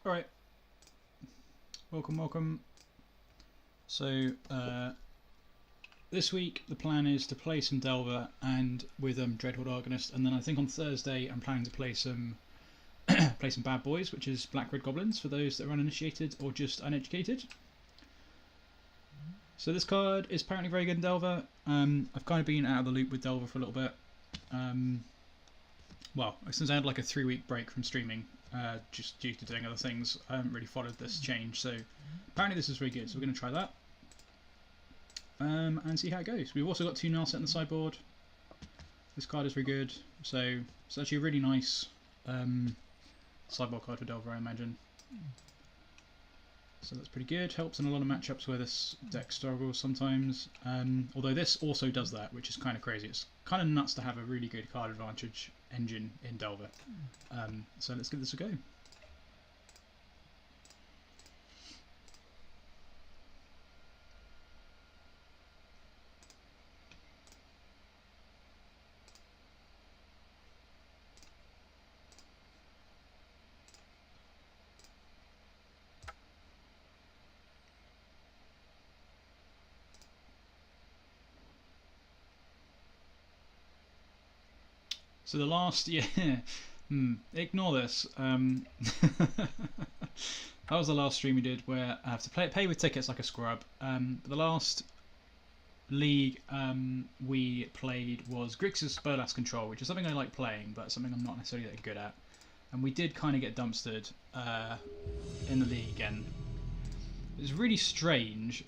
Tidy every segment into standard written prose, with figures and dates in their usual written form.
Alright. Welcome. So, this week the plan is to play some Delver and with Dreadhorde Arcanist, and then I think on Thursday I'm planning to play some play some Bad Boys, which is Black Red Goblins for those that are uninitiated or just uneducated. So this card is apparently very good in Delver. I've kind of been out of the loop with Delver for a little bit. Well, since I had like a 3-week break from streaming, just due to doing other things, I haven't really followed this change. So apparently this is very good, so we're going to try that and see how it goes. We've also got 2 Narset in the sideboard. This card is very good, so it's actually a really nice sideboard card for Delver, I imagine. So that's pretty good. Helps in a lot of matchups where this deck struggles sometimes. Although this also does that, which is kind of crazy. It's kind of nuts to have a really good card advantage engine in Delver. So let's give this a go. So the last, ignore this. That was the last stream we did where I have to pay with tickets like a scrub. But the last league we played was Grixis Burlesque Control, which is something I like playing, but something I'm not necessarily that good at. And we did kind of get dumpstered in the league again. It was really strange.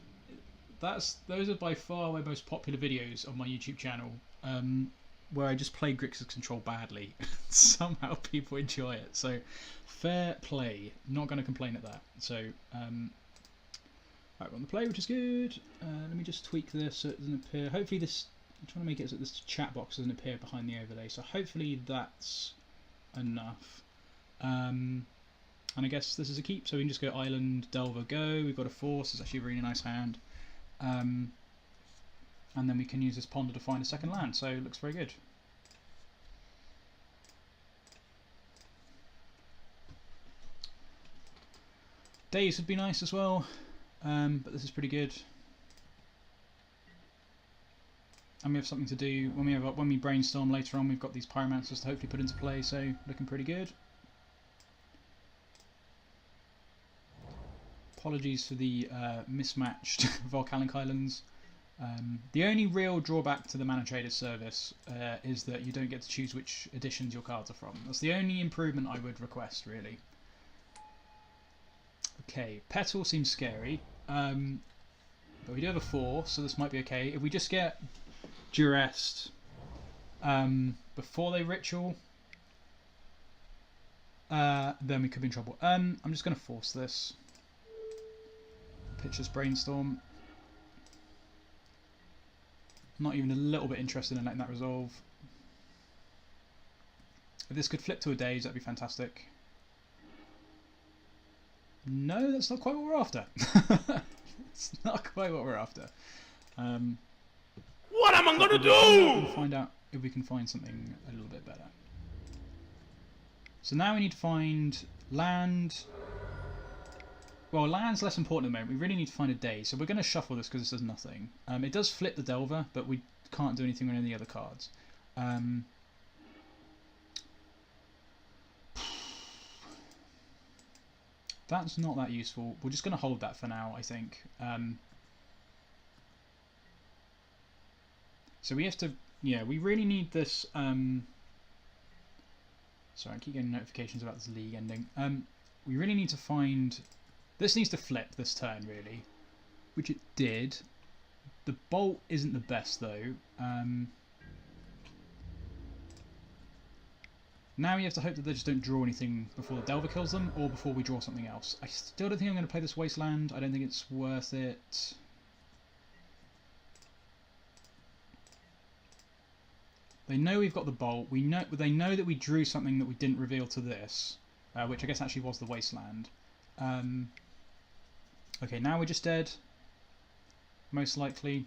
Those are by far my most popular videos on my YouTube channel. Where I just play Grixis Control badly. Somehow people enjoy it. So, fair play. Not going to complain at that. So, right, we're on the play, which is good. Let me just tweak this so it doesn't appear. Hopefully this, I'm trying to make it so this chat box doesn't appear behind the overlay. So hopefully that's enough. And I guess this is a keep. So we can just go Island, Delver, go. We've got a Force. It's actually a really nice hand. And then we can use this ponder to find a second land, so it looks very good. Daze would be nice as well, but this is pretty good. And we have something to do when we brainstorm later on. We've got these Pyromancers to hopefully put into play, so looking pretty good. Apologies for the mismatched Volcanic Islands. The only real drawback to the Mana Trader's service is that you don't get to choose which editions your cards are from. That's the only improvement I would request, really. Okay, Petal seems scary, but we do have a 4, so this might be okay. If we just get Durest before they Ritual, then we could be in trouble. I'm just going to force this. Pitch this Brainstorm. Not even a little bit interested in letting that resolve. If this could flip to a Daze, that'd be fantastic. No, that's not quite what we're after. It's not quite what we're after. What am I gonna do? We'll find out if we can find something a little bit better. So now we need to find land. Well, land's less important at the moment. We really need to find a Daze. So we're going to shuffle this because this does nothing. It does flip the Delver, but we can't do anything on any other cards. That's not that useful. We're just going to hold that for now, I think. So we have to... Yeah, we really need this... Sorry, I keep getting notifications about this league ending. We really need to find... This needs to flip this turn, really, which it did. The bolt isn't the best, though. Now you have to hope that they just don't draw anything before the Delver kills them, or before we draw something else. I still don't think I'm going to play this Wasteland. I don't think it's worth it. They know we've got the bolt. They know that we drew something that we didn't reveal to this, which I guess actually was the Wasteland. Okay, now we're just dead. Most likely.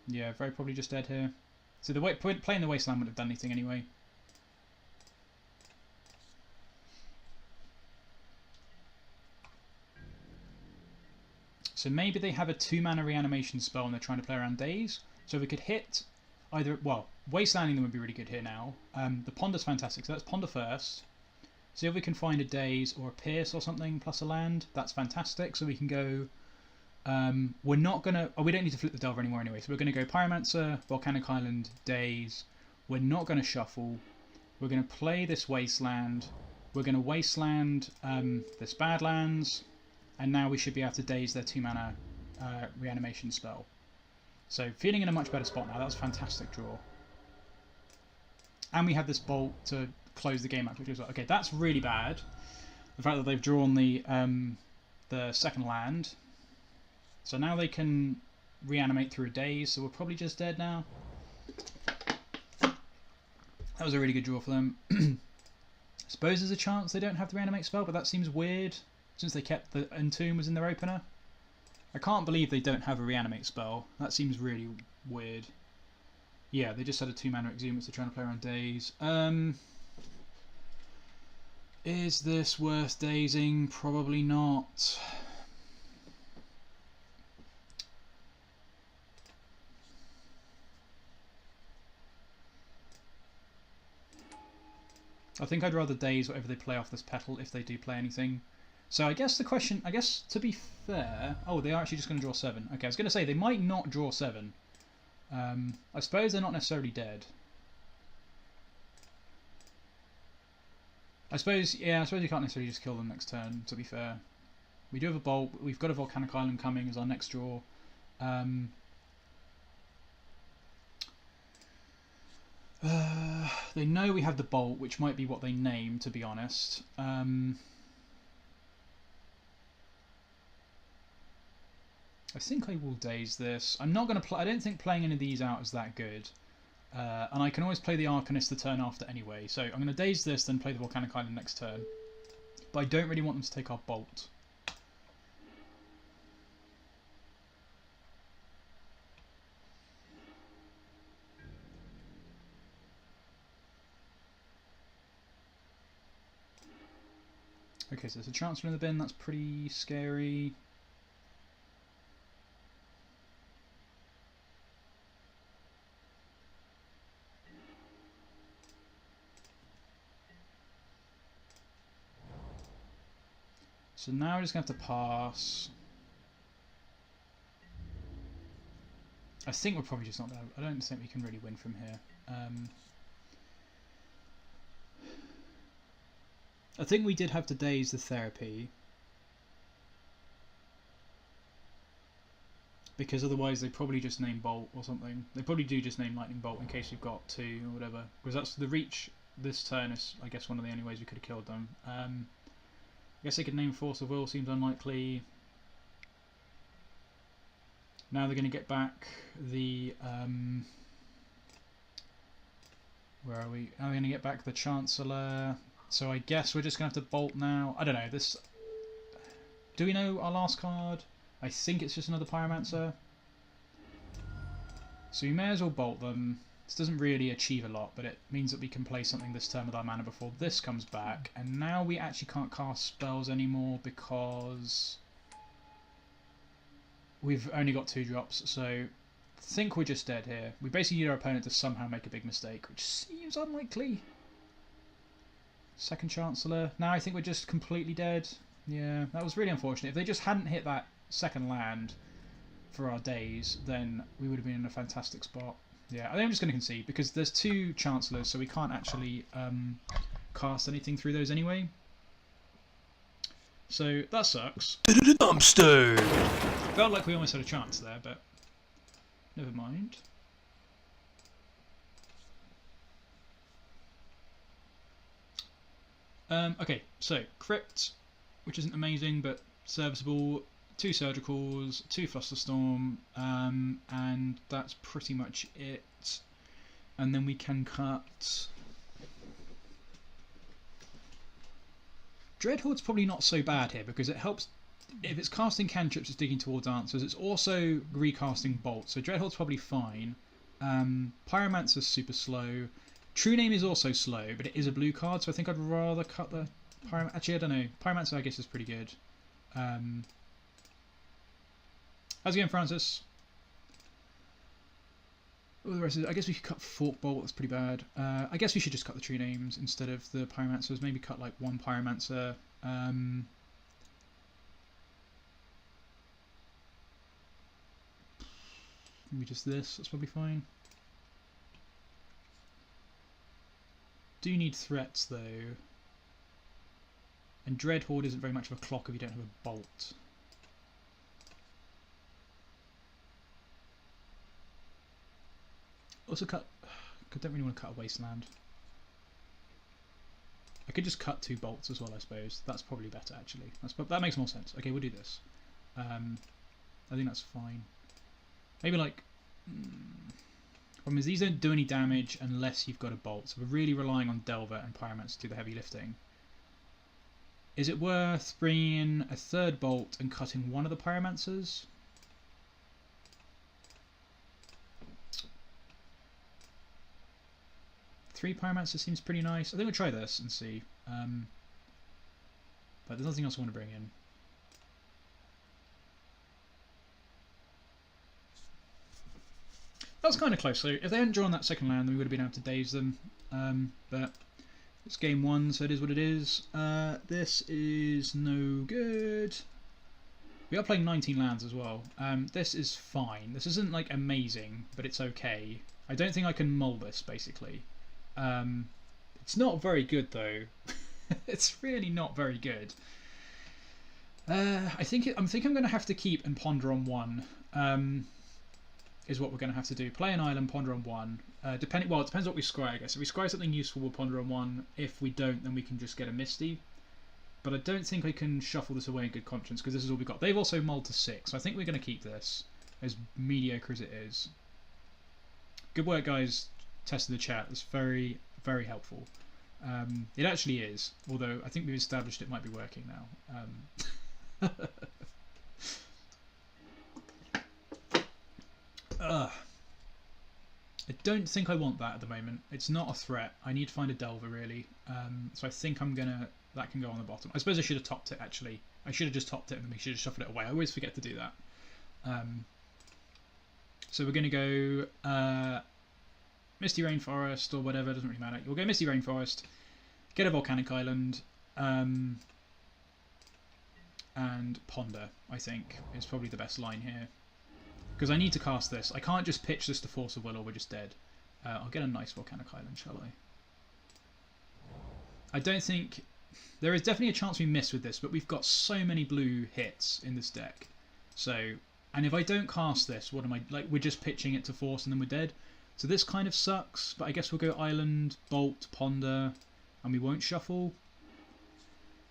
Yeah, very probably just dead here. So the way playing the Wasteland would have done anything anyway. So maybe they have a 2-mana reanimation spell and they're trying to play around Daze. So we could hit either, well, Wastelanding them would be really good here now. The Ponder's fantastic, so let's Ponder first. See if we can find a Daze or a Pierce or something plus a land. That's fantastic. So we can go, we're not going to, oh, we don't need to flip the Delver anymore anyway. So we're going to go Pyromancer, Volcanic Island, Daze. We're not going to shuffle. We're going to play this Wasteland. We're going to Wasteland this Badlands. And now we should be able to Daze their 2-mana reanimation spell. So feeling in a much better spot now. That was a fantastic draw. And we have this Bolt to close the game out, which is okay. That's really bad. The fact that they've drawn the second land. So now they can reanimate through a Daze. So we're probably just dead now. That was a really good draw for them. I suppose there's a chance they don't have the reanimate spell, but that seems weird since they kept the Entomb was in their opener. I can't believe they don't have a reanimate spell. That seems really weird. Yeah, they just had a 2-mana Exhumus. They're trying to play around Daze. Is this worth dazing? Probably not. I think I'd rather Daze whatever they play off this Petal if they do play anything. So I guess the question, I guess to be fair, oh, they are actually just going to draw 7. Okay, I was going to say they might not draw 7. I suppose they're not necessarily dead. I suppose, yeah, I suppose you can't necessarily just kill them next turn, to be fair. We do have a Bolt, we've got a Volcanic Island coming as our next draw. They know we have the Bolt, which might be what they name, to be honest. I think I will Daze this. I'm not going to play. I don't think playing any of these out is that good. And I can always play the Arcanist the turn after anyway. So I'm going to Daze this, then play the Volcanic Island next turn. But I don't really want them to take our Bolt. Okay, so there's a Chancellor in the bin. That's pretty scary. So now we're just going to have to pass. I think we're probably just not going to... I don't think we can really win from here. I think we did have to Daze the Therapy. Because otherwise they probably just name Bolt or something. They probably do just name Lightning Bolt in case you've got 2 or whatever. Because that's the reach this turn is, I guess, one of the only ways we could have killed them. I guess they could name Force of Will, seems unlikely. Now they're going to get back the... where are we? Now they're going to get back the Chancellor. So I guess we're just going to have to Bolt now. I don't know. This. Do we know our last card? I think it's just another Pyromancer. So we may as well Bolt them. This doesn't really achieve a lot, but it means that we can play something this turn with our mana before this comes back. And now we actually can't cast spells anymore because we've only got 2 drops. So I think we're just dead here. We basically need our opponent to somehow make a big mistake, which seems unlikely. Second Chancellor. Now I think we're just completely dead. Yeah, that was really unfortunate. If they just hadn't hit that second land for our Daze, then we would have been in a fantastic spot. Yeah, I think I'm just going to concede because there's 2 Chancellors, so we can't actually cast anything through those anyway. So that sucks. Dumpster! Felt like we almost had a chance there, but never mind. Okay, so Crypt, which isn't amazing but serviceable. 2 Surgicals, 2 Flusterstorm, and that's pretty much it. And then we can cut... Dreadhorde's probably not so bad here because it helps... If it's casting cantrips, it's digging towards answers. It's also recasting Bolt, so Dreadhorde's probably fine. Pyromancer's super slow. True-Name is also slow, but it is a blue card, so I think I'd rather cut the Pyromancer. Actually, I don't know. Pyromancer, I guess, is pretty good. How's it going, Francis? Oh, the rest of it. I guess we could cut Fork Bolt, that's pretty bad. I guess we should just cut the tree names instead of the Pyromancers. Maybe cut like one Pyromancer. Maybe just this, that's probably fine. Do need threats though. And Dreadhorde isn't very much of a clock if you don't have a bolt. Also cut... I don't really want to cut a Wasteland. I could just cut 2 bolts as well, I suppose. That's probably better, actually. That makes more sense. Okay, we'll do this. I think that's fine. Maybe like... Problem is, these don't do any damage unless you've got a bolt. So we're really relying on Delver and Pyromancer to do the heavy lifting. Is it worth bringing in a 3rd bolt and cutting one of the Pyromancers? Three Pyromancer seems pretty nice. I think we'll try this and see. But there's nothing else I want to bring in. That was kind of close. So if they hadn't drawn that second land, then we would have been able to Daze them. But it's game 1, so it is what it is. This is no good. We are playing 19 lands as well. This is fine. This isn't like amazing, but it's okay. I don't think I can mull this, basically. It's not very good though. It's really not very good. I think I'm going to have to keep and ponder on 1. Is what we're going to have to do. Play an island, ponder on 1. Well, it depends what we scry, I guess. If we scry something useful, we'll ponder on 1. If we don't, then we can just get a Misty. But I don't think I can shuffle this away in good conscience because this is all we've got. They've also mulled to 6, so I think we're going to keep this, as mediocre as it is. Good work, guys. Testing the chat. It's very, very helpful. It actually is, although I think we've established it might be working now. I don't think I want that at the moment. It's not a threat. I need to find a Delver really. So I think that can go on the bottom. I suppose I should have topped it actually. I should have just topped it and then we should have shuffled it away. I always forget to do that. So we're going to go Misty Rainforest or whatever, doesn't really matter. We'll go Misty Rainforest, get a Volcanic Island, and Ponder, I think, is probably the best line here. Because I need to cast this. I can't just pitch this to Force of Will or we're just dead. I'll get a nice Volcanic Island, shall I? I don't think... There is definitely a chance we miss with this, but we've got so many blue hits in this deck. So, and if I don't cast this, what am I... Like, we're just pitching it to Force and then we're dead. So this kind of sucks, but I guess we'll go Island, Bolt, Ponder, and we won't shuffle.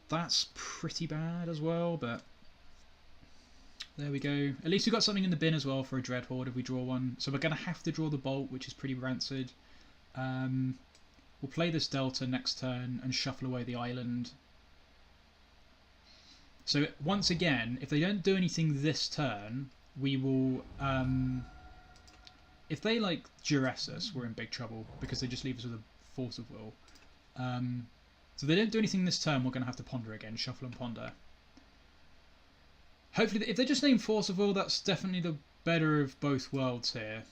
That's pretty bad as well, but... There we go. At least we've got something in the bin as well for a Dreadhorde if we draw one. So we're going to have to draw the Bolt, which is pretty rancid. We'll play this Delta next turn and shuffle away the island. So once again, if they don't do anything this turn, we will... if they like duress us, we're in big trouble because they just leave us with a Force of Will. So if they don't do anything this turn, we're going to have to Ponder again, shuffle and Ponder. Hopefully, if they just name Force of Will, that's definitely the better of both worlds here.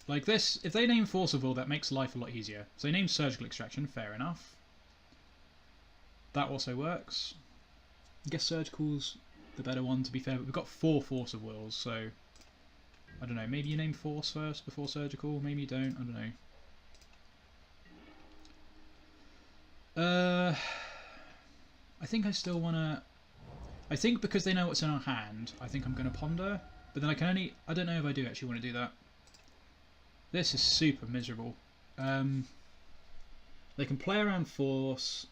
Like this, if they name Force of Will, that makes life a lot easier. So they name Surgical Extraction, fair enough. That also works. I guess Surgical's the better one, to be fair, but we've got 4 Force of Wills, so... I don't know, maybe you name Force first before Surgical, maybe you don't, I don't know. I think I still want to... I think because they know what's in our hand, I think I'm going to Ponder. But then I can only... I don't know if I do actually want to do that. This is super miserable. They can play around Force.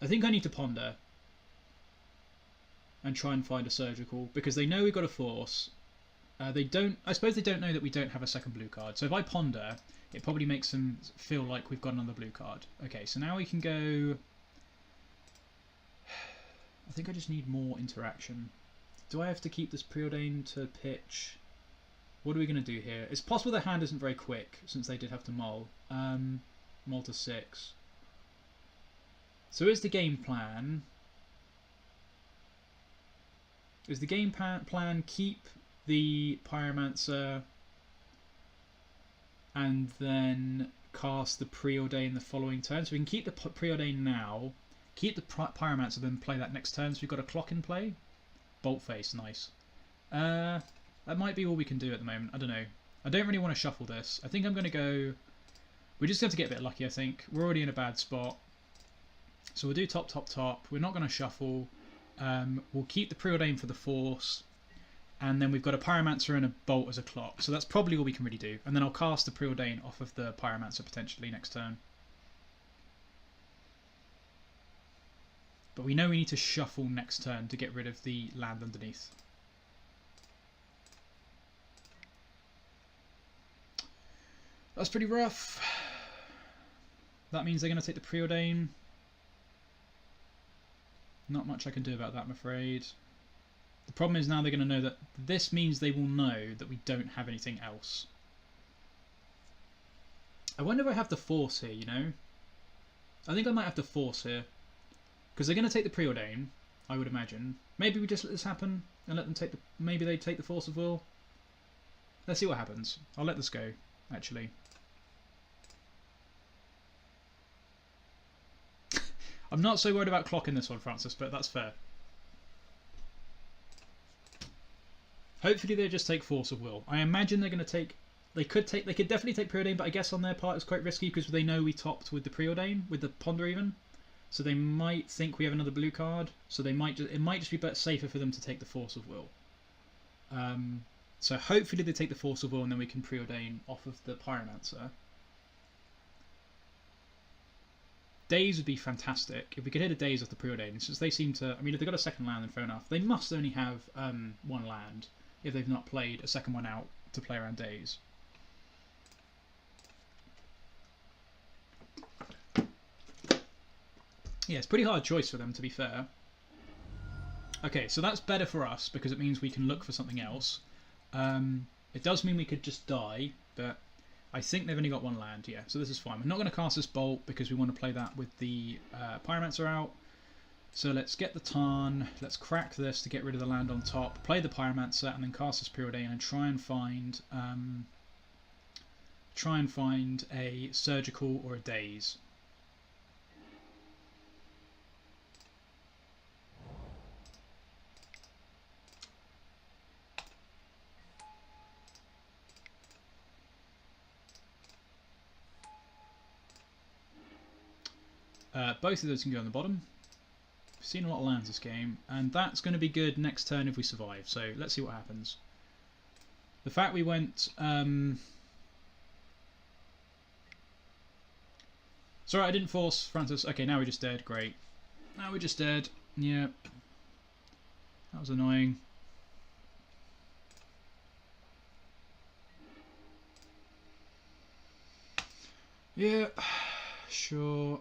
I think I need to Ponder. And try and find a Surgical. Because they know we've got a Force. They don't... I suppose they don't know that we don't have a second blue card. So if I Ponder, it probably makes them feel like we've got another blue card. Okay, so now we can go... I think I just need more interaction. Do I have to keep this Preordain to pitch? What are we going to do here? It's possible their hand isn't very quick, since they did have to mull. Mull to 6. So here's the game plan. Is the game plan keep the Pyromancer and then cast the Preordain the following turn? So we can keep the Preordain now, keep the Pyromancer, then play that next turn. So we've got a clock in play. Bolt face, nice. That might be all we can do at the moment. I don't know. I don't really want to shuffle this. I think I'm going to go... We're just going to get a bit lucky, I think. We're already in a bad spot. So we'll do top, top, top. We're not going to shuffle. We'll keep the Preordain for the Force. And then we've got a Pyromancer and a Bolt as a clock. So that's probably all we can really do. And then I'll cast the Preordain off of the Pyromancer potentially next turn. But we know we need to shuffle next turn to get rid of the land underneath. That's pretty rough. That means they're going to take the Preordain. Not much I can do about that, I'm afraid. The problem is now they're going to know that this means they will know that we don't have anything else. I wonder if I have to force here, you know? I think I might have to force here. Because they're going to take the Preordain, I would imagine. Maybe we just let this happen and let them take the... Maybe they take the Force of Will. Let's see what happens. I'll let this go, actually. I'm not so worried about clocking this one, Francis, but that's fair. Hopefully they just take Force of Will. I imagine they're going to take... They could definitely take Preordain, but I guess on their part it's quite risky because they know we topped with the Preordain, with the Ponder even. So they might think we have another blue card. So they might just, it might just be better, safer for them to take the Force of Will. So hopefully they take the Force of Will and then we can Preordain off of the Pyromancer. Daze would be fantastic if we could hit a Daze off the Preordain, since they seem to... I mean, if they've got a second land, then fair enough. They must only have one land if they've not played a second one out to play around Daze. Yeah, it's a pretty hard choice for them, to be fair. Okay, so that's better for us because it means we can look for something else. It does mean we could just die, but I think they've only got one land, yeah, so this is fine. We're not going to cast this Bolt because we want to play that with the Pyromancer out. So let's get the Tarn, let's crack this to get rid of the land on top, play the Pyromancer, and then cast this Preordain and try and find a Surgical or a Daze. Both of those can go on the bottom. We've seen a lot of lands this game, and that's going to be good next turn if we survive, so let's see what happens. The fact we went... Sorry, I didn't force Francis. Okay, now we're just dead. Great. Now we're just dead. Yeah. That was annoying. Yeah. Sure.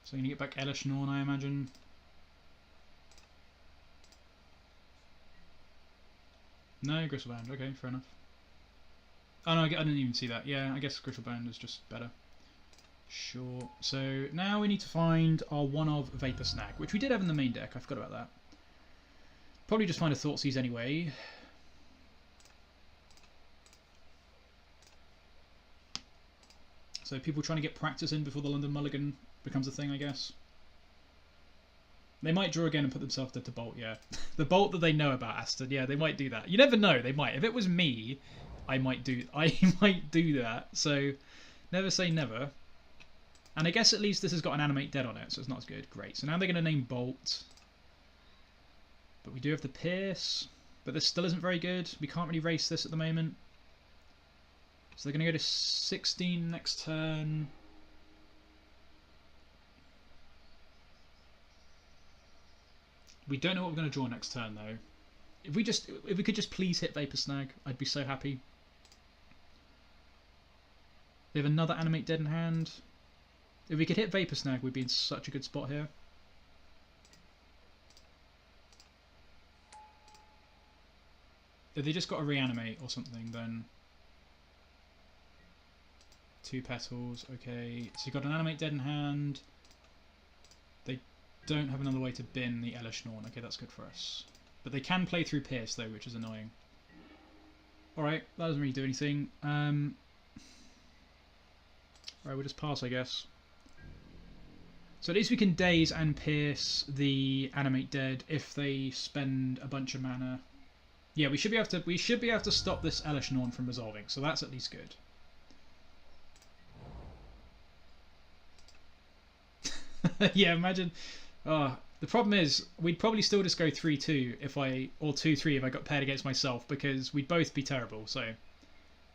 So I'm going to get back Elish Norn, I imagine. No, Gristlebound. Okay, fair enough. Oh no, I didn't even see that. Yeah, I guess Gristlebound is just better. Sure. So now we need to find our one of Vapor Snag, which we did have in the main deck. I forgot about that. Probably just find a Thoughtseize anyway. So people trying to get practice in before the London Mulligan becomes a thing, I guess. They might draw again and put themselves to Bolt, yeah. The Bolt that they know about, Aston, yeah, they might do that. You never know, they might. If it was me, I might do that. So never say never. And I guess at least this has got an Animate Dead on it, so it's not as good. Great. So now they're going to name Bolt. But we do have the Pierce. But this still isn't very good. We can't really race this at the moment. So they're going to go to 16 next turn. We don't know what we're going to draw next turn though. If we could just please hit Vapor Snag, I'd be so happy. They have another Animate Dead in hand. If we could hit Vapor Snag, we'd be in such a good spot here. If they just got a Reanimate or something, then... 2 petals, okay. So you've got an Animate Dead in hand. They don't have another way to bin the Elesh Norn. Okay, that's good for us. But they can play through Pierce though, which is annoying. Alright, that doesn't really do anything. Alright, we'll just pass, I guess. So at least we can Daze and Pierce the Animate Dead if they spend a bunch of mana. Yeah, we should be able to stop this Elesh Norn from resolving, so that's at least good. Yeah, imagine. Oh, the problem is we'd probably still just go 3-2 if or 2-3 if I got paired against myself, because we'd both be terrible. So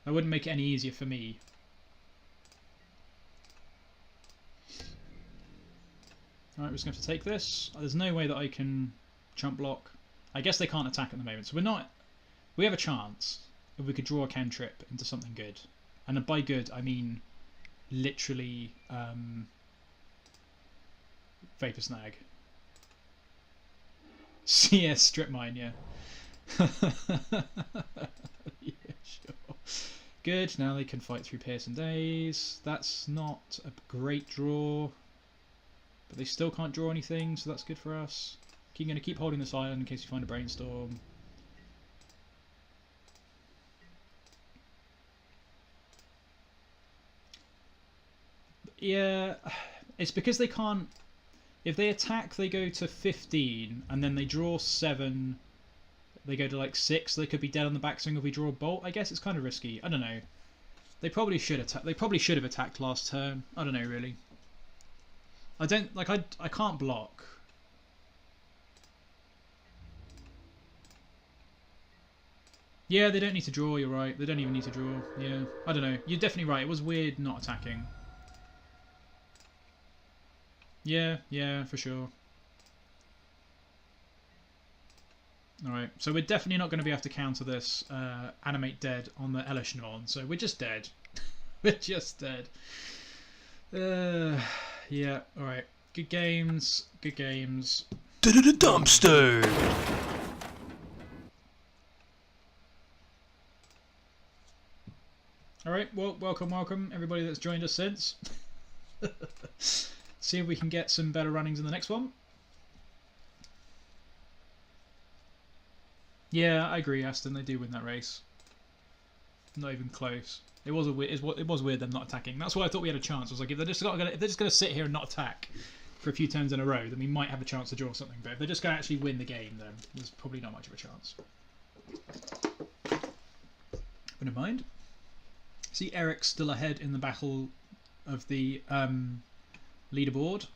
that wouldn't make it any easier for me. Alright, we're just going to have to take this. There's no way that I can chump block. I guess they can't attack at the moment, so we're not. We have a chance if we could draw a cantrip into something good, and by good I mean literally Vapor Snag. CS strip mine, yeah. Yeah, sure. Good. Now they can fight through Pierce and Daze. That's not a great draw, but they still can't draw anything, so that's good for us. I'm going to keep holding this island in case we find a Brainstorm. Yeah, it's because they can't. If they attack, they go to 15, and then they draw 7. They go to like 6. They could be dead on the backswing if we draw a bolt. I guess it's kind of risky. I don't know. They probably should attack. They probably should have attacked last turn. I don't know really. I don't like. I can't block. Yeah, they don't need to draw. You're right. They don't even need to draw. Yeah, I don't know. You're definitely right. It was weird not attacking. Yeah, for sure. Alright, so we're definitely not going to be able to counter this Animate Dead on the Elesh Norn, so we're just dead. We're just dead. Yeah, alright. Good games, good games. Dumpster! Alright, well, welcome everybody that's joined us since. See if we can get some better runnings in the next one. Yeah, I agree, Aston. They do win that race. Not even close. It was weird them not attacking. That's why I thought we had a chance. I was like, if they're just going to sit here and not attack for a few turns in a row, then we might have a chance to draw something. But if they're just going to actually win the game, then there's probably not much of a chance. But never mind. See, Eric's still ahead in the battle of the leaderboard.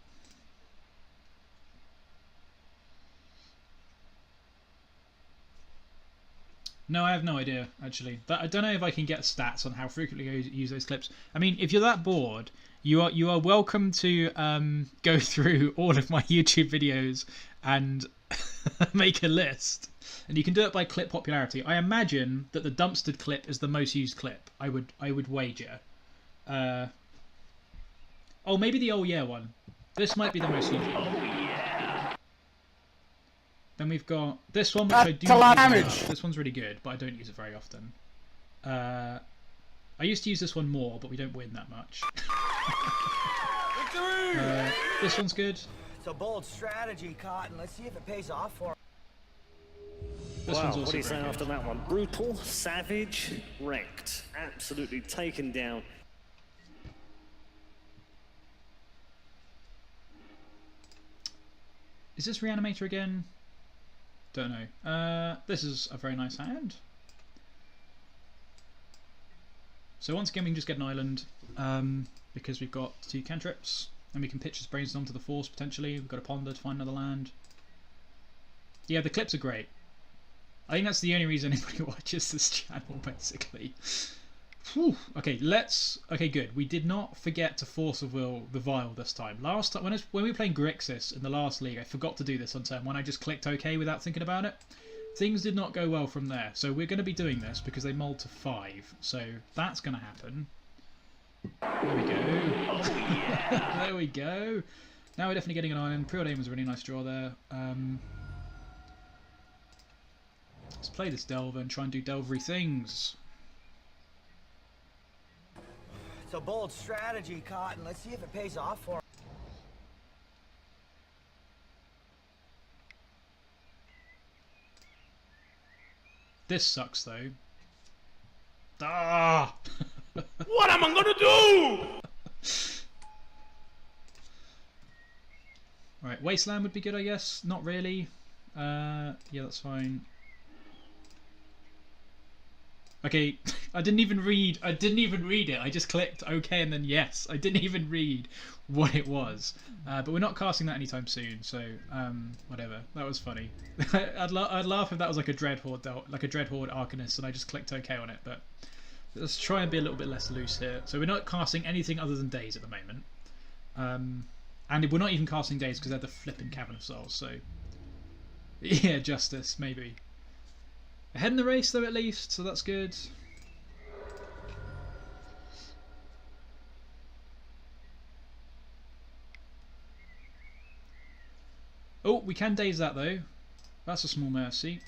No, I have no idea, actually. But I don't know if I can get stats on how frequently I use those clips. I mean, if you're that bored, you are welcome to go through all of my YouTube videos and make a list. And you can do it by clip popularity. I imagine that the dumpstered clip is the most used clip. I would wager. Oh, maybe the oh yeah one. This might be the most used one. Oh yeah. Then we've got this one, which I do not use. This one's really good, but I don't use it very often. I used to use this one more, but we don't win that much. This one's good. It's a bold strategy, Cotton. Let's see if it pays off for him. This one's also what do you say very after good. that one? Brutal, savage, wrecked, absolutely taken down. Is this Reanimator again? Don't know. This is a very nice hand. So once again we can just get an island because we've got 2 cantrips and we can pitch this Brainstorm to the Force potentially. We've got a Ponder to find another land. Yeah, the clips are great. I think that's the only reason anybody watches this channel, basically. Whew. Okay, good. We did not forget to Force of Will the Vial this time. Last time, when we were playing Grixis in the last league, I forgot to do this on turn 1. I just clicked OK without thinking about it. Things did not go well from there. So we're going to be doing this because they mulled to 5. So that's going to happen. There we go. Oh, yeah. There we go. Now we're definitely getting an island. Preordain was a really nice draw there. Let's play this Delver and try and do Delvery things. It's a bold strategy, Cotton. Let's see if it pays off for him. This sucks though. Ah! What am I gonna do? Right, Wasteland would be good, I guess. Not really. Yeah, that's fine. Okay, I didn't even read it. I just clicked OK and then yes. I didn't even read what it was. But we're not casting that anytime soon, so whatever. That was funny. I'd laugh if that was like a Dreadhorde Arcanist and I just clicked OK on it, but let's try and be a little bit less loose here. So we're not casting anything other than Daze at the moment. And we're not even casting Daze because they're the flipping Cavern of Souls, so yeah, Justice, maybe. Ahead in the race though, at least, so that's good. Oh, we can Daze that though. That's a small mercy.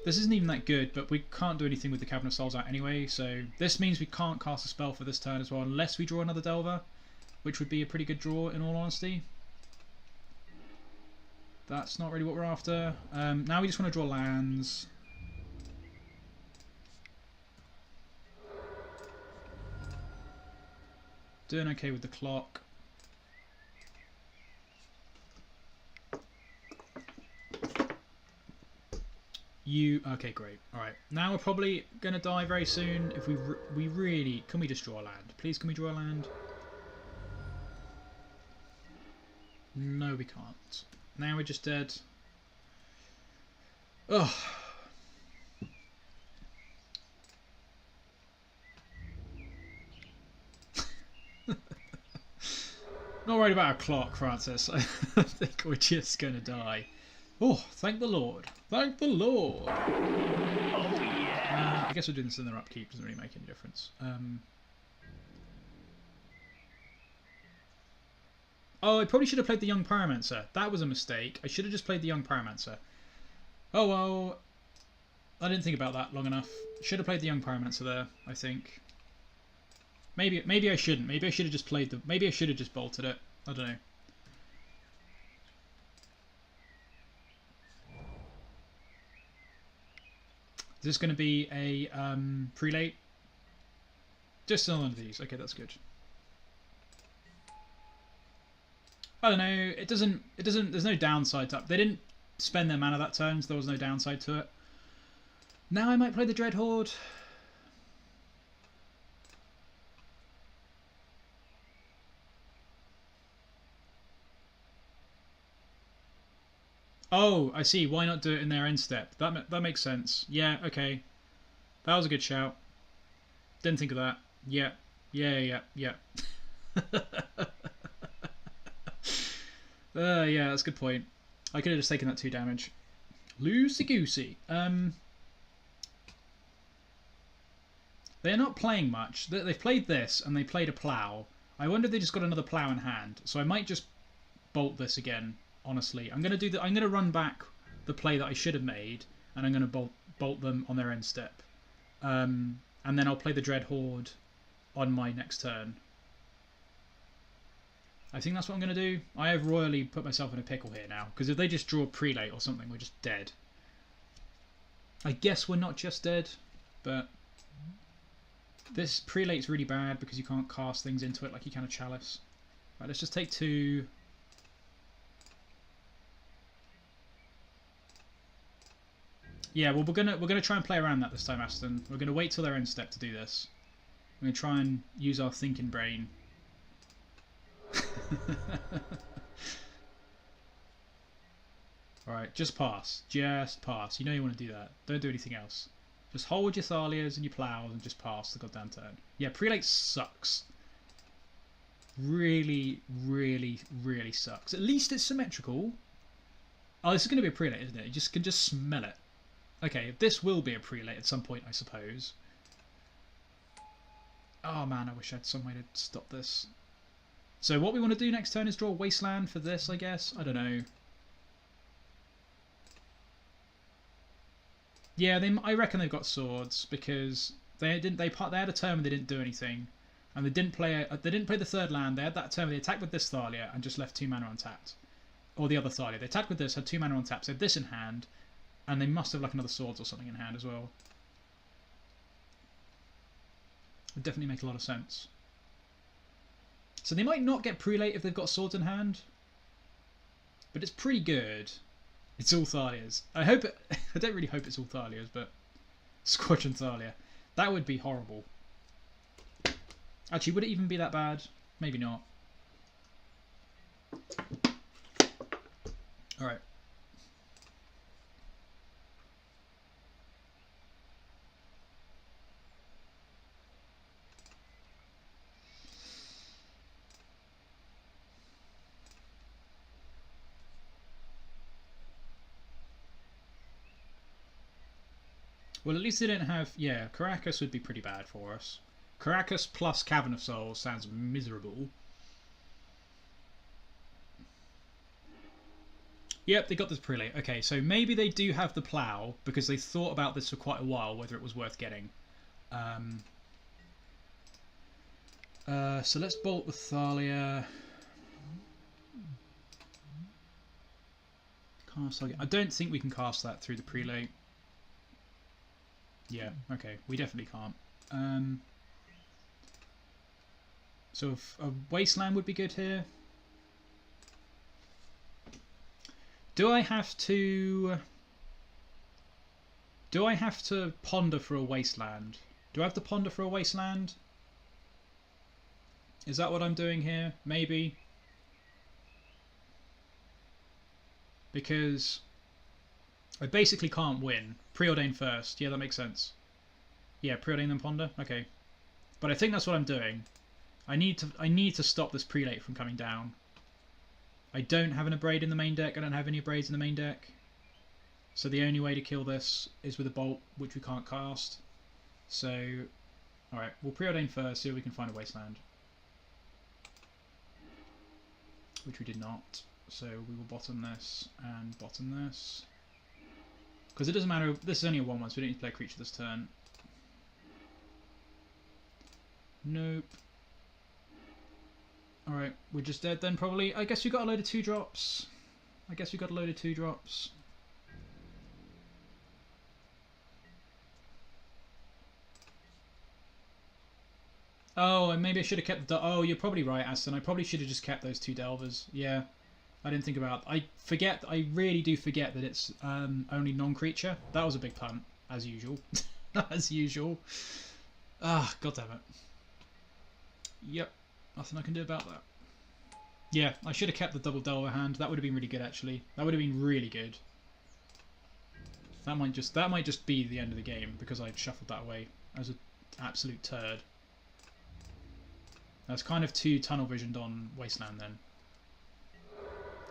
This isn't even that good, but we can't do anything with the Cavern of Souls out anyway, so this means we can't cast a spell for this turn as well unless we draw another Delver, which would be a pretty good draw in all honesty. That's not really what we're after. Now we just want to draw lands. Doing okay with the clock. Okay, great. Alright, now we're probably going to die very soon. If we really... Can we just draw a land? Please, can we draw a land? No, we can't. Now we're just dead. Ugh. Not worried about our clock, Francis. I think we're just going to die. Oh, thank the Lord. Thank the Lord. Oh, yeah. I guess we're doing this in their upkeep. Doesn't really make any difference. Oh, I probably should have played the Young Pyromancer. That was a mistake. I should have just played the Young Pyromancer. Oh, well. I didn't think about that long enough. Should have played the Young Pyromancer there, I think. Maybe I shouldn't. Maybe I should have just played the... Maybe I should have just bolted it. I don't know. Is this going to be a prelate? Just none of these. Okay, that's good. I don't know. It doesn't. There's no downside to it. They didn't spend their mana that turn, so there was no downside to it. Now I might play the Dreadhorde. Oh, I see. Why not do it in their end step? That makes sense. Yeah, okay. That was a good shout. Didn't think of that. Yeah. Yeah. Yeah, that's a good point. I could have just taken that 2 damage. Loosey-goosey. They're not playing much. They've played this, and they played a plow. I wonder if they just got another plow in hand. So I might just bolt this again. Honestly, I'm gonna run back the play that I should have made, and I'm gonna bolt them on their end step, and then I'll play the Dreadhorde on my next turn. I think that's what I'm gonna do. I have royally put myself in a pickle here now, because if they just draw prelate or something, we're just dead. I guess we're not just dead, but this prelate's really bad because you can't cast things into it like you can a chalice. Right, let's just take 2. Yeah, well, we're gonna try and play around that this time, Aston. We're gonna wait till their end step to do this. We're gonna try and use our thinking brain. All right, just pass. Just pass. You know you want to do that. Don't do anything else. Just hold your Thalias and your plows and just pass the goddamn turn. Yeah, prelate sucks. Really, really, really sucks. At least it's symmetrical. Oh, this is going to be a prelate, isn't it? You can just smell it. Okay, this will be a prelate at some point, I suppose. Oh man, I wish I had some way to stop this. So what we want to do next turn is draw Wasteland for this, I guess. I don't know. Yeah, I reckon they've got swords because they had a turn where they didn't do anything, and they didn't play the third land. They had that turn where they attacked with this Thalia and just left 2 mana untapped, or the other Thalia. They attacked with this, had 2 mana untapped, so had this in hand. And they must have like another swords or something in hand as well. Would definitely make a lot of sense. So they might not get Prelate if they've got swords in hand. But it's pretty good. It's all Thalia's. I hope it... I don't really hope it's all Thalia's, but... Squadron Thalia. That would be horrible. Actually, would it even be that bad? Maybe not. Alright. Well, at least they didn't have... Yeah, Caracas would be pretty bad for us. Caracas plus Cavern of Souls sounds miserable. Yep, they got this prelate. Okay, so maybe they do have the plough because they thought about this for quite a while, whether it was worth getting. So let's bolt with Thalia. Cast target. I don't think we can cast that through the prelate. Yeah, okay, we definitely can't. So if a Wasteland would be good here. Do I have to ponder for a Wasteland? Do I have to ponder for a Wasteland? Is that what I'm doing here? Maybe. Because I basically can't win. Preordain first. Yeah, that makes sense. Yeah, Preordain then ponder. Okay. But I think that's what I'm doing. I need to stop this prelate from coming down. I don't have an Abrade in the main deck. I don't have any Abrades in the main deck. So the only way to kill this is with a bolt, which we can't cast. So, alright, we'll Preordain first, see if we can find a Wasteland. Which we did not. So we will bottom this and bottom this. Because it doesn't matter, this is only a 1-1, so we don't need to play a creature this turn. Nope. Alright, we're just dead then probably. I guess we got a load of 2-drops. Oh, and maybe I should have kept the... Oh, you're probably right, Aston. I probably should have just kept those 2 Delvers. Yeah, I didn't think about... I really do forget that it's only non-creature. That was a big punt, as usual. As usual. Ah, God damn it. Yep. Nothing I can do about that. Yeah, I should have kept the double Delver hand. That would have been really good, actually. That would have been really good. That might just be the end of the game because I shuffled that away as an absolute turd. That's kind of too tunnel visioned on Wasteland then.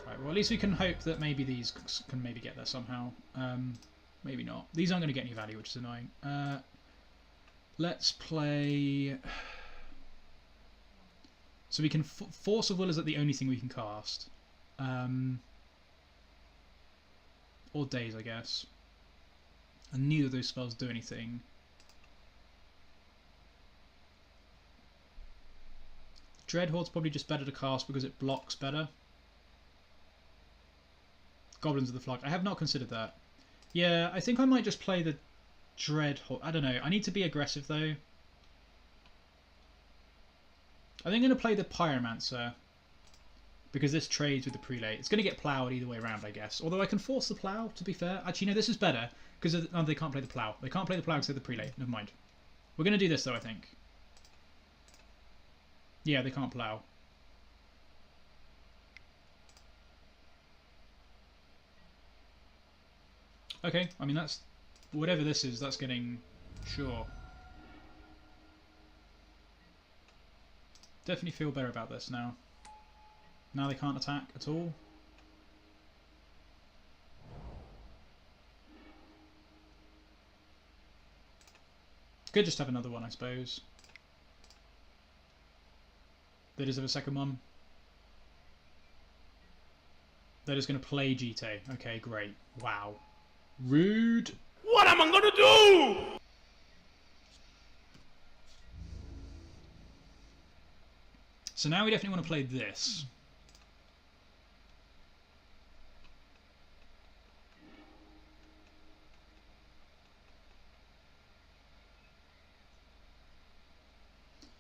Right, well at least we can hope that maybe these can maybe get there somehow. Maybe not. These aren't going to get any value, which is annoying. Let's play... So we can... Force of Will is the only thing we can cast. Or Daze, I guess. And neither of those spells do anything. Dreadhorde's probably just better to cast because it blocks better. Goblins of the Flock. I have not considered that. Yeah, I think I might just play the Dreadhorde. I don't know. I need to be aggressive though. I think I'm going to play the Pyromancer because this trades with the Prelate. It's going to get ploughed either way around, I guess. Although I can force the plough, to be fair. Actually, no, this is better because they can't play the plough. They can't play the plough because they're the Prelate. Never mind. We're going to do this though, I think. Yeah, they can't plough. Okay, I mean that's... Whatever this is, that's getting... Sure. Definitely feel better about this now. Now they can't attack at all. Could just have another one, I suppose. They just have a second one. They're just going to play GT. Okay, great. Wow. Rude. What am I gonna do? So now we definitely want to play this.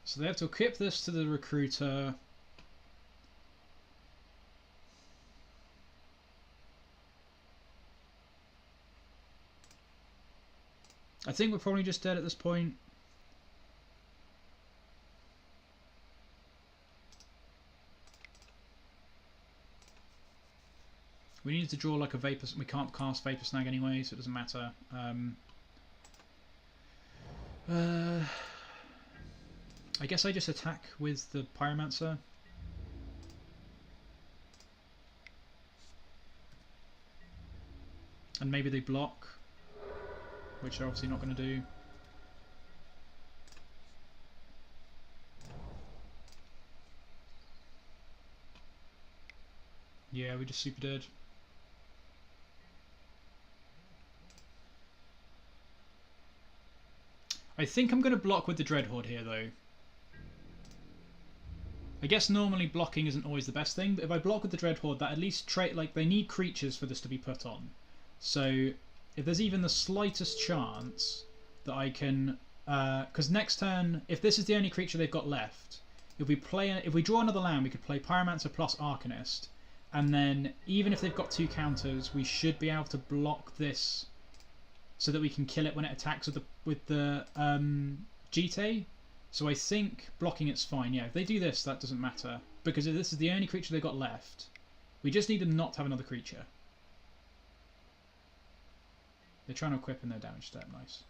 So they have to equip this to the recruiter. I think we're probably just dead at this point. We need to draw like a Vapor... We can't cast Vapor Snag anyway, so it doesn't matter. I guess I just attack with the Pyromancer. And maybe they block, which they're obviously not going to do. Yeah, we just super dead. I think I'm going to block with the Dreadhorde here, though. I guess normally blocking isn't always the best thing, but if I block with the Dreadhorde, that at least like they need creatures for this to be put on. So if there's even the slightest chance that I can, because next turn, if this is the only creature they've got left, if we draw another land, we could play Pyromancer plus Arcanist, and then even if they've got 2 counters, we should be able to block this so that we can kill it when it attacks with the GT. So I think blocking it's fine. Yeah, if they do this, that doesn't matter, because if this is the only creature they've got left, we just need them not to have another creature. They're trying to equip in their damage step. Nice.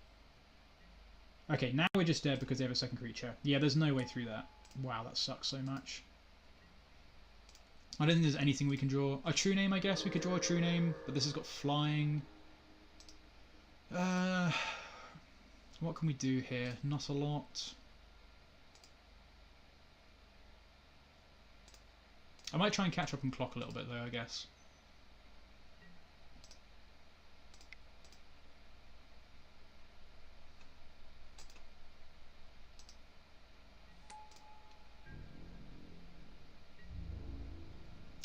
Okay, now we're just dead because they have a second creature. Yeah, there's no way through that. Wow, that sucks so much. I don't think there's anything we can draw. A True-Name, I guess we could draw a True-Name, but this has got flying. What can we do here? Not a lot. I might try and catch up and clock a little bit though, I guess.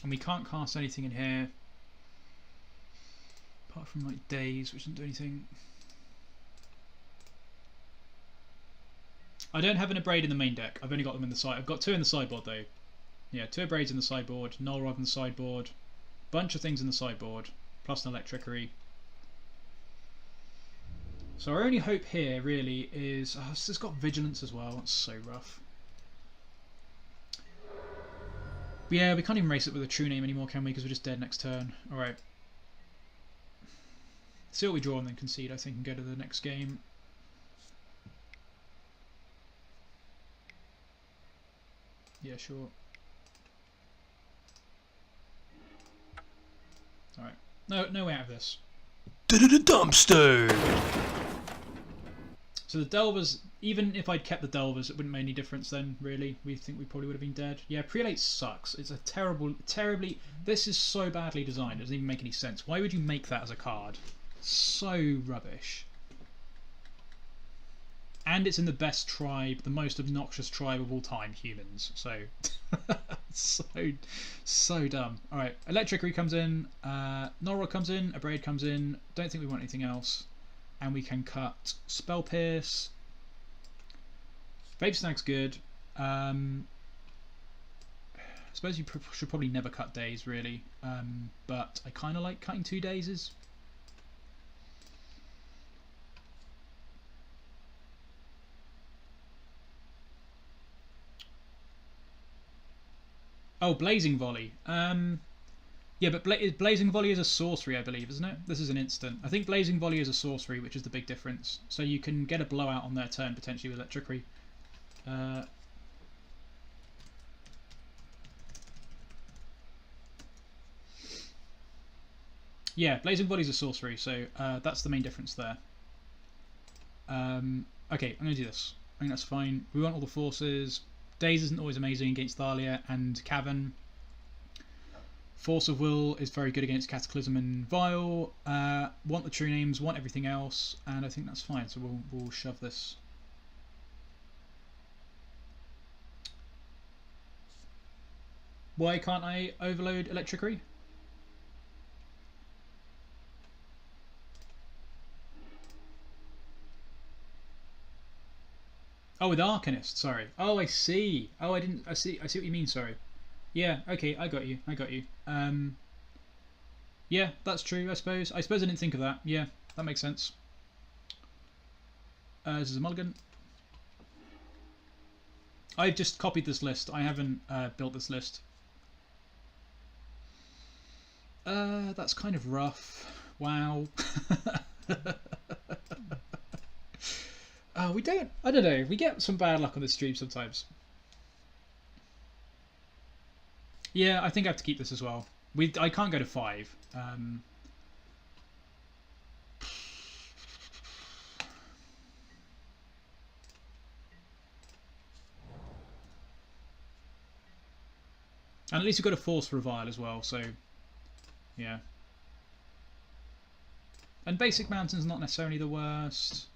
And we can't cast anything in here apart from like Daze, which doesn't do anything. I don't have an Abrade in the main deck. I've only got them in the side. I've got 2 in the sideboard though. Yeah, 2 Abrades in the sideboard, Null Rod in the sideboard, bunch of things in the sideboard, plus an Electrickery. So our only hope here really is... Oh, this has got Vigilance as well. It's so rough. But yeah, we can't even race it with a True-Name anymore, can we? Because we're just dead next turn. Alright. See what we draw and then concede, I think, and go to the next game. Yeah, sure. Alright. No way out of this. Dumpster! So the Delvers, even if I'd kept the Delvers, it wouldn't make any difference then, really. We think we probably would have been dead. Yeah, Preordain sucks. It's a terribly... This is so badly designed, it doesn't even make any sense. Why would you make that as a card? So rubbish. And it's in the best tribe, the most obnoxious tribe of all time, humans. So, so dumb. Alright, Electrickery comes in, Null Rod comes in, Abrade comes in. Don't think we want anything else. And we can cut Spell Pierce. Vapor Snag's good. I suppose you should probably never cut Daze, really. But I kind of like cutting 2 Dazes. Oh, Blazing Volley. Yeah, but Blazing Volley is a sorcery, I believe, isn't it? This is an instant. I think Blazing Volley is a sorcery, which is the big difference. So you can get a blowout on their turn, potentially, with Electrickery. Yeah, Blazing Volley is a sorcery, so that's the main difference there. Okay, I'm going to do this. I think that's fine. We want all the forces. Daze isn't always amazing against Thalia and Cavern. Force of Will is very good against Cataclysm and Vial. Want the True-Names, want everything else, and I think that's fine, so we'll shove this. Why can't I overload Electrickery? Oh, with Arcanist. Sorry. Oh, I see. Oh, I didn't. I see. I see what you mean. Sorry. Yeah. Okay. I got you. I got you. Yeah, that's true. I suppose. I suppose I didn't think of that. Yeah, that makes sense. This is a mulligan. I've just copied this list. I haven't built this list. That's kind of rough. Wow. We don't. I don't know. We get some bad luck on this stream sometimes. Yeah, I think I have to keep this as well. I can't go to 5. And at least we've got a force revival as well, so yeah. And basic mountain's not necessarily the worst.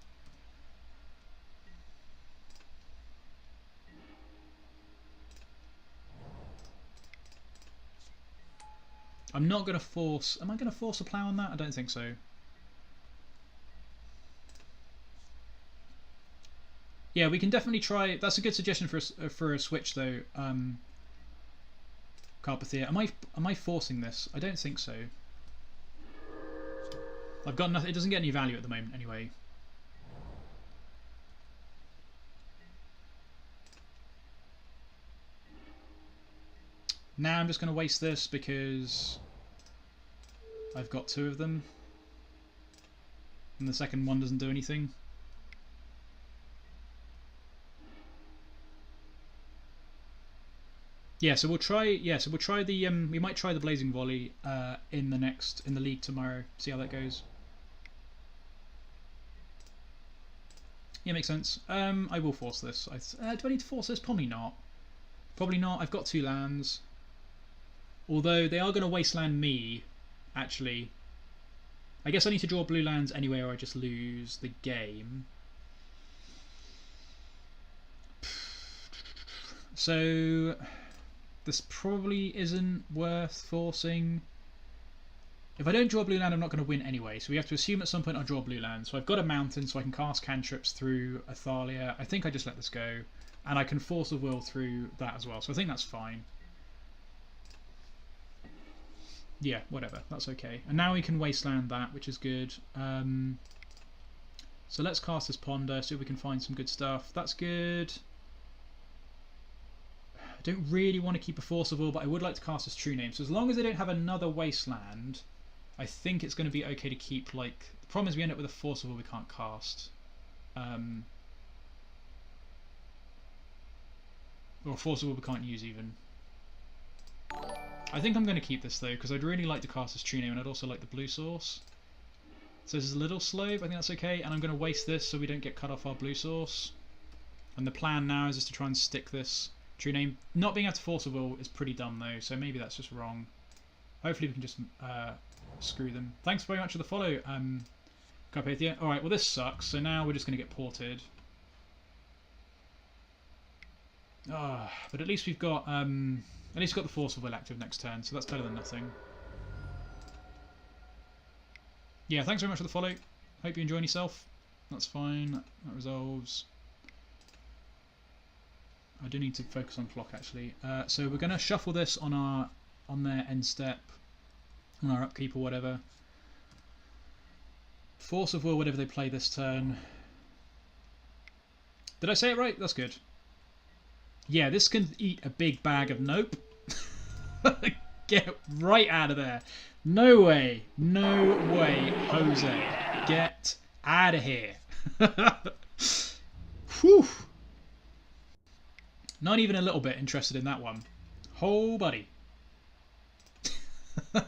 I'm not going to force... Am I going to force a plough on that? I don't think so. Yeah, we can definitely try... That's a good suggestion for a switch, though. Carpathia. Am I forcing this? I don't think so. I've got nothing. It doesn't get any value at the moment, anyway. Now I'm just going to waste this because I've got 2 of them, and the second one doesn't do anything. Yeah, so we'll try. Yeah, so we'll try the. We might try the Blazing Volley in the league tomorrow. See how that goes. Yeah, makes sense. I will force this. Do I need to force this? Probably not. Probably not. I've got 2 lands. Although they are going to Wasteland me, actually. I guess I need to draw blue lands anyway or I just lose the game. So this probably isn't worth forcing. If I don't draw a blue land, I'm not going to win anyway. So we have to assume at some point I'll draw a blue land. So I've got a mountain so I can cast cantrips through Athalia. I think I just let this go. And I can force a will through that as well. So I think that's fine. Yeah, whatever. That's okay. And now we can Wasteland that, which is good. So let's cast this Ponder, see if we can find some good stuff. That's good. I don't really want to keep a Force of Will, but I would like to cast this True Name. So as long as they don't have another Wasteland, I think it's going to be okay to keep, like... The problem is we end up with a Force of Will we can't cast. Or a Force of Will we can't use even. I think I'm going to keep this though, because I'd really like to cast this True Name and I'd also like the blue source. So this is a little slow, but I think that's okay. And I'm going to waste this so we don't get cut off our blue source. And the plan now is just to try and stick this True Name. Not being able to force a will is pretty dumb though, so maybe that's just wrong. Hopefully we can just screw them. Thanks very much for the follow, Carpathia. Alright, well this sucks, so now we're just going to get ported. But at least we've got... At least got the Force of Will active next turn, so that's better than nothing. Yeah, thanks very much for the follow. Hope you're enjoying yourself. That's fine. That resolves. I do need to focus on clock actually. So we're going to shuffle this on their end step, on our upkeep or whatever. Force of Will, whatever they play this turn. Did I say it right? That's good. Yeah, this can eat a big bag of nope. Get right out of there. No way. No way, Jose. Get out of here. Whew. Not even a little bit interested in that one. Oh, buddy.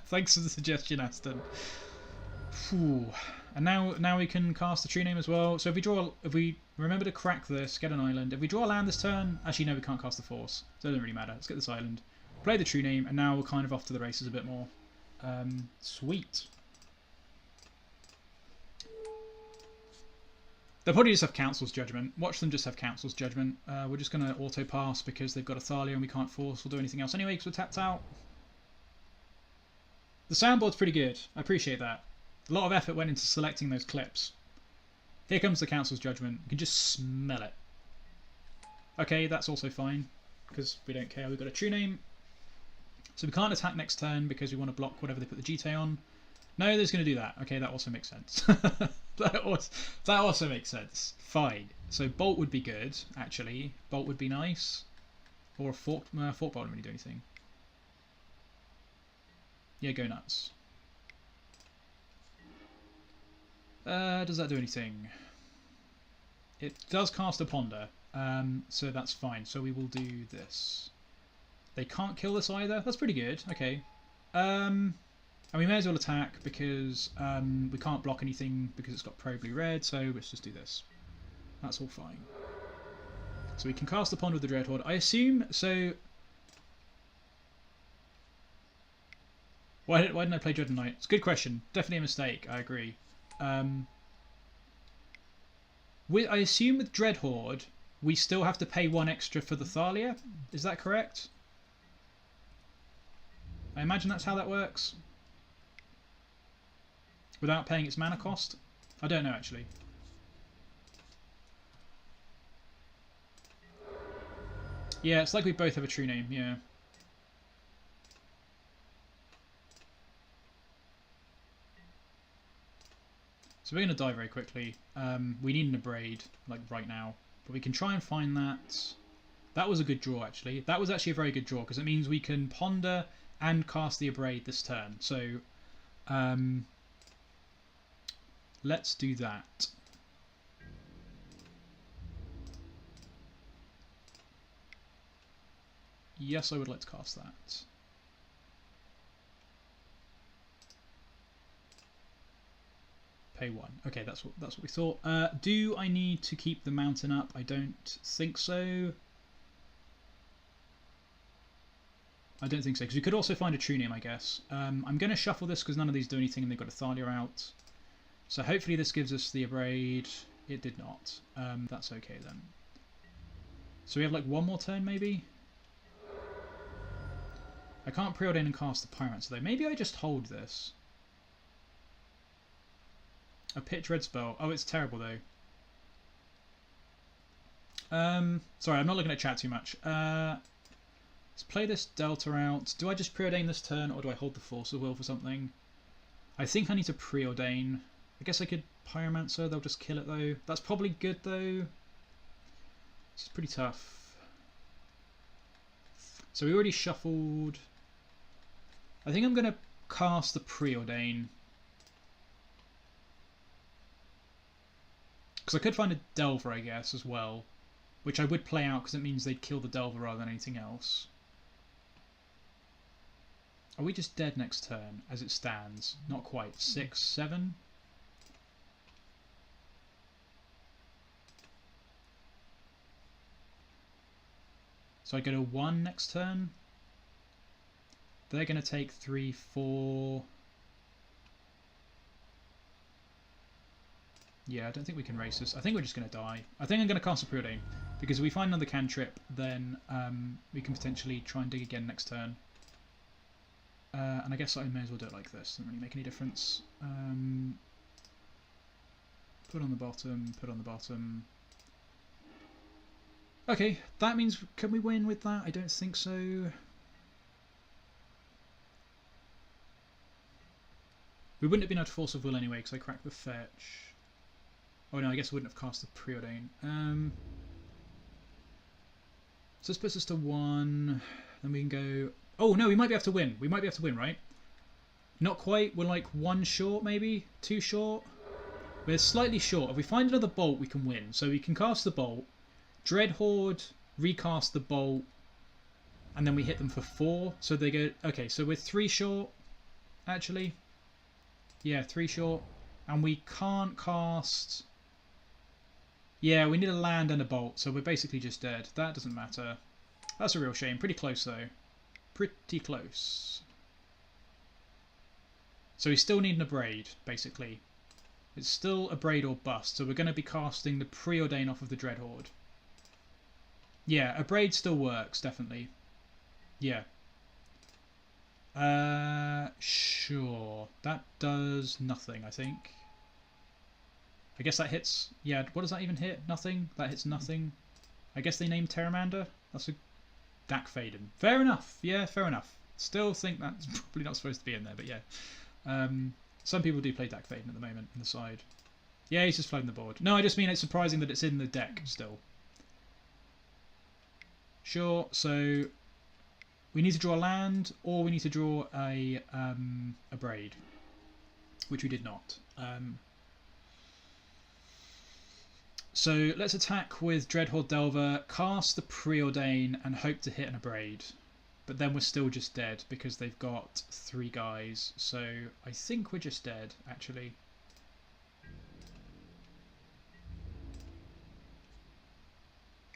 Thanks for the suggestion, Aston. Whew. And now we can cast the True Name as well. So if we remember to crack this, get an island. If we draw a land this turn, actually no, we can't cast the Force. So it doesn't really matter. Let's get this island. Play the True Name, and now we're kind of off to the races a bit more. Sweet. They'll probably just have Council's Judgment. Watch them just have Council's Judgment. We're just going to auto-pass because they've got Athalia and we can't force or do anything else anyway because we're tapped out. The soundboard's pretty good. I appreciate that. A lot of effort went into selecting those clips. Here comes the Council's Judgment. You can just smell it. Okay, that's also fine, because we don't care. We've got a True-Name. So we can't attack next turn because we want to block whatever they put the GT on. No, there's going to do that. Okay, that also makes sense. that also makes sense. Fine. So Bolt would be good, actually. Bolt would be nice. Or a Fork Bolt wouldn't really do anything. Yeah, go nuts. Does that do anything? It does cast a Ponder, so that's fine. So we will do this. They can't kill this either. That's pretty good. Okay. And we may as well attack because we can't block anything because it's got probably red. So let's just do this. That's all fine. So we can cast the Ponder with the Dreadhorde. I assume so. Why didn't I play Dread Knight? It's a good question. Definitely a mistake. I agree. I assume with Dreadhorde we still have to pay 1 extra for the Thalia. Is that correct? I imagine that's how that works. Without paying its mana cost? I don't know actually. Yeah, it's like we both have a True-Name, yeah. So we're going to die very quickly. We need an Abrade, like right now. But we can try and find that. That was a good draw actually. That was actually a very good draw because it means we can Ponder and cast the Abrade this turn. So let's do that. Yes, I would like to cast that. Pay 1. Okay, that's what we thought. Do I need to keep the mountain up? I don't think so. I don't think so, because we could also find a True-Name, I guess. I'm going to shuffle this because none of these do anything and they've got a Thalia out. So hopefully this gives us the Abrade. It did not. That's okay then. So we have like one more turn maybe? I can't Preordain and cast the Pyromancer though. Maybe I just hold this. A Pitch Red spell. Oh, it's terrible though. Sorry, I'm not looking at chat too much. Let's play this Delta out. Do I just Preordain this turn or do I hold the Force of Will for something? I think I need to Preordain. I guess I could Pyromancer. They'll just kill it though. That's probably good though. This is pretty tough. So we already shuffled. I think I'm going to cast the Preordain. Because I could find a Delver, I guess, as well. Which I would play out because it means they'd kill the Delver rather than anything else. Are we just dead next turn as it stands? Not quite. 6, 7? So I go to 1 next turn. They're going to take 3, 4. Yeah, I don't think we can race this. I think we're just going to die. I think I'm going to cast a Preordain. Because if we find another cantrip, then we can potentially try and dig again next turn. And I guess I may as well do it like this. Doesn't really make any difference. Put on the bottom, put on the bottom. Okay, that means, can we win with that? I don't think so. We wouldn't have been able to Force of Will anyway, because I cracked the fetch. Oh no, I guess I wouldn't have cast the Preordain. So this puts us to 1. Then we can go... Oh no, we might be able to win. We might be able to win, right? Not quite. We're like 1 short, maybe? 2 short? We're slightly short. If we find another Bolt, we can win. So we can cast the Bolt. Dreadhorde, recast the Bolt. And then we hit them for 4. So they go... Okay, so we're 3 short, actually. Yeah, 3 short. And we can't cast... Yeah, we need a land and a Bolt, so we're basically just dead. That doesn't matter. That's a real shame. Pretty close, though. Pretty close. So we still need an Abrade, basically. It's still Abrade or bust, so we're going to be casting the Preordain off of the Dreadhorde. Yeah, Abrade still works, definitely. Yeah. Sure. That does nothing, I think. I guess that hits... Yeah, what does that even hit? Nothing? That hits nothing. I guess they named Terramander. That's a Dak Faden. Fair enough. Yeah, fair enough. Still think that's probably not supposed to be in there, but yeah. Some people do play Dak Faden at the moment in the side. Yeah, he's just floating the board. No, I just mean it's surprising that it's in the deck still. Sure, so we need to draw a land, or we need to draw a Abrade, which we did not. So let's attack with Dreadhorde Delver, cast the Preordain, and hope to hit an Abrade. But then we're still just dead because they've got 3 guys. So I think we're just dead, actually.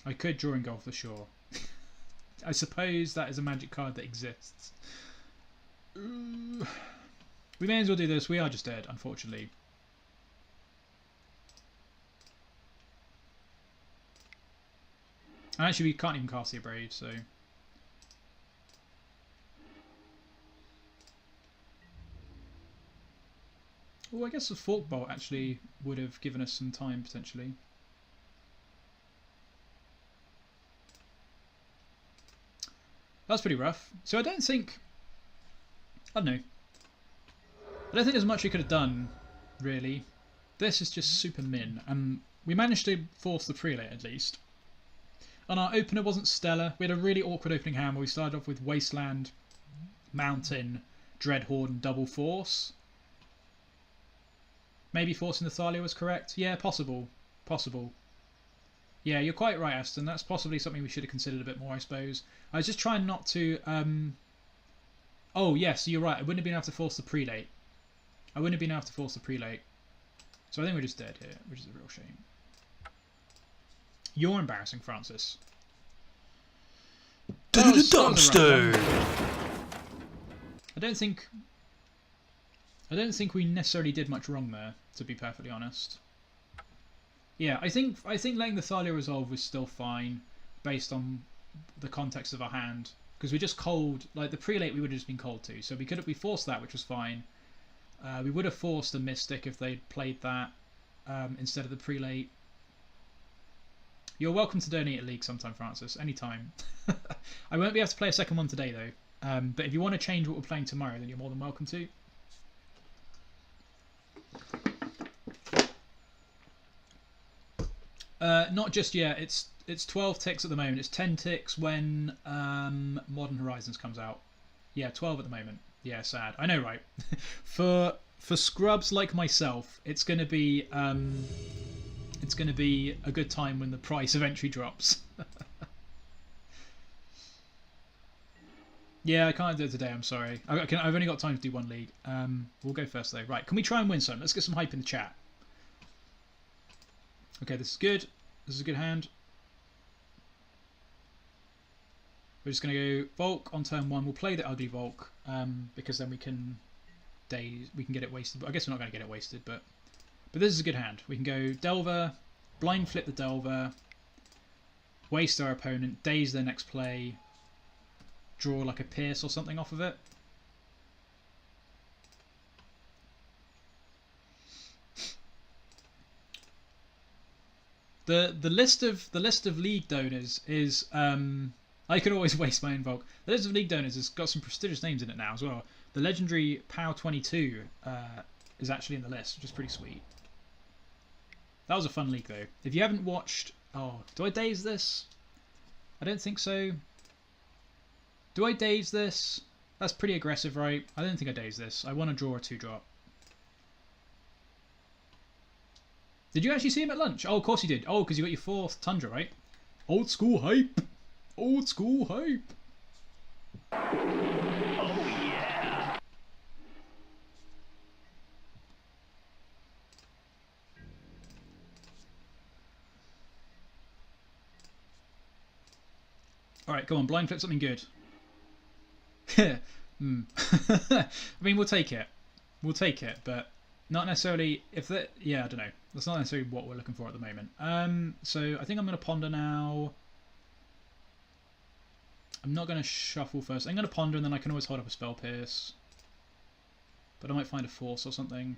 I could draw Engulf for sure. I suppose that is a magic card that exists. We may as well do this. We are just dead, unfortunately. And actually, we can't even cast the Abrade, so... Oh, I guess the Fork Bolt actually would have given us some time, potentially. That's pretty rough. So I don't think... I don't know. I don't think there's much we could have done, really. This is just super min. And we managed to force the Prelate, at least. And our opener wasn't stellar. We had a really awkward opening hand where we started off with Wasteland, Mountain, Dreadhorde and Double Force. Maybe forcing the Thalia was correct? Yeah, possible. Possible. Yeah, you're quite right, Aston. That's possibly something we should have considered a bit more, I suppose. I was just trying not to... Oh, yes, you're right. I wouldn't have been able to force the Prelate. I wouldn't have been able to force the Prelate. So I think we're just dead here, which is a real shame. You're embarrassing, Francis. Dumpster. I don't think we necessarily did much wrong there, to be perfectly honest. Yeah, I think letting the Thalia resolve was still fine, based on the context of our hand, because we just cold like the Prelate. We would have just been cold too, so we forced that, which was fine. We would have forced a Mystic if they'd played that instead of the Prelate. You're welcome to donate a league sometime, Francis. Anytime. I won't be able to play a second one today, though. But if you want to change what we're playing tomorrow, then you're more than welcome to. Not just yet. It's 12 ticks at the moment. It's 10 ticks when Modern Horizons comes out. Yeah, 12 at the moment. Yeah, sad. I know, right? For scrubs like myself, it's going to be a good time when the price of entry drops. Yeah, I can't do it today. I'm sorry. I've only got time to do one league. We'll go first though. Right, can we try and win some? Let's get some hype in the chat. Okay, this is good. This is a good hand. We're just going to go Volk on turn 1. We'll play the ugly Volk because then we can get it wasted. I guess we're not going to get it wasted, but this is a good hand. We can go Delver, blind flip the Delver, waste our opponent, daze their next play, draw like a Pierce or something off of it. The list of league donors is I could always waste my own Volk. The list of league donors has got some prestigious names in it now as well. The legendary POW 22 is actually in the list, which is pretty sweet. That was a fun league though. If you haven't watched... Oh, do I daze this? I don't think so. Do I daze this? That's pretty aggressive, right? I don't think I daze this. I want to draw a 2-drop. Did you actually see him at lunch? Oh, of course you did. Oh, because you got your 4th Tundra, right? Old school hype. Old school hype. Oh, yeah. Alright, go on. Blind flip something good. I mean, we'll take it. We'll take it, but not necessarily... Yeah, I don't know. That's not necessarily what we're looking for at the moment. So I think I'm going to ponder now. I'm not going to shuffle first. I'm going to ponder and then I can always hold up a Spell Pierce. But I might find a Force or something.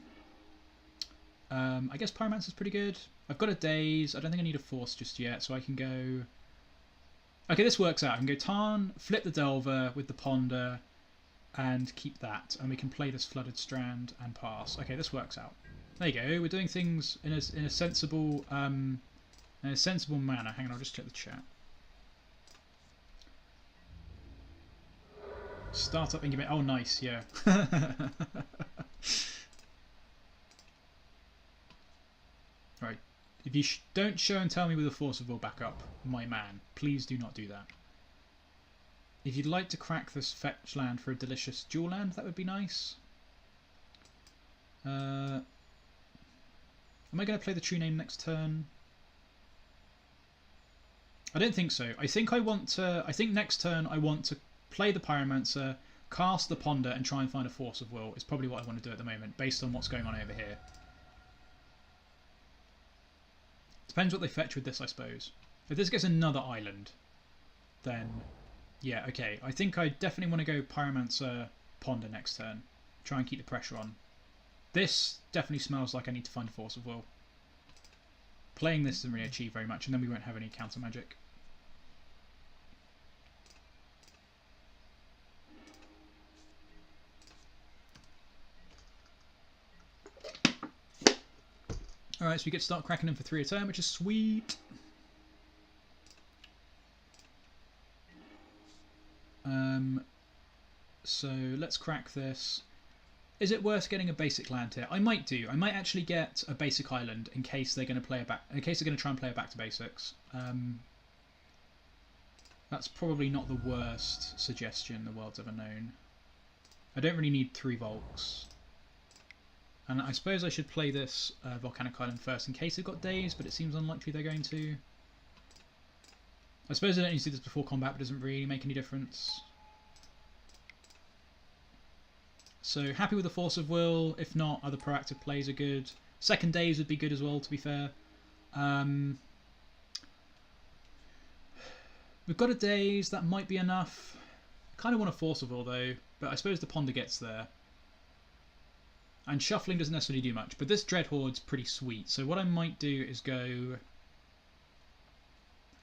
I guess Pyromancer's pretty good. I've got a Daze. I don't think I need a Force just yet, so I can go Okay, this works out. I can go Tarn, flip the Delver with the Ponder, and keep that. And we can play this Flooded Strand and pass. Okay, this works out. There you go. We're doing things in a sensible manner. Hang on, I'll just check the chat. Startup incubate. Oh, nice. Yeah. Right. If you don't show and tell me with a Force of Will backup, my man, please do not do that. If you'd like to crack this fetch land for a delicious dual land, that would be nice. Am I going to play the True-Name next turn? I don't think so. I think next turn I want to play the Pyromancer, cast the Ponder, and try and find a Force of Will. Is probably what I want to do at the moment, based on what's going on over here. Depends what they fetch with this, I suppose. If this gets another island, then yeah, okay. I think I definitely want to go Pyromancer, Ponder next turn. Try and keep the pressure on. This definitely smells like I need to find a Force of Will. Playing this doesn't really achieve very much, and then we won't have any counter magic. Alright, so we get to start cracking them for 3 a turn, which is sweet. So let's crack this. Is it worth getting a basic land here? I might do. I might actually get a basic island in case they're going to play in case they're going to try and play it back to basics. That's probably not the worst suggestion the world's ever known. I don't really need 3 Volks. And I suppose I should play this Volcanic Island first in case they've got Daze, but it seems unlikely they're going to. I suppose I don't need to do this before combat, but it doesn't really make any difference. So happy with the Force of Will. If not, other proactive plays are good. Second Daze would be good as well, to be fair. We've got a Daze, that might be enough. I kind of want a Force of Will though, but I suppose the Ponder gets there. And shuffling doesn't necessarily do much, but this Dreadhorde's pretty sweet. So what I might do is go...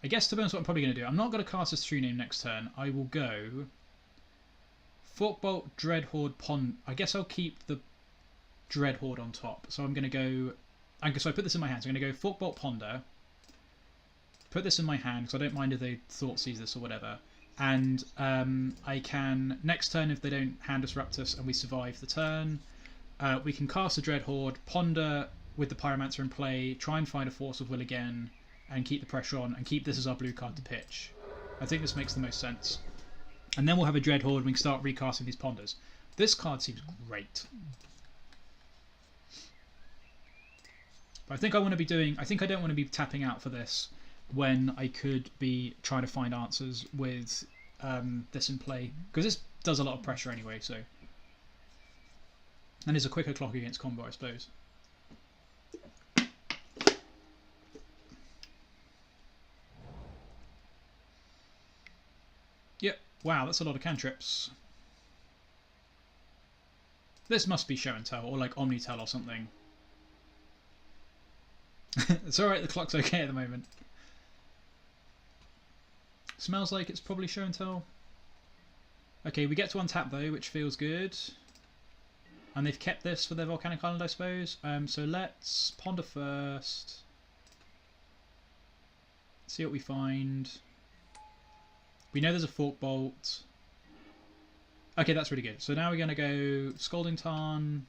I guess to be honest what I'm probably going to do, I'm not going to cast this True-Name next turn. I will go... Forkbolt, Dreadhorde, Pond. I guess I'll keep the Dreadhorde on top. So I'm going to go... So I put this in my hand. So I'm going to go Forkbolt, Ponder. Put this in my hand, because I don't mind if they Thought Seize this or whatever. And I can, next turn, if they don't hand disrupt us and we survive the turn, we can cast a Dreadhorde, Ponder with the Pyromancer in play, try and find a Force of Will again, and keep the pressure on, and keep this as our blue card to pitch. I think this makes the most sense. And then we'll have a Dreadhorde and we can start recasting these Ponders. This card seems great. But I think I want to be doing... I think I don't want to be tapping out for this when I could be trying to find answers with this in play. Because this does a lot of pressure anyway, so... And is a quicker clock against combo, I suppose. Yep. Wow, that's a lot of cantrips. This must be show and tell, or like Omni-Tell or something. It's alright, the clock's okay at the moment. Smells like it's probably show and tell. Okay, we get to untap though, which feels good. And they've kept this for their Volcanic Island, I suppose. So let's ponder first. See what we find. We know there's a Forkbolt. Okay, that's really good. So now we're going to go Scalding Tarn,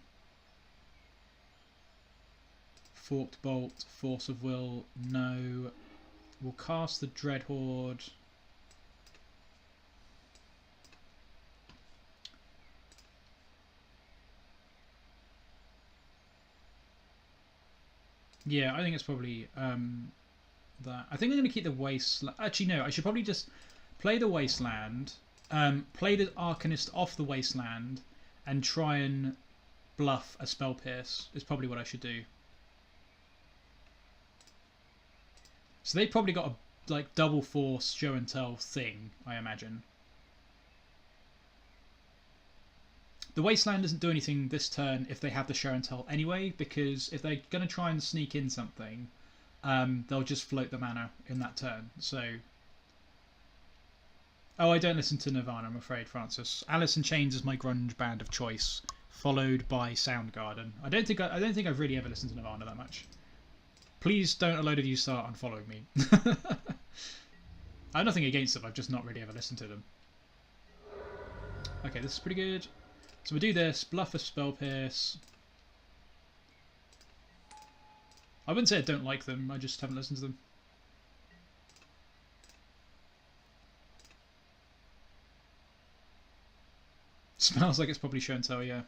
Forked Bolt, Force of Will, no. We'll cast the Dreadhorde. Yeah, I think it's probably that. I think I'm going to keep the Wasteland. Actually, no, I should probably just play the Wasteland, play the Arcanist off the Wasteland, and try and bluff a Spell Pierce is probably what I should do. So they probably got a like double force show and tell thing, I imagine. The Wasteland doesn't do anything this turn if they have the show and tell anyway, because if they're going to try and sneak in something, they'll just float the mana in that turn. So Oh, I don't listen to Nirvana, I'm afraid, Francis. Alice in Chains is my grunge band of choice, followed by Soundgarden. I don't think I've really ever listened to Nirvana that much. Please don't a load of you start unfollowing me. I have nothing against them, I've just not really ever listened to them. Okay, this is pretty good. So we do this, bluff a Spell Pierce. I wouldn't say I don't like them, I just haven't listened to them. Smells like it's probably show and tell, yeah.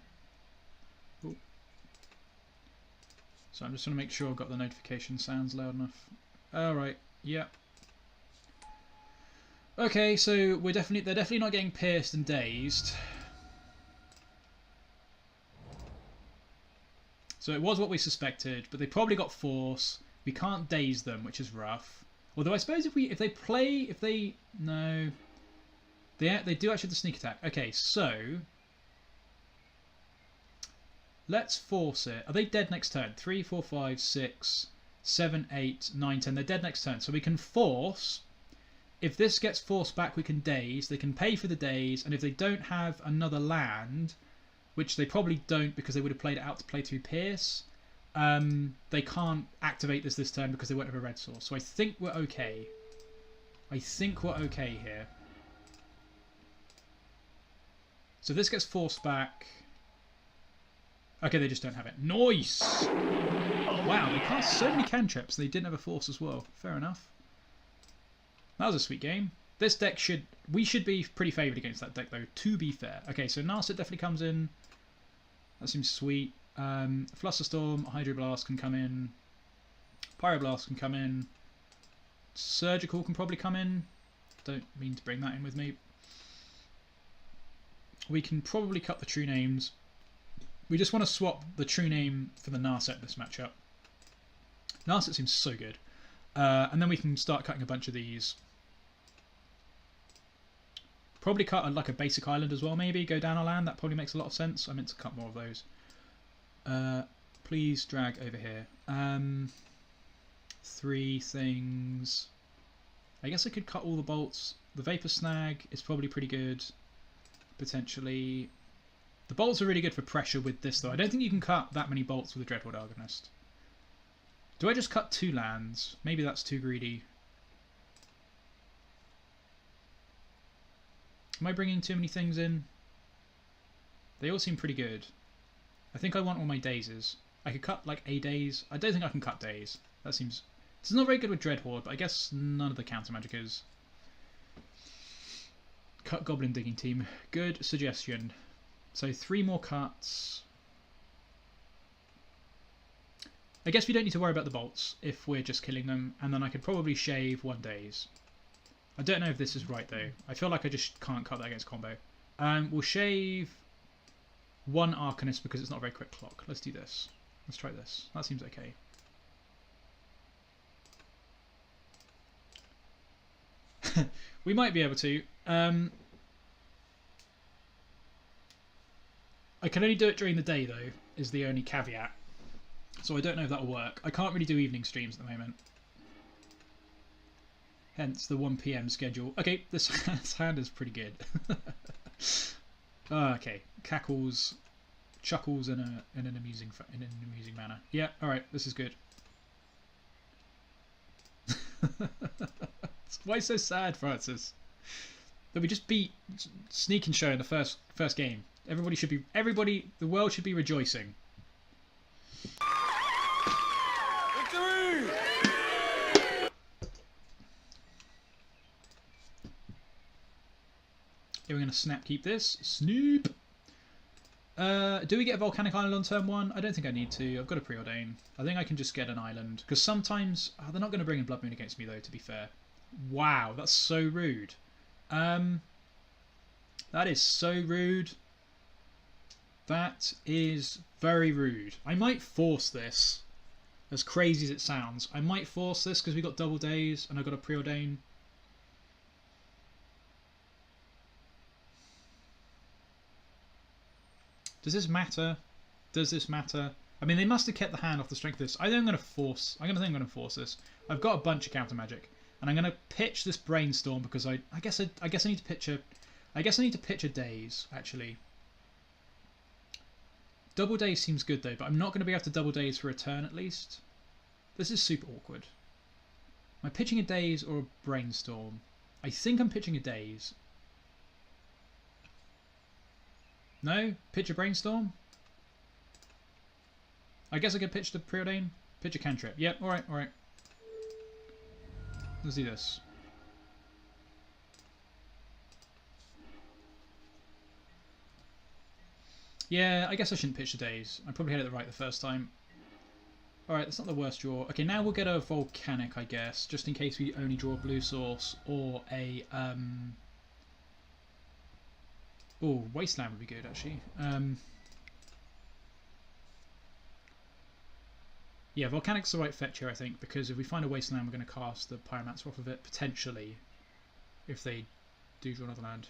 Ooh. So I'm just going to make sure I've got the notification sounds loud enough. Alright, yeah. Okay, so they're definitely not getting pierced and dazed. So it was what we suspected, but they probably got force. We can't daze them, which is rough. Although I suppose no, they do actually have the sneak attack. Okay, so let's force it. Are they dead next turn? 3, 4, 5, 6, 7, 8, 9, 10. They're dead next turn, so we can force. If this gets forced back, we can daze. They can pay for the daze, and if they don't have another land, which they probably don't because they would have played it out to play through Pierce, they can't activate this turn because they won't have a red source. So I think we're okay. I think we're okay here. So this gets forced back. Okay, they just don't have it. Nice! Wow, they cast so many cantrips. They didn't have a force as well. Fair enough. That was a sweet game. This deck we should be pretty favoured against that deck though, to be fair. Okay, so Narset definitely comes in. That seems sweet. Flusterstorm, Hydroblast can come in. Pyroblast can come in. Surgical can probably come in. Don't mean to bring that in with me. We can probably cut the true names. We just want to swap the true name for the Narset this matchup. Narset seems so good. And then we can start cutting a bunch of these. Probably cut like a basic island as well, maybe. Go down a land, that probably makes a lot of sense. I meant to cut more of those. Please drag over here. 3 things. I guess I could cut all the bolts. The Vapor Snag is probably pretty good. Potentially. The bolts are really good for pressure with this though. I don't think you can cut that many bolts with a Dreadhorde Arcanist. Do I just cut 2 lands? Maybe that's too greedy. Am I bringing too many things in? They all seem pretty good. I think I want all my Dazes. I could cut like a Daze. I don't think I can cut Daze. That seems... It's not very good with Dreadhorde, but I guess none of the counter magic is. Cut Goblin Digging Team. Good suggestion. So 3 more cuts. I guess we don't need to worry about the bolts if we're just killing them, and then I could probably shave 1 Daze. I don't know if this is right though. I feel like I just can't cut that against combo. We'll shave 1 Arcanist because it's not a very quick clock. Let's do this. Let's try this. That seems okay. We might be able to. I can only do it during the day though, is the only caveat. So I don't know if that'll work. I can't really do evening streams at the moment. Hence the 1 PM schedule. Okay, this hand is pretty good. Okay, cackles, chuckles in an amusing manner. Yeah, all right, this is good. Why so sad, Francis? That we just beat Sneak and Show in the first game. The world should be rejoicing. We're going to snap keep this. Snoop! Do we get a Volcanic Island on turn 1? I don't think I need to. I've got a Preordain. I think I can just get an island. Because sometimes... they're not going to bring in Blood Moon against me though, to be fair. Wow, that's so rude. That is so rude. That is very rude. I might force this. As crazy as it sounds. I might force this because we got double Daze and I got a Preordain. Does this matter? Does this matter? I mean, they must have kept the hand off the strength of this. I think I'm going to force. I'm going to force this. I've got a bunch of counter magic. and I'm gonna pitch this Brainstorm because I guess I need to pitch a Daze actually. Double Daze seems good though, but I'm not going to be able to double Daze for a turn at least. This is super awkward. Am I pitching a Daze or a Brainstorm? I think I'm pitching a Daze. No? Pitch a Brainstorm? I guess I could pitch the Preordain. Pitch a Cantrip. Yep, alright, alright. Let's do this. Yeah, I guess I shouldn't pitch the Daze. I probably had it right the first time. Alright, that's not the worst draw. Okay, now we'll get a Volcanic, I guess, just in case we only draw a blue source or a... Oh, Wasteland would be good, actually. Yeah, Volcanic's the right fetch here, I think, because if we find a Wasteland, we're going to cast the Pyromancer off of it, potentially, if they do draw another land.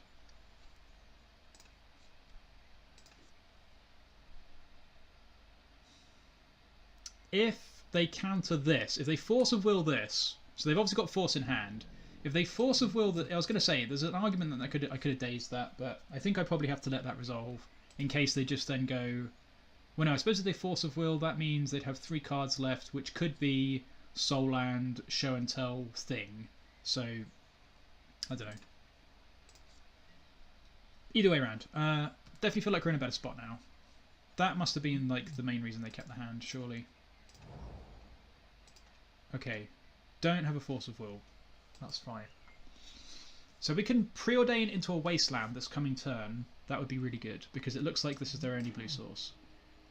If they counter this, if they Force of Will this, so they've obviously got Force in hand. If they Force of Will that, I was going to say, there's an argument that I could have dazed that, but I think I probably have to let that resolve in case they just then go. Well, no, I suppose if they Force of Will, that means they'd have 3 cards left, which could be Soul Land, Show and Tell thing. So, I don't know. Either way around, definitely feel like we're in a better spot now. That must have been like the main reason they kept the hand, surely. Okay, don't have a Force of Will. That's fine. So we can Preordain into a Wasteland this coming turn. That would be really good because it looks like this is their only blue source.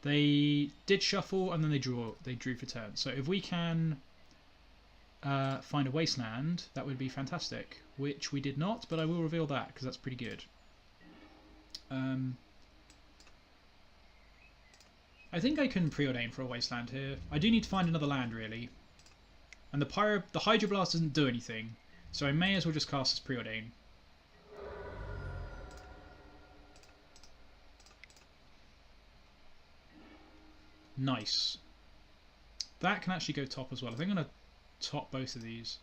They did shuffle and then they drew for turn. So if we can find a Wasteland, that would be fantastic. Which we did not, but I will reveal that because that's pretty good. I think I can Preordain for a Wasteland here. I do need to find another land really. And the Hydroblast doesn't do anything, so I may as well just cast this Preordain. Nice. That can actually go top as well. I think I'm going to top both of these.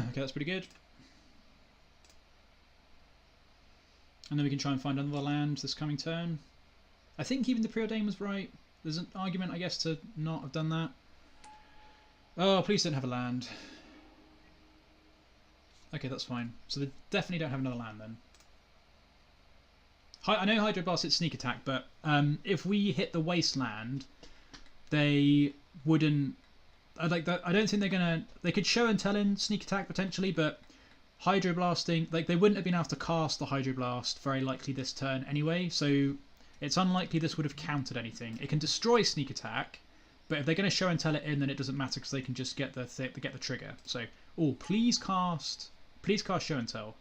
Okay, that's pretty good. And then we can try and find another land this coming turn. I think even the Preordain was right. There's an argument, I guess, to not have done that. Oh, please don't have a land. Okay, that's fine. So they definitely don't have another land then. I know Hydroblast hits sneak attack, but if we hit the Wasteland, they wouldn't... I don't think they're gonna. They could Show and Tell in sneak attack potentially, but Hydroblasting, like they wouldn't have been able to cast the Hydroblast very likely this turn anyway. So it's unlikely this would have countered anything. It can destroy sneak attack, but if they're going to Show and Tell it in, then it doesn't matter because they can just get the trigger. So please cast Show and Tell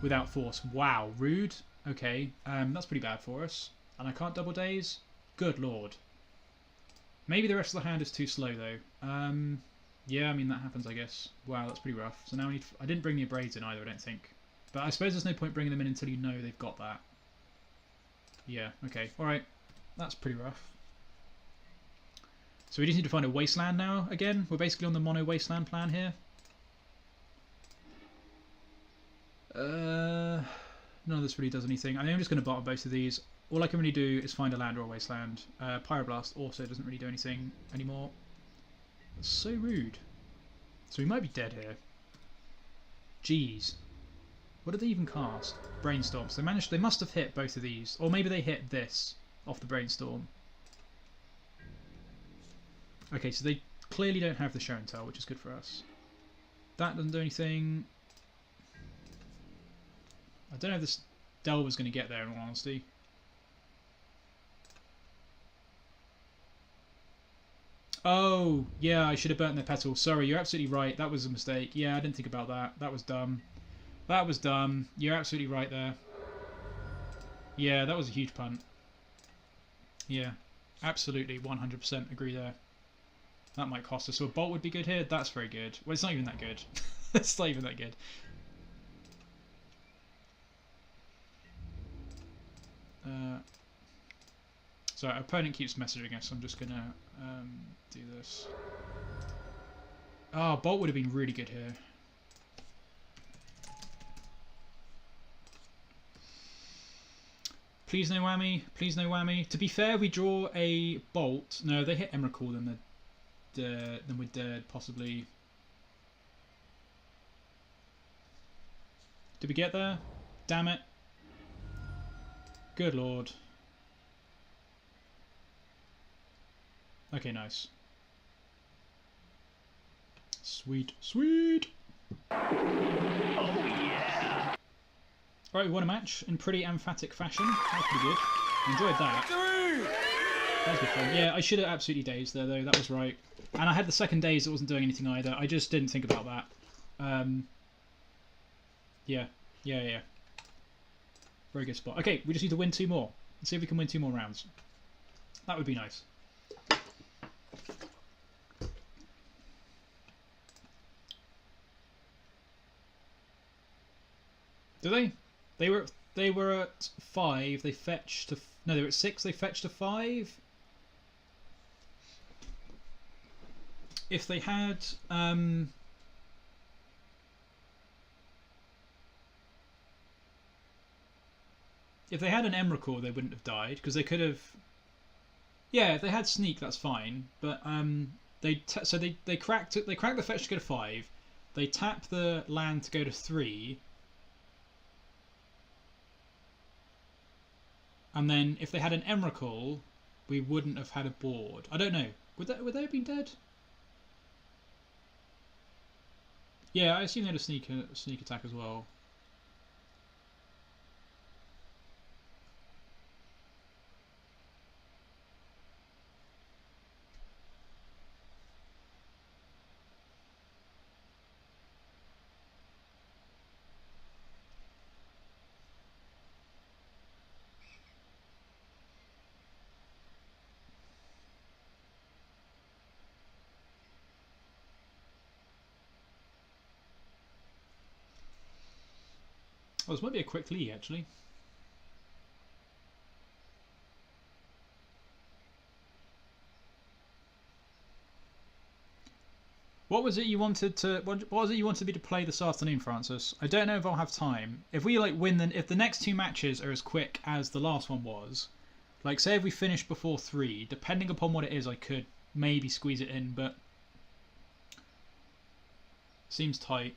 without Force. Wow, rude. Okay, that's pretty bad for us. And I can't double Daze. Good lord. Maybe the rest of the hand is too slow though. Yeah, I mean that happens I guess. Wow, that's pretty rough. So now I didn't bring the Abrades in either, I don't think. But I suppose there's no point bringing them in until you know they've got that. Yeah, okay. Alright. That's pretty rough. So we just need to find a Wasteland now again. We're basically on the mono Wasteland plan here. None of this really does anything. I think I'm just going to bottom both of these. All I can really do is find a land or a Wasteland. Pyroblast also doesn't really do anything anymore. That's so rude. So we might be dead here. Jeez. What did they even cast? Brainstorm. So they must have hit both of these. Or maybe they hit this off the Brainstorm. Okay, so they clearly don't have the Show and Tell, which is good for us. That doesn't do anything. I don't know if this Delver's going to get there in all honesty. Oh, yeah, I should have burnt their petals. Sorry, you're absolutely right. That was a mistake. Yeah, I didn't think about that. That was dumb. That was dumb. You're absolutely right there. Yeah, that was a huge punt. Yeah, absolutely, 100% agree there. That might cost us. So a bolt would be good here. That's very good. Well, it's not even that good. It's not even that good. So our opponent keeps messaging us. I'm just gonna do this. Oh, Bolt would have been really good here. Please no whammy. Please no whammy. To be fair, we draw a Bolt. No, they hit Emrakul, then we're dead, possibly. Did we get there? Damn it. Good lord. Okay, nice. Sweet, sweet. Oh yeah. Right, we won a match in pretty emphatic fashion. That was pretty good. Enjoyed that. That was good fun. Yeah, I should have absolutely dazed there though. That was right. And I had the second daze that wasn't doing anything either. I just didn't think about that. Yeah. Very good spot. Okay, we just need to win 2 more. Let's see if we can win 2 more rounds. That would be nice. Do they? They were at 5. They fetched to no. They were at 6. They fetched to 5. If they had if they had an Emrakul, they wouldn't have died because they could have. Yeah, if they had sneak, that's fine. But they cracked it. They cracked the fetch to go to 5. They tap the land to go to 3. And then if they had an Emrakul, we wouldn't have had a board. I don't know. Would they have been dead? Yeah, I assume they had a sneak attack as well. Oh, this might be a quick league, actually. What was it you wanted to? What was it you wanted me to play this afternoon, Francis? I don't know if I'll have time. If we like win, then if the next 2 matches are as quick as the last one was, like say if we finish before 3, depending upon what it is, I could maybe squeeze it in, but seems tight.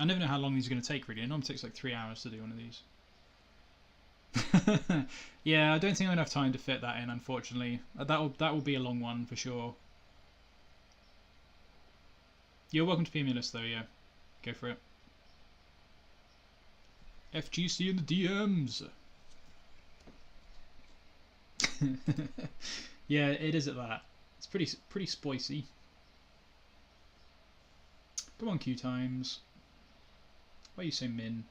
I never know how long these are going to take, really. It normally takes like 3 hours to do one of these. Yeah, I don't think I'm going to have time to fit that in, unfortunately. That will be a long one for sure. You're welcome to PM list though, yeah. Go for it. FGC in the DMs. Yeah, it is at that. It's pretty spicy. Come on, Q times. Why are you so min?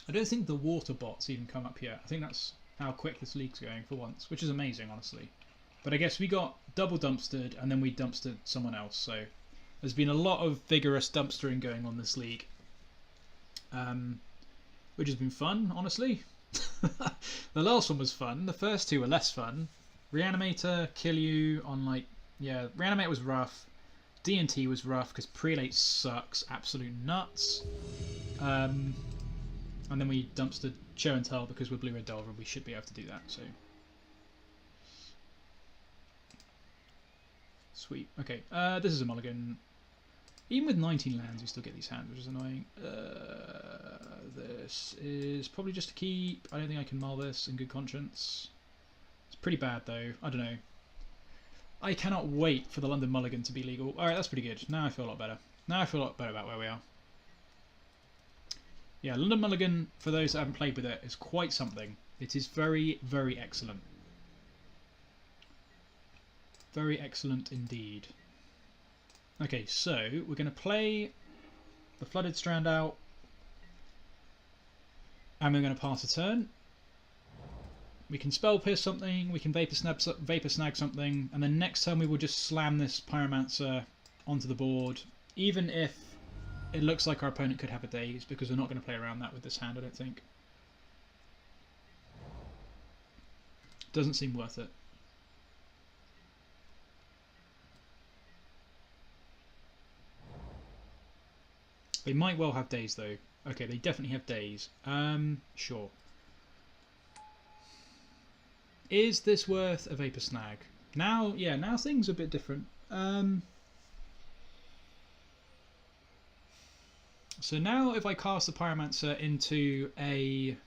I don't think the water bots even come up yet. I think that's how quick this league's going for once, which is amazing, honestly. But I guess we got double dumpstered and then we dumpstered someone else, so there's been a lot of vigorous dumpstering going on this league, which has been fun, honestly. The last one was fun. The first 2 were less fun. Reanimator, kill you on like, yeah, Reanimator was rough. D&T was rough because Prelate sucks, absolute nuts. And then we dumpstered Show and Tell because we're Blue Red Delver, we should be able to do that, so. Sweet. Okay, this is a mulligan. Even with 19 lands, we still get these hands, which is annoying. This is probably just to keep. I don't think I can mull this in good conscience. It's pretty bad, though. I don't know. I cannot wait for the London mulligan to be legal. Alright, that's pretty good. Now I feel a lot better. Now I feel a lot better about where we are. Yeah, London mulligan, for those that haven't played with it, is quite something. It is very, very excellent. Very excellent indeed. Okay, so we're going to play the Flooded Strand out. And we're going to pass a turn. We can Spell Pierce something, we can Vapor Snag something, and then next turn we will just slam this Pyromancer onto the board, even if it looks like our opponent could have a Daze, because we're not going to play around that with this hand, I don't think. Doesn't seem worth it. They might well have Daze though. Okay, they definitely have Daze. Sure. Is this worth a Vapor Snag? Now, yeah, now things are a bit different. So now if I cast the Pyromancer into a...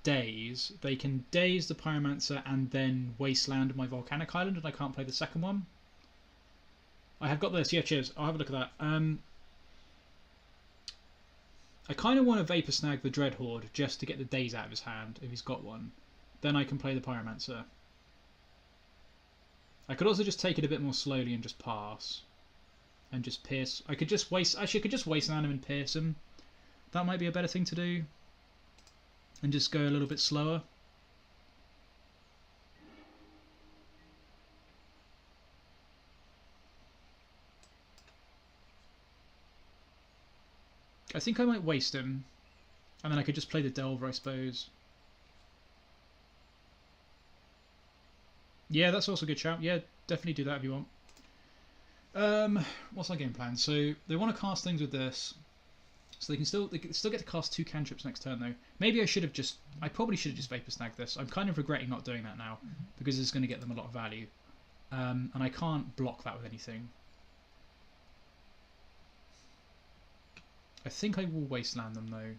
Daze, they can Daze the Pyromancer and then Wasteland my Volcanic Island, and I can't play the second one. I have got this, yeah, cheers, I'll have a look at that. I kind of want to Vapor Snag the Dreadhorde just to get the Daze out of his hand, if he's got one. Then I can play the Pyromancer. I could also just take it a bit more slowly and just pass. And just pierce. I could just actually I could just Wasteland him and pierce him. That might be a better thing to do. And just go a little bit slower. I think I might waste him. And then I could just play the Delver, I suppose. Yeah, that's also a good shout. Yeah, definitely do that if you want. What's our game plan? So they want to cast things with this. So they can still get to cast 2 cantrips next turn though. Maybe I probably should have just Vapor Snagged this. I'm kind of regretting not doing that now because it's going to get them a lot of value. And I can't block that with anything. I think I will Wasteland them though.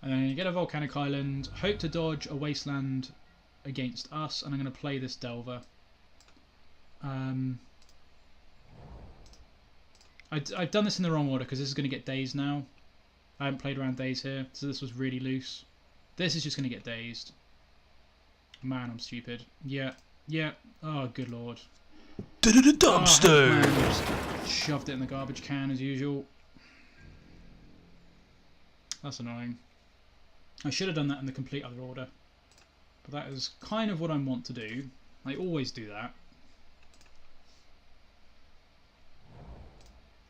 And then I'm going to get a Volcanic Island, hope to dodge a Wasteland against us, and I'm going to play this Delver. I've done this in the wrong order because this is going to get Dazed now. I haven't played around Daze here, so this was really loose. This is just going to get Dazed. Man, I'm stupid. Yeah, yeah. Oh, good lord. Dumpster! Oh, just shoved it in the garbage can as usual. That's annoying. I should have done that in the complete other order. But that is kind of what I want to do. I always do that.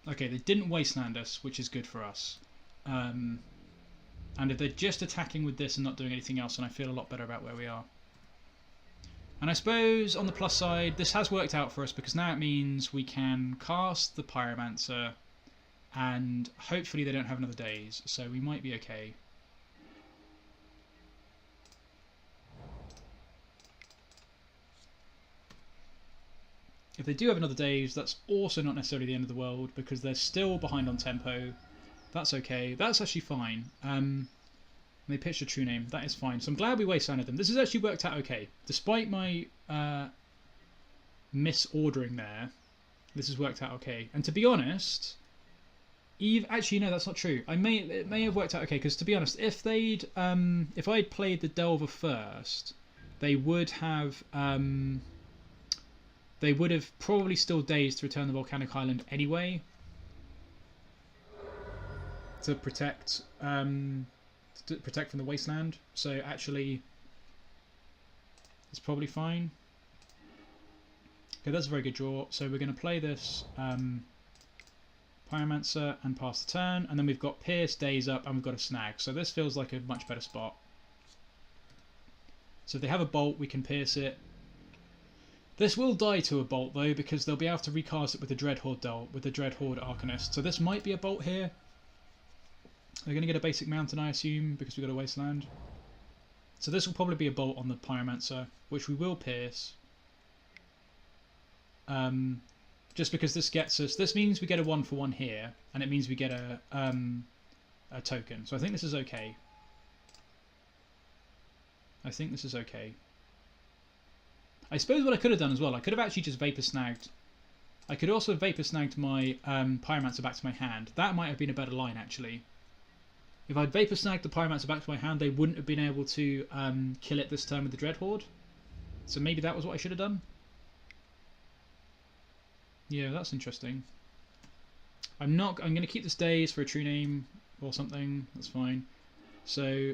Okay, they didn't Wasteland us, which is good for us. And if they're just attacking with this and not doing anything else, then I feel a lot better about where we are. And I suppose on the plus side, this has worked out for us because now it means we can cast the Pyromancer and hopefully they don't have another Daze, so we might be okay. If they do have another Daze, that's also not necessarily the end of the world because they're still behind on tempo. That's okay. That's actually fine. They pitched a True-Name. That is fine. So I'm glad we Wastelanded them. This has actually worked out okay. Despite my misordering there, this has worked out okay. And to be honest, actually no, that's not true. It may have worked out okay because to be honest, if I'd played the Delver first, they would have probably still Dazed to return the Volcanic Island anyway. To protect from the Wasteland, so actually it's probably fine. Okay, that's a very good draw. So we're going to play this Pyromancer and pass the turn, and then we've got Pierce, Daze up, and we've got a Snag. So this feels like a much better spot. So if they have a Bolt, we can Pierce it. This will die to a Bolt though, because they'll be able to recast it with the Dreadhorde Arcanist. So this might be a Bolt here. They're going to get a basic mountain, I assume, because we've got a Wasteland. So this will probably be a Bolt on the Pyromancer, which we will pierce. Just because this gets us... This means we get a 1-for-1 here, and it means we get a token. So I think this is okay. I think this is okay. I suppose what I could have done as well, I could have actually just Vapor Snagged. I could also have Vapor Snagged my Pyromancer back to my hand. That might have been a better line, actually. If I'd Vapor Snagged the Pyromancer back to my hand, they wouldn't have been able to kill it this turn with the Dreadhorde. So maybe that was what I should have done. Yeah, that's interesting. I'm going to keep this Daze for a true name or something. That's fine. So,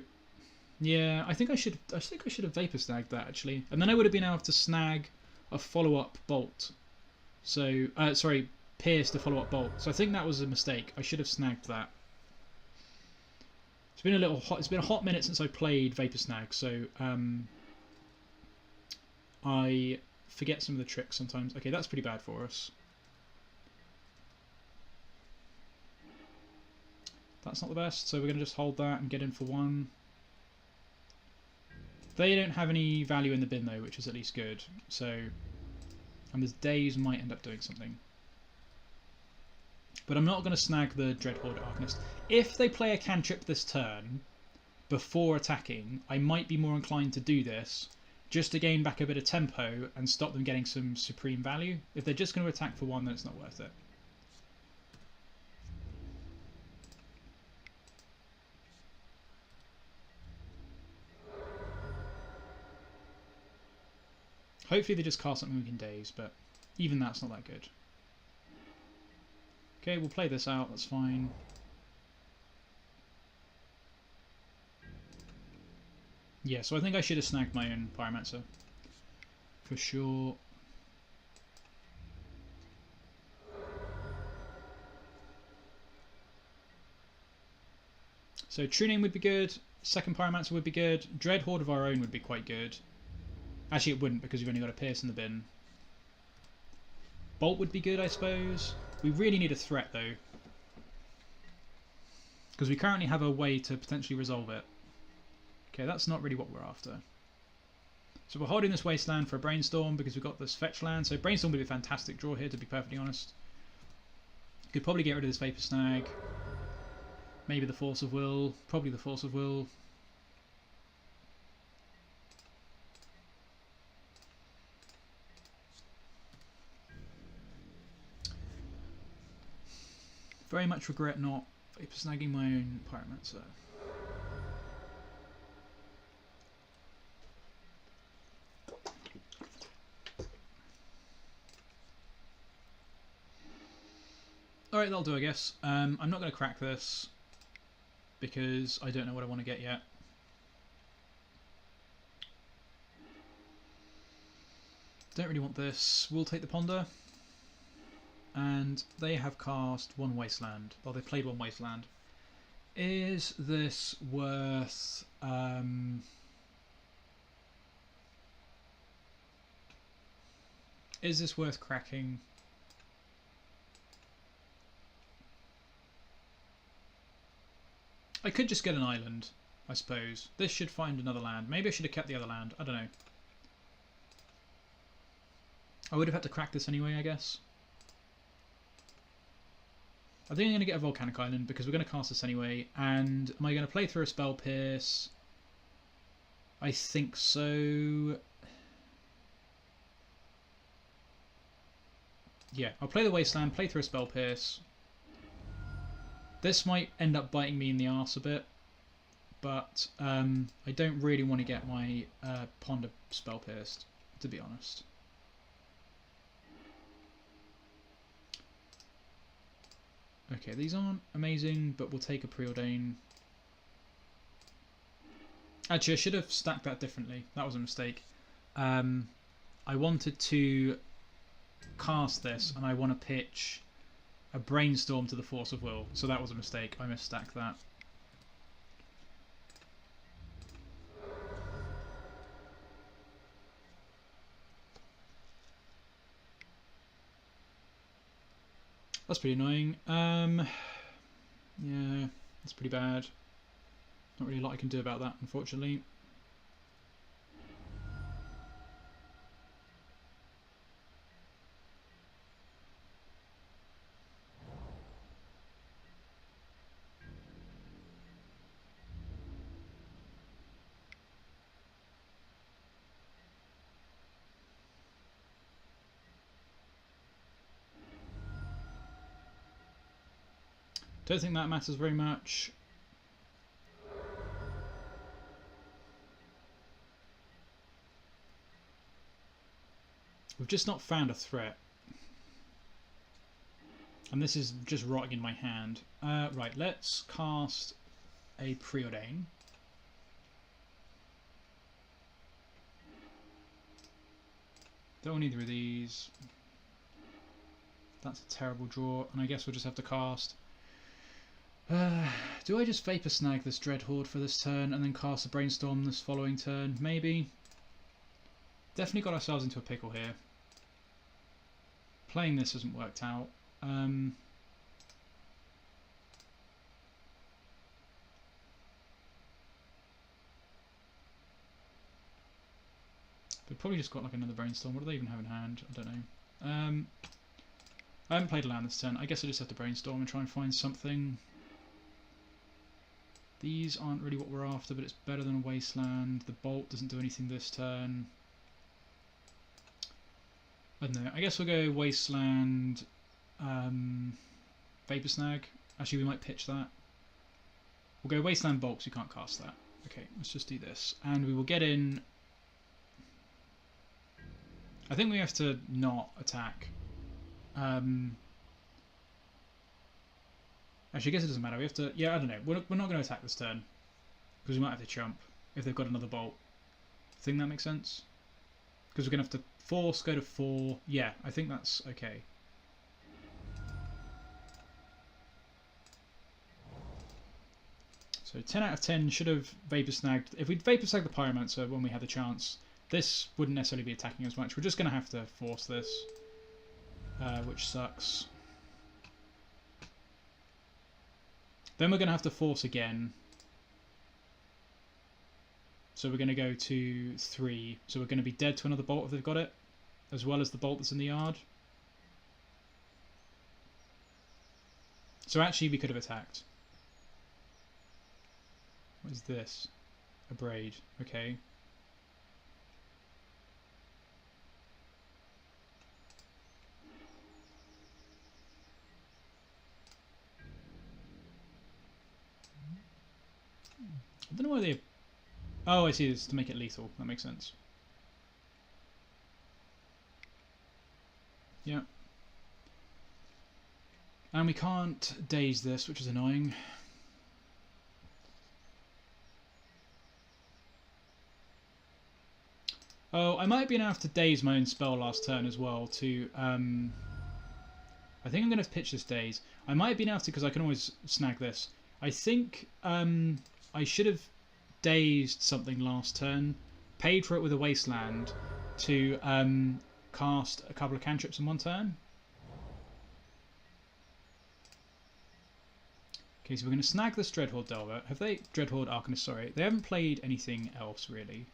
yeah, I think I should have Vapor Snagged that actually, and then I would have been able to snag a follow-up bolt. So, sorry, pierce the follow-up bolt. So I think that was a mistake. I should have snagged that. It's been a little hot. It's been a hot minute since I played Vapor Snag, so I forget some of the tricks sometimes. Okay, that's pretty bad for us. That's not the best, so we're going to just hold that and get in for 1. They don't have any value in the bin though, which is at least good. So, and this Daze might end up doing something. But I'm not going to snag the Dreadhorde Arcanist. If they play a cantrip this turn, before attacking, I might be more inclined to do this, just to gain back a bit of tempo and stop them getting some supreme value. If they're just going to attack for 1, then it's not worth it. Hopefully they just cast something we can Daze, but even that's not that good. Okay, we'll play this out, that's fine. Yeah, so I think I should have snagged my own Pyromancer. For sure. So True-Name would be good, second Pyromancer would be good, Dreadhorde of our own would be quite good. Actually it wouldn't because you've only got a Pierce in the bin. Bolt would be good, I suppose. We really need a threat though, because we currently have a way to potentially resolve it. Okay, that's not really what we're after. So we're holding this Wasteland for a Brainstorm because we've got this fetch land. So Brainstorm would be a fantastic draw here, to be perfectly honest. Could probably get rid of this Vapor Snag. Maybe the Force of Will. Probably the Force of Will. Very much regret not Vapor Snagging my own Pyromancer. Alright, that'll do I guess. I'm not going to crack this because I don't know what I want to get yet. Don't really want this. We'll take the Ponder. And they have cast 1 Wasteland. Well, they played 1 Wasteland. Is this worth... is this worth cracking? I could just get an island, I suppose. This should find another land. Maybe I should have kept the other land. I don't know. I would have had to crack this anyway, I guess. I think I'm going to get a Volcanic Island because we're going to cast this anyway. And am I going to play through a Spell Pierce? I think so. Yeah, I'll play the Wasteland, play through a Spell Pierce. This might end up biting me in the arse a bit, but I don't really want to get my Ponder Spell Pierced, to be honest. Okay, these aren't amazing, but we'll take a Preordain. Actually, I should have stacked that differently. That was a mistake. I wanted to cast this, and I want to pitch a Brainstorm to the Force of Will. So that was a mistake. I misstacked that. That's pretty annoying. Yeah, that's pretty bad. Not really a lot I can do about that, unfortunately. Don't think that matters very much. We've just not found a threat. And this is just rotting in my hand. Right, let's cast a Preordain. Don't want either of these. That's a terrible draw, and I guess we'll just have to cast. Do I just Vapor Snag this Dreadhorde for this turn and then cast a Brainstorm this following turn? Maybe. Definitely got ourselves into a pickle here. Playing this hasn't worked out. We've probably just got like another Brainstorm. What do they even have in hand? I don't know. I haven't played a land this turn. I guess I just have to Brainstorm and try and find something. These aren't really what we're after, but it's better than a Wasteland. The Bolt doesn't do anything this turn. I don't know. I guess we'll go Wasteland, Vapor Snag. Actually, we might pitch that. We'll go Wasteland Bolt because we can't cast that. Okay, let's just do this. And we will get in... I think we have to not attack. Actually, I guess it doesn't matter. We have to... Yeah, I don't know. We're not going to attack this turn. Because we might have to chump if they've got another Bolt. Think that makes sense? Because we're going to have to force, go to 4. Yeah, I think that's okay. So 10 out of 10 should have Vapor Snagged. If we'd Vapor Snagged the Pyromancer when we had the chance, this wouldn't necessarily be attacking as much. We're just going to have to force this, which sucks. Then we're going to have to force again. So we're going to go to 3. So we're going to be dead to another Bolt if they've got it, as well as the Bolt that's in the yard. So actually we could have attacked. What is this? Abrade. Okay. I don't know why they... Oh, I see. This to make it lethal. That makes sense. Yeah. And we can't Daze this, which is annoying. Oh, I might have been able to Daze my own spell last turn as well to... I think I'm going to pitch this Daze. I might have been able to because I can always snag this. I think I should have Dazed something last turn, paid for it with a Wasteland to cast a couple of cantrips in one turn. Okay, so we're going to snag this Dreadhorde Delta. Have they... Dreadhorde Arcanist, sorry. They haven't played anything else, really.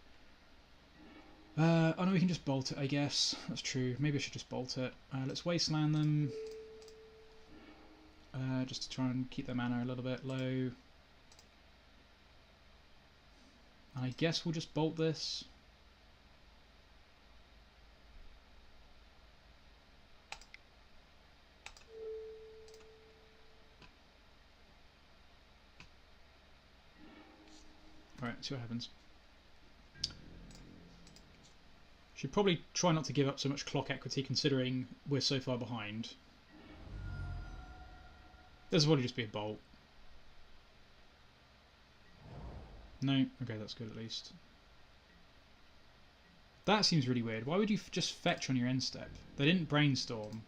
Oh no, we can just bolt it, I guess. That's true. Maybe I should just bolt it. Let's Wasteland them. Just to try and keep their mana a little bit low. I guess we'll just bolt this. Alright, see what happens. Should probably try not to give up so much clock equity considering we're so far behind. This will probably just be a bolt. No? Okay, that's good at least. That seems really weird. Why would you just fetch on your end step? They didn't Brainstorm.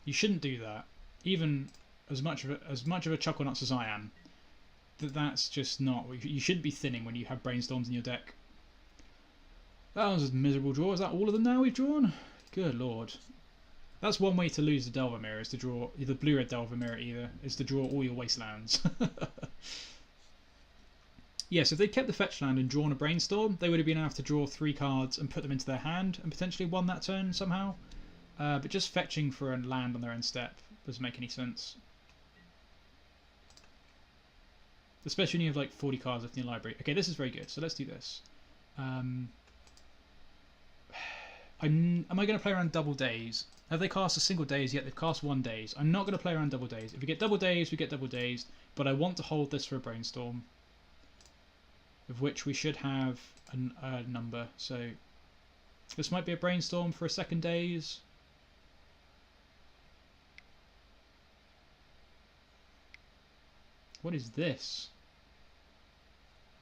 You shouldn't do that. Even as much of a chuckle nuts as I am. That's just not... You shouldn't be thinning when you have Brainstorms in your deck. That was a miserable draw. Is that all of them now we've drawn? Good lord. That's one way to lose the Delver Mirror, is to draw... The blue-red Delver Mirror either, is to draw all your Wastelands. Yes, if they'd kept the fetch land and drawn a Brainstorm, they would have been able to draw 3 cards and put them into their hand and potentially won that turn somehow. But just fetching for a land on their end step doesn't make any sense. Especially when you have like 40 cards left in your library. Okay, this is very good, so let's do this. Am I going to play around double Daze? Have they cast a single Daze yet? They've cast 1 Daze. I'm not going to play around double Daze. If we get double Daze, we get double Dazed. But I want to hold this for a Brainstorm. Of which we should have a number. So this might be a Brainstorm for a second Daze. What is this?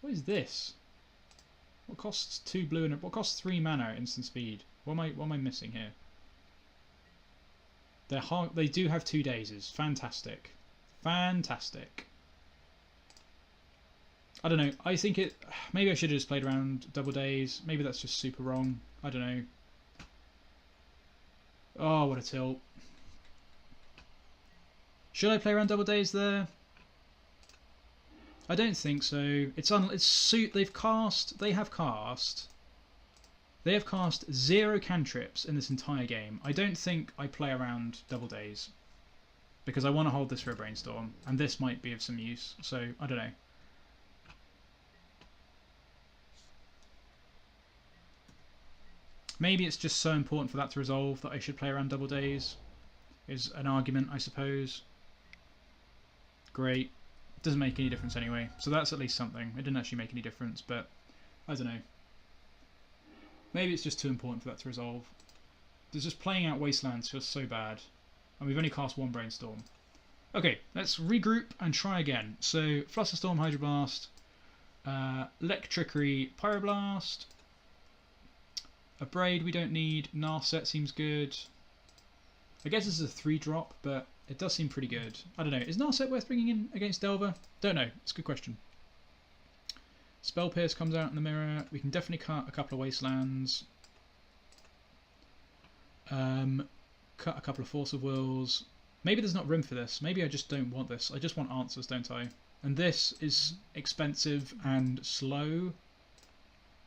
What is this? What costs 2 blue and what costs 3 mana at instant speed? What am I missing here? They do have 2 dazes. Fantastic. Fantastic. I don't know. I think it. Maybe I should have just played around double daze. Maybe that's just super wrong. I don't know. Oh, what a tilt. Should I play around double daze there? I don't think so. They have cast 0 cantrips in this entire game. I don't think I play around double daze because I want to hold this for a brainstorm, and this might be of some use. So I don't know. Maybe it's just so important for that to resolve that I should play around double daze. Is an argument, I suppose. Great. Doesn't make any difference anyway, so that's at least something. It didn't actually make any difference, but I don't know. Maybe it's just too important for that to resolve. There's just playing out Wastelands feels so bad, and we've only cast 1 Brainstorm. Okay, let's regroup and try again. So Flusterstorm, Hydroblast, Electrickery, Pyroblast, Abrade we don't need, Narset seems good. I guess this is a 3-drop, but it does seem pretty good. I don't know. Is Narset worth bringing in against Delver? Don't know. It's a good question. Spell Pierce comes out in the mirror. We can definitely cut a couple of Wastelands. Cut a couple of Force of Wills. Maybe there's not room for this. Maybe I just don't want this. I just want answers, don't I? And this is expensive and slow.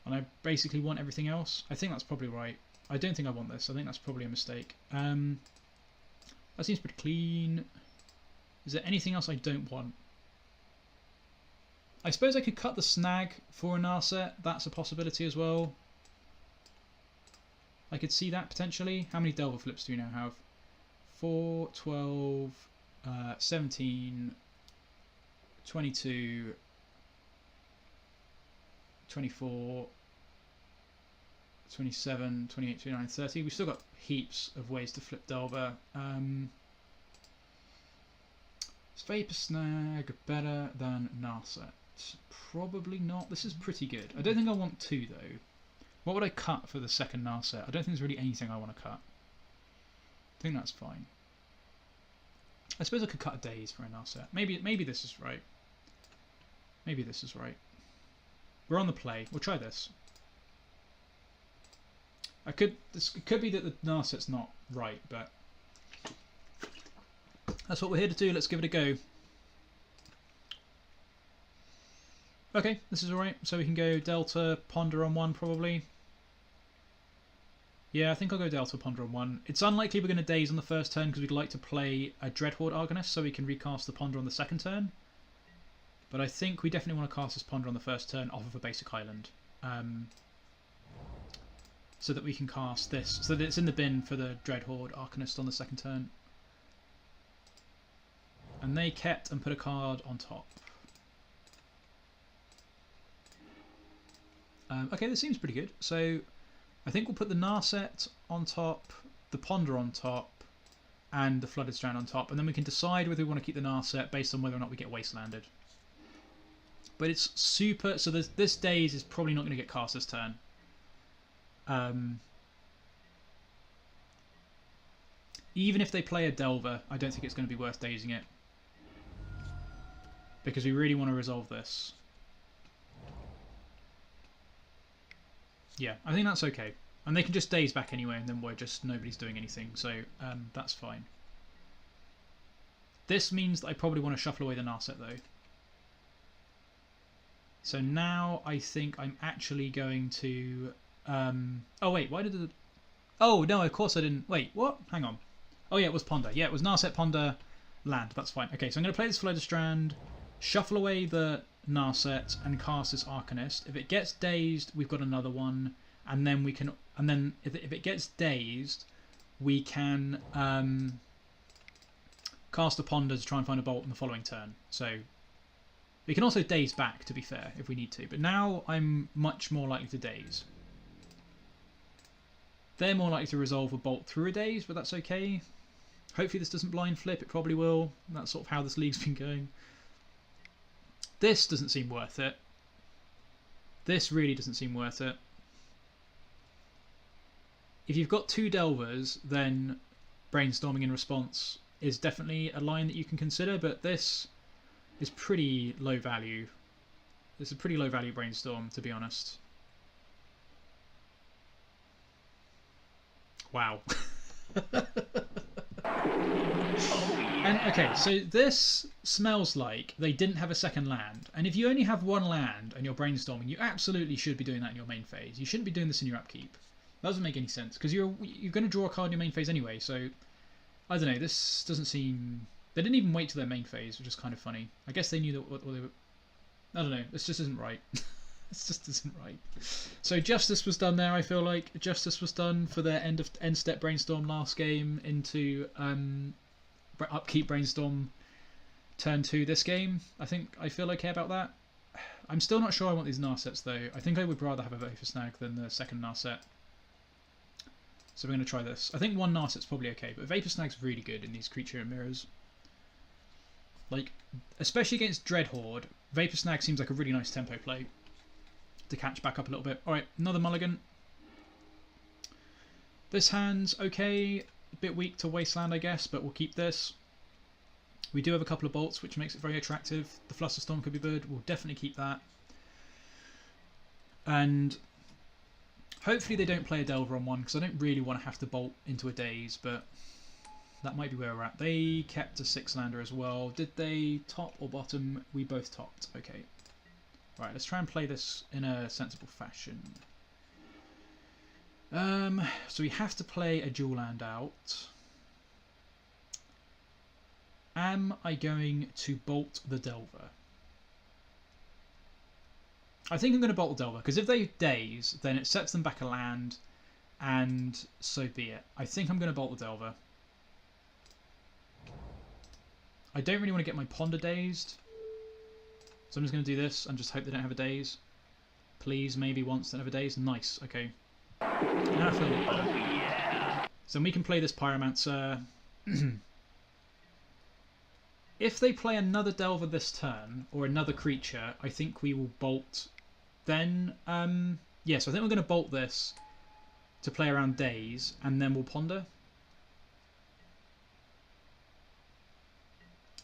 And I basically want everything else. I think that's probably right. I don't think I want this. I think that's probably a mistake. That seems pretty clean. Is there anything else I don't want? I suppose I could cut the snag for a Narset. That's a possibility as well. I could see that potentially. How many Delver flips do we now have? 4, 12, 17, 22, 24, 27, 28, 29, 30. We've still got heaps of ways to flip Delver. Is Vapor Snag better than Narset? Probably not. This is pretty good. I don't think I want 2 though. What would I cut for the second Narset? I don't think there's really anything I want to cut. I think that's fine. I suppose I could cut a Daze for a Narset. Maybe this is right. Maybe this is right. We're on the play. We'll try this. It could be that the Narset's not right, but that's what we're here to do. Let's give it a go. Okay, this is alright. So we can go Delta, Ponder on 1 probably. Yeah, I think I'll go Delta, Ponder on 1. It's unlikely we're going to Daze on the first turn because we'd like to play a Dreadhorde Arcanist so we can recast the Ponder on the second turn. But I think we definitely want to cast this Ponder on the first turn off of a basic island. So that we can cast this. So that it's in the bin for the Dreadhorde Arcanist on the second turn. And they kept and put a card on top. Okay, this seems pretty good. So I think we'll put the Narset on top, the Ponder on top, and the Flooded Strand on top. And then we can decide whether we want to keep the Narset based on whether or not we get Wastelanded. But it's super... So this Daze is probably not going to get cast this turn. Even if they play a Delver, I don't think it's going to be worth dazing it. Because we really want to resolve this. Yeah, I think that's okay. And they can just Daze back anyway, and then nobody's doing anything, so that's fine. This means that I probably want to shuffle away the Narset though. So now I think I'm actually going to... oh wait, why did the... Oh no, of course I didn't... Wait, what? Hang on. Oh yeah, it was Ponder. Yeah, it was Narset, Ponder, land. That's fine. Okay, so I'm going to play this Flooded Strand, shuffle away the Narset, and cast this Arcanist. If it gets dazed, we've got another one, and then we can... And then if it gets dazed, we can cast a Ponder to try and find a Bolt in the following turn. So we can also Daze back, to be fair, if we need to. But now I'm much more likely to Daze. They're more likely to resolve a Bolt through a Daze, but that's okay. Hopefully this doesn't blind flip. It probably will. That's sort of how this league's been going. This doesn't seem worth it. This really doesn't seem worth it. If you've got 2 Delvers, then Brainstorming in response is definitely a line that you can consider, but this is pretty low value. This is a pretty low value Brainstorm, to be honest. Wow. And okay, so this smells like they didn't have a second land. And if you only have 1 land and you're brainstorming, you absolutely should be doing that in your main phase. You shouldn't be doing this in your upkeep. That doesn't make any sense because you're going to draw a card in your main phase anyway. So I don't know. This doesn't seem. They didn't even wait till their main phase, which is kind of funny. I guess they knew that what they were. I don't know. This just isn't right. This just isn't right. So justice was done there. I feel like justice was done for their end step brainstorm last game into upkeep brainstorm turn 2 this game. I feel okay about that. I'm still not sure I want these Narsets though. I think I would rather have a Vapor Snag than the second Narset. So we're going to try this. I think 1 Narset's probably okay, but Vapor Snag's really good in these creature mirrors. Like, especially against Dreadhorde, Vapor Snag seems like a really nice tempo play to catch back up a little bit. Alright, another mulligan. This hand's okay. A bit weak to Wasteland, I guess, but we'll keep this. We do have a couple of bolts, which makes it very attractive. The Flusterstorm could be good. We'll definitely keep that. And hopefully they don't play a Delver on 1, because I don't really want to have to bolt into a Daze, but that might be where we're at. They kept a 6-lander as well. Did they top or bottom? We both topped. Okay. Right, let's try and play this in a sensible fashion. So we have to play a dual land out. Am I going to bolt the Delver? I think I'm going to bolt the Delver, because if they Daze, then it sets them back a land, and so be it. I think I'm going to bolt the Delver. I don't really want to get my Ponder dazed, so I'm just going to do this and just hope they don't have a Daze. Please, maybe once they have a Daze. Nice, okay. Now I feel a bit better. So we can play this Pyromancer. If they play another Delver this turn, or another creature, I think we will bolt then. Yeah, so I think we're going to bolt this to play around Daze, and then we'll Ponder.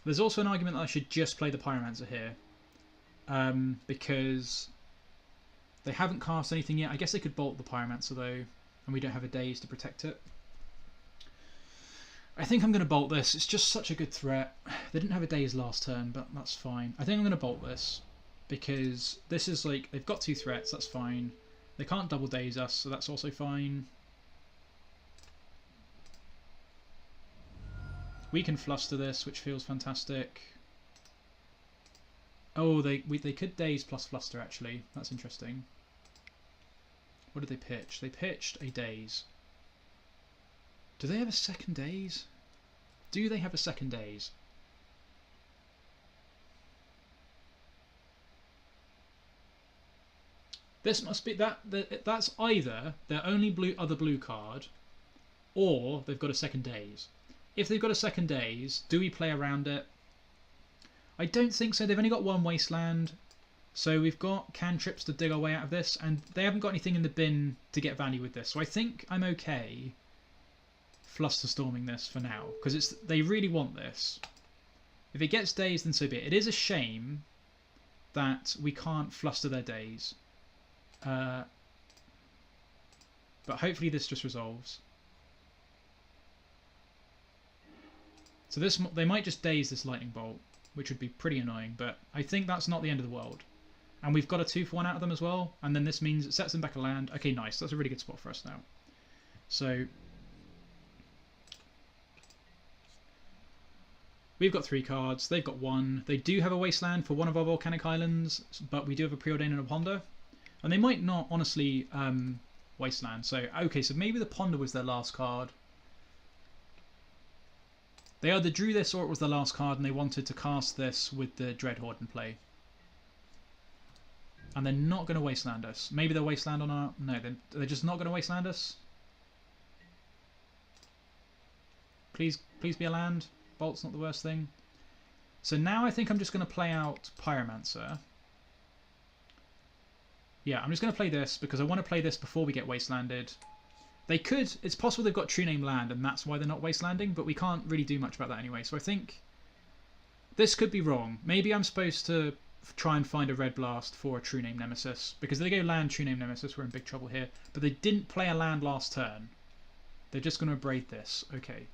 There's also an argument that I should just play the Pyromancer here, because they haven't cast anything yet. I guess they could bolt the Pyromancer though, and we don't have a Daze to protect it. I think I'm going to bolt this. It's just such a good threat. They didn't have a Daze last turn, but that's fine. I think I'm going to bolt this, because this is like, they've got 2 threats, that's fine. They can't double Daze us, so that's also fine. We can Fluster this, which feels fantastic. Oh, they could Daze plus Fluster actually. That's interesting. What did they pitch? They pitched a Daze. Do they have a second Daze? Do they have a second Daze? This must be that's either their only other blue card, or they've got a second Daze. If they've got a second Daze, do we play around it? I don't think so. They've only got 1 Wasteland, so we've got cantrips to dig our way out of this, and they haven't got anything in the bin to get value with this. So I think I'm okay Flusterstorming this for now, because they really want this. If it gets Dazed, then so be it. It is a shame that we can't Fluster their Daze, but hopefully this just resolves. So they might just Daze this Lightning Bolt, which would be pretty annoying, but I think that's not the end of the world. And we've got a 2-for-1 out of them as well, and then this means it sets them back a land. Okay, nice. That's a really good spot for us now. So we've got 3 cards. They've got 1. They do have a Wasteland for one of our Volcanic Islands, but we do have a Preordain and a Ponder. And they might not, honestly, Wasteland. So, okay, so maybe the Ponder was their last card. They either drew this or it was their last card and they wanted to cast this with the Dreadhorde in play. And they're not going to Wasteland us. Maybe they'll Wasteland on our... No, they're just not going to Wasteland us. Please be a land. Bolt's not the worst thing. So now I think I'm just going to play out Pyromancer. Yeah, I'm just going to play this because I want to play this before we get Wastelanded. They could, it's possible they've got True-Name land and that's why they're not Wastelanding, but we can't really do much about that anyway. So I think this could be wrong. Maybe I'm supposed to try and find a Red Blast for a True-Name Nemesis. Because if they go land True-Name Nemesis, we're in big trouble here. But they didn't play a land last turn. They're just going to Abrade this. Okay.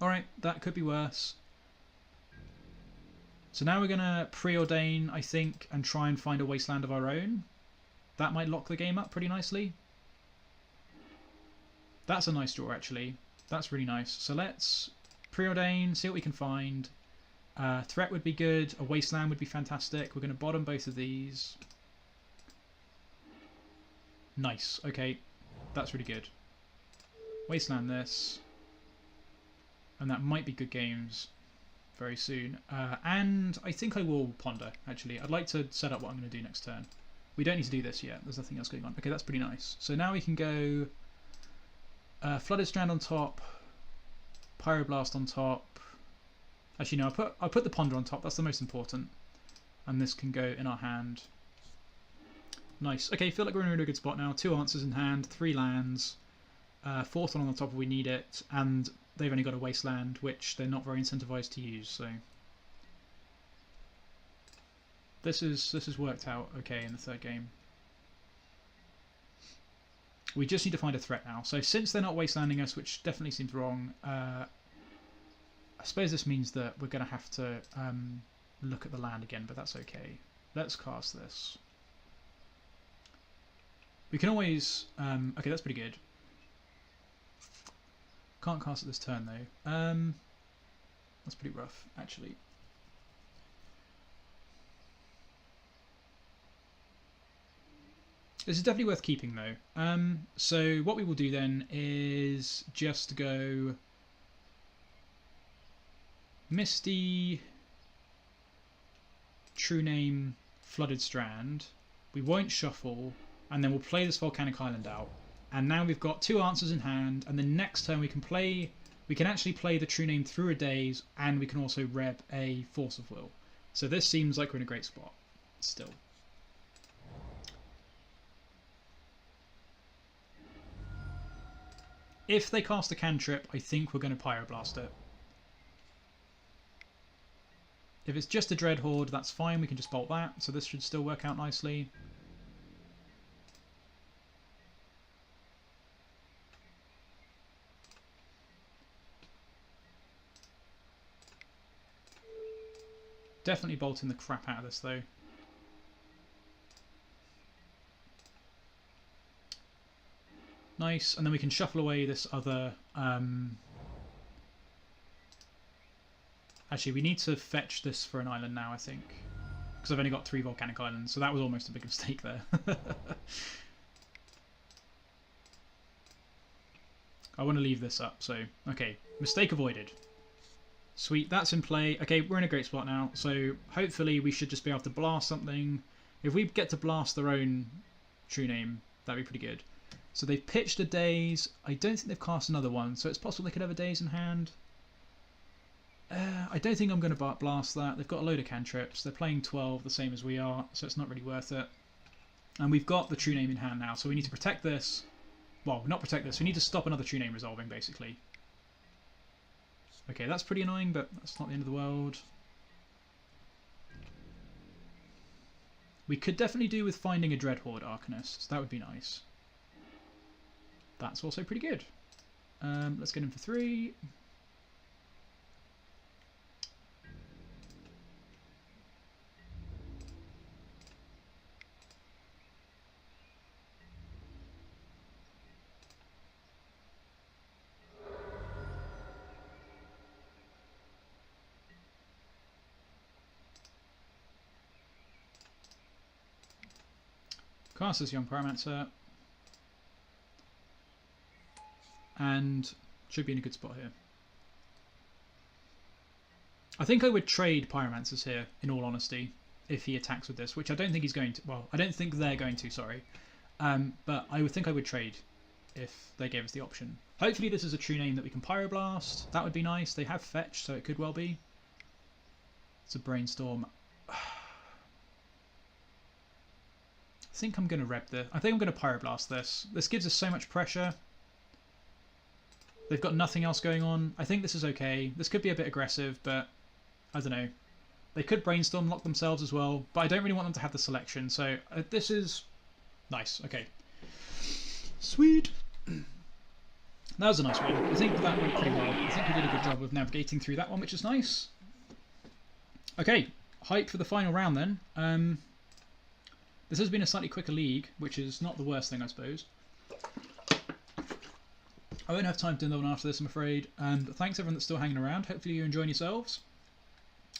Alright, that could be worse. So now we're going to Preordain, I think, and try and find a Wasteland of our own. That might lock the game up pretty nicely. That's a nice draw, actually. That's really nice. So let's Preordain, see what we can find. Threat would be good. A Wasteland would be fantastic. We're going to bottom both of these. Nice. Okay. That's really good. Wasteland this. And that might be good games very soon. And I think I will ponder, actually. I'd like to set up what I'm going to do next turn. We don't need to do this yet. There's nothing else going on. Okay, that's pretty nice. So now we can go Flooded Strand on top. Pyroblast on top. Actually, no, I'll put the Ponder on top. That's the most important. And this can go in our hand. Nice. Okay, feel like we're in a really good spot now. 2 answers in hand, 3 lands. 4th one on the top if we need it. And they've only got a Wasteland, which they're not very incentivized to use. So this is worked out okay in the 3rd game. We just need to find a threat now. So since they're not Wastelanding us, which definitely seems wrong, I suppose this means that we're going to have to look at the land again, but that's okay. Let's cast this. We can always... okay, that's pretty good. Can't cast it this turn, though. That's pretty rough, actually. This is definitely worth keeping, though. So what we will do then is just go... Misty, True-Name, Flooded Strand. We won't shuffle, and then we'll play this Volcanic Island out. And now we've got 2 answers in hand, and the next turn we can actually play the True-Name through a Daze, and we can also rep a Force of Will. So this seems like we're in a great spot, still. If they cast a cantrip, I think we're going to Pyroblast it. If it's just a Dreadhorde, that's fine, we can just bolt that, so this should still work out nicely. Definitely bolting the crap out of this, though. Nice, and then we can shuffle away this other... Actually, we need to fetch this for an island now, I think. Because I've only got 3 Volcanic Islands, so that was almost a big mistake there. I want to leave this up, so... Okay, mistake avoided. Sweet, that's in play. Okay, we're in a great spot now, so hopefully we should just be able to blast something. If we get to blast their own True-Name, that'd be pretty good. So they've pitched a Daze. I don't think they've cast another one, so it's possible they could have a Daze in hand. I don't think I'm going to blast that. They've got a load of cantrips. They're playing 12, the same as we are, so it's not really worth it. And we've got the True-Name in hand now, so we need to protect this. Well, not protect this. We need to stop another True-Name resolving, basically. Okay, that's pretty annoying, but that's not the end of the world. We could definitely do with finding a Dreadhorde Arcanist. That would be nice. That's also pretty good. Let's get him for 3. Cast this Young Pyromancer. And should be in a good spot here. I think I would trade Pyromancers here, in all honesty, if he attacks with this, which I don't think he's going to. Well, I don't think they're going to, sorry. But I would think I would trade if they gave us the option. Hopefully this is a True-Name that we can Pyroblast. That would be nice. They have Fetch, so it could well be. It's a Brainstorm. I think I'm going to rep this. I think I'm going to Pyroblast this. This gives us so much pressure. They've got nothing else going on. I think this is okay. This could be a bit aggressive, but I don't know. They could Brainstorm lock themselves as well, but I don't really want them to have the selection. So this is nice. Okay. Sweet. That was a nice one. I think that went pretty well. I think we did a good job of navigating through that one, which is nice. Okay, hype for the final round then. This has been a slightly quicker league, which is not the worst thing, I suppose. I won't have time to do another one after this, I'm afraid. But thanks everyone that's still hanging around. Hopefully you're enjoying yourselves.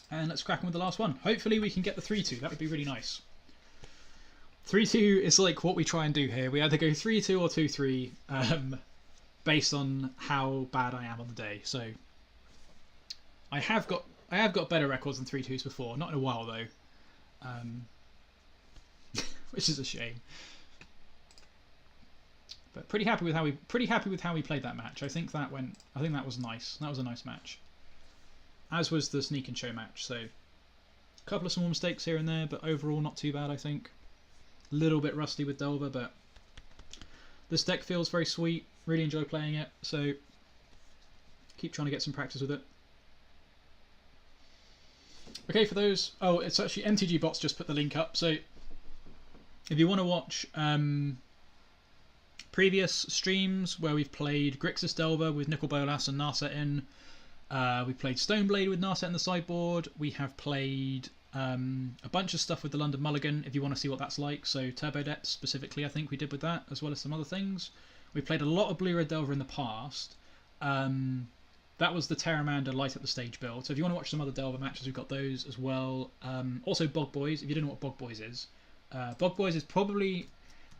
And let's crack on with the last one. Hopefully we can get the 3-2. That would be really nice. 3-2 is like what we try and do here. We either go 3-2 or 2-3 based on how bad I am on the day. So I have got better records than 3-2s before. Not in a while though. Which is a shame. But pretty happy with how we played that match. I think that was nice. That was a nice match. As was the sneak and show match. So a couple of small mistakes here and there, but overall not too bad, I think. A little bit rusty with Delver, but this deck feels very sweet. Really enjoy playing it. So keep trying to get some practice with it. Okay, for those, oh, it's actually MTG Bots just put the link up. So if you want to watch previous streams where we've played Grixis Delver with Nicol Bolas and Narset in, we played Stoneblade with Narset in the sideboard. We have played a bunch of stuff with the London Mulligan, if you want to see what that's like. So Turbo Depths specifically, I think we did with that, as well as some other things. We played a lot of Blue Red Delver in the past. That was the Terramander Light Up the Stage build. So if you want to watch some other Delver matches, we've got those as well. Also Bog Boys, if you don't know what Bog Boys is. Bog Boys is probably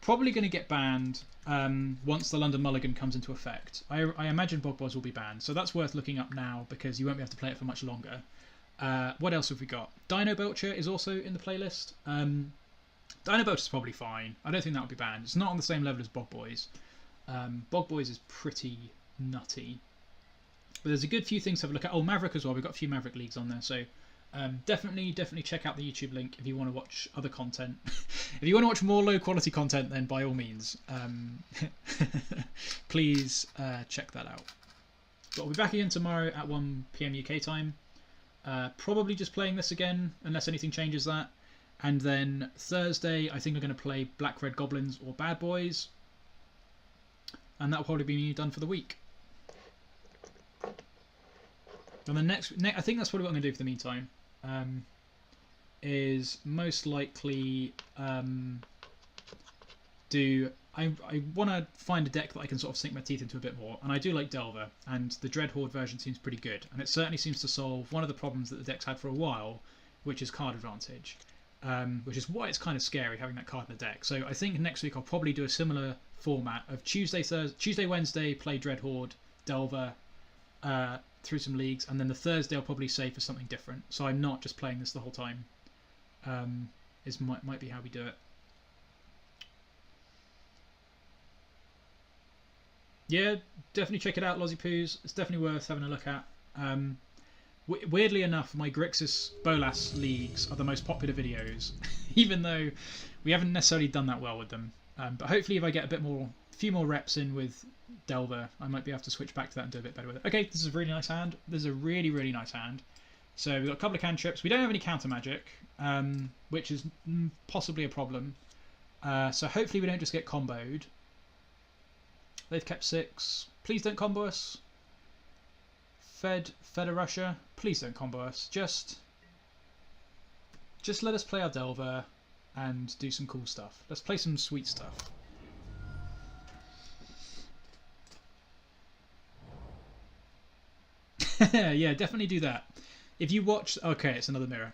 going to get banned once the London Mulligan comes into effect. I imagine Bog Boys will be banned, so that's worth looking up now because you won't be able to play it for much longer. What else have we got? Dino Belcher is also in the playlist. Dino Belcher is probably fine. I don't think that will be banned. It's not on the same level as Bog Boys. Bog Boys is pretty nutty. But there's a good few things to have a look at. Oh, Maverick as well. We've got a few Maverick leagues on there, so definitely check out the YouTube link if you want to watch other content. If you want to watch more low quality content, then by all means, please check that out. But I'll be back again tomorrow at 1 PM UK time. Probably just playing this again, unless anything changes that. And then Thursday, I think I'm going to play Black Red Goblins or Bad Boys. And that'll probably be me done for the week. And then next, I think that's probably what I'm going to do for the meantime. Is most likely I want to find a deck that I can sort of sink my teeth into a bit more, and I do like Delver, and the Dreadhorde version seems pretty good, and it certainly seems to solve one of the problems that the deck's had for a while, which is card advantage, which is why it's kind of scary having that card in the deck. So I think next week I'll probably do a similar format of Tuesday, Wednesday play Dreadhorde, Delver, through some leagues, and then the Thursday I'll probably save for something different, so I'm not just playing this the whole time. Might be how we do it. Yeah, definitely check it out, Lozzie Poos. It's definitely worth having a look at. Weirdly enough, my Grixis Bolas leagues are the most popular videos, even though we haven't necessarily done that well with them. But hopefully if I get a few more reps in with Delver, I might be able to switch back to that and do a bit better with it. Okay, this is a really nice hand. This is a really, really nice hand. So we've got a couple of cantrips. We don't have any counter magic, which is possibly a problem. So hopefully we don't just get comboed. They've kept 6. Please don't combo us. Fed a Russia. Please don't combo us. Just let us play our Delver and do some cool stuff. Let's play some sweet stuff. Yeah, definitely do that. If you watch, okay, it's another mirror.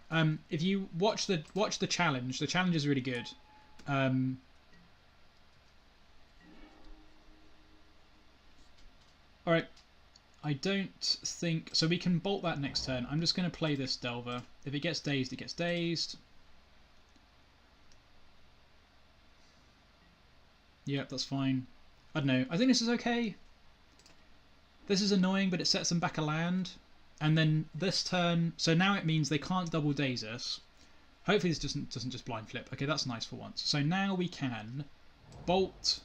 If you watch the challenge is really good. All right, I don't think so. We can bolt that next turn. I'm just going to play this Delver. If it gets dazed, it gets dazed. Yep, that's fine. I don't know. I think this is okay. This is annoying, but it sets them back a land. And then this turn, so now it means they can't double Daze us. Hopefully this doesn't just blind flip. Okay, that's nice for once. So now we can bolt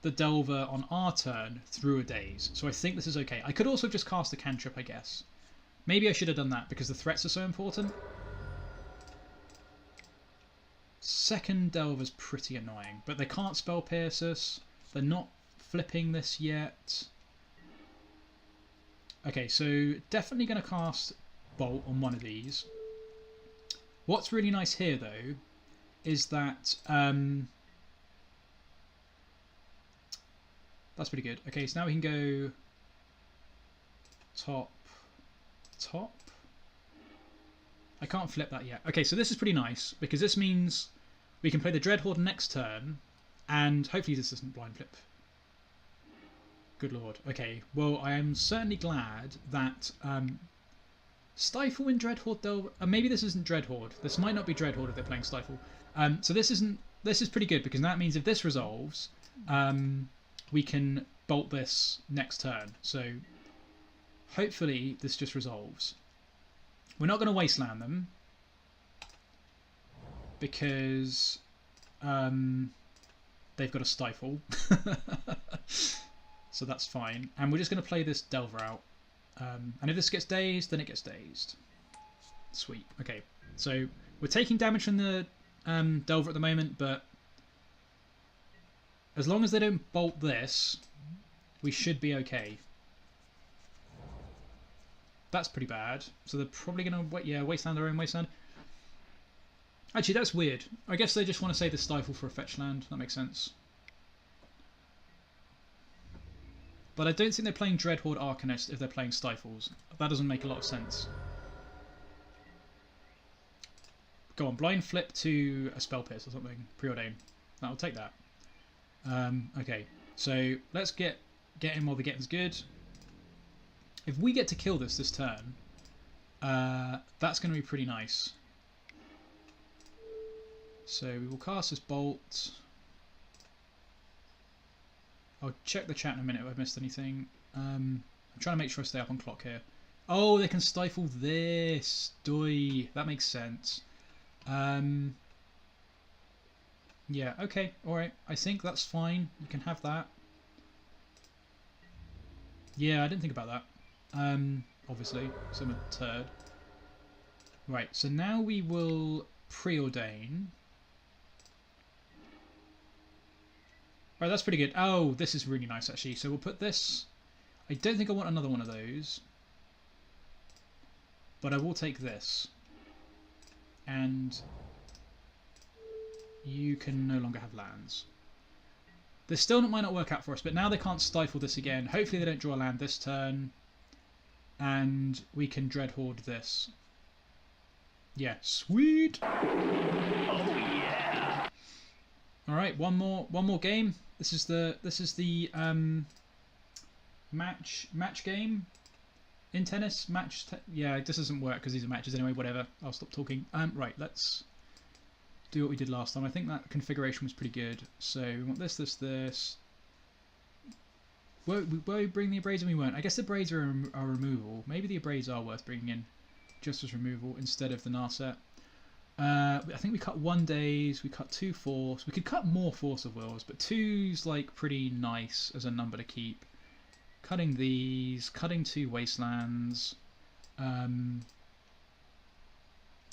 the Delver on our turn through a Daze. So I think this is okay. I could also just cast a cantrip, I guess. Maybe I should have done that because the threats are so important. Second Delver's pretty annoying, but they can't spell pierce us. They're not flipping this yet. Okay, so definitely going to cast Bolt on one of these. What's really nice here, though, is that that's pretty good. Okay, so now we can go top. I can't flip that yet. Okay, so this is pretty nice because this means we can play the Dreadhorde next turn, and hopefully this doesn't blind flip. Good lord. Okay, well, I am certainly glad that Stifle in Dreadhorde Delver. Maybe this isn't Dreadhorde. This might not be Dreadhorde if they're playing Stifle. So this is pretty good because that means if this resolves, we can bolt this next turn. So hopefully this just resolves. We're not going to Wasteland them because they've got a Stifle. So that's fine. And we're just going to play this Delver out. And if this gets dazed, then it gets dazed. Sweet. Okay, so we're taking damage from the Delver at the moment, but as long as they don't bolt this, we should be okay. That's pretty bad. So they're probably going to Wasteland their own Wasteland. Actually, that's weird. I guess they just want to save the Stifle for a fetch land. That makes sense. But I don't think they're playing Dreadhorde Arcanist if they're playing Stifles. That doesn't make a lot of sense. Go on, blind flip to a Spell Pierce or something. Preordain. That'll take that. Okay, so let's get in while the getting's good. If we get to kill this turn, that's going to be pretty nice. So we will cast this Bolt. I'll check the chat in a minute if I've missed anything. I'm trying to make sure I stay up on clock here. Oh, they can stifle this. Doi. That makes sense. Yeah, okay. Alright. I think that's fine. You can have that. Yeah, I didn't think about that. Obviously. So I'm a turd. Right, so now we will Preordain. Right, that's pretty good. Oh, this is really nice, actually. So we'll put this... I don't think I want another one of those. But I will take this. And you can no longer have lands. This still might not work out for us, but now they can't stifle this again. Hopefully they don't draw a land this turn. And we can Dreadhorde this. Yeah, sweet! Oh, yeah! Alright, one more game. This is the match game in tennis. Yeah, this doesn't work because these are matches anyway. Whatever. I'll stop talking. Right, let's do what we did last time. I think that configuration was pretty good. So we want this. Were we bring the Abrades and we weren't? I guess the Abrades are removal. Maybe the Abrades are worth bringing in just as removal instead of the Narset. I think we cut 1 Daze, we cut 2 Force. We could cut more Force of Wills, but 2's like pretty nice as a number to keep. Cutting these, cutting 2 Wastelands.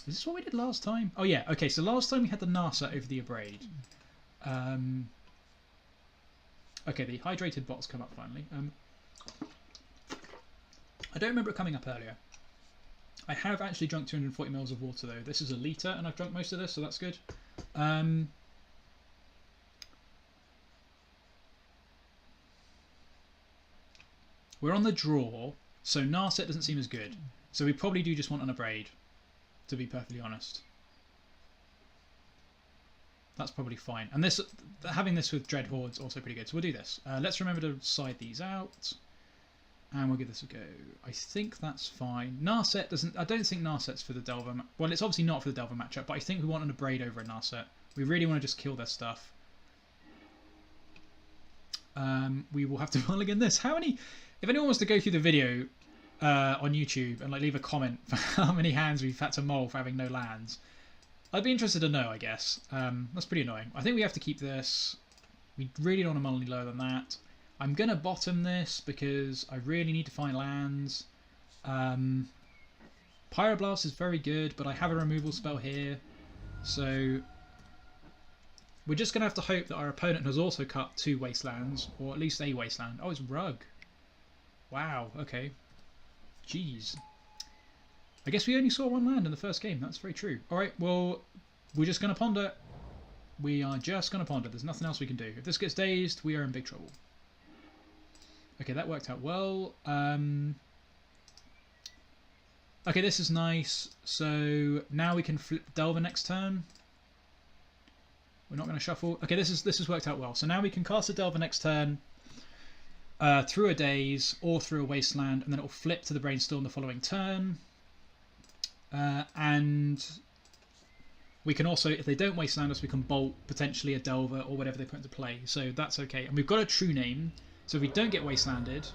Is this what we did last time? Oh yeah, okay, so last time we had the Narset over the Abrade. Okay, the hydrated bots come up finally. I don't remember it coming up earlier. I have actually drunk 240 ml of water though. This is a litre and I've drunk most of this, so that's good. We're on the draw, so Narset doesn't seem as good. So we probably do just want an Abrade, to be perfectly honest. That's probably fine. And this, having this with Dreadhorde's also pretty good. So we'll do this. Let's remember to side these out. And we'll give this a go. I think that's fine. Narset doesn't... I don't think Narset's for the Delver... Well, it's obviously not for the Delver matchup, but I think we want an Abrade over a Narset. We really want to just kill their stuff. We will have to mulligan this. How many... If anyone wants to go through the video on YouTube and like leave a comment for how many hands we've had to mull for having no lands. I'd be interested to know, I guess. That's pretty annoying. I think we have to keep this. We really don't want to mull any lower than that. I'm going to bottom this because I really need to find lands. Pyroblast is very good, but I have a removal spell here. So we're just going to have to hope that our opponent has also cut 2 Wastelands, or at least a Wasteland. Oh, it's Rug. Wow, okay. Jeez. I guess we only saw 1 land in the first game. That's very true. Alright, well, we're just going to ponder. We are just going to ponder. There's nothing else we can do. If this gets dazed, we are in big trouble. Okay, that worked out well. Okay, this is nice. So now we can flip Delver next turn. We're not going to shuffle. Okay, this has worked out well. So now we can cast a Delver next turn through a Daze or through a Wasteland, and then it will flip to the Brainstorm the following turn. And we can also, if they don't Wasteland us, we can bolt potentially a Delver or whatever they put into play. So that's okay. And we've got a True-Name. So if we don't get Wastelanded,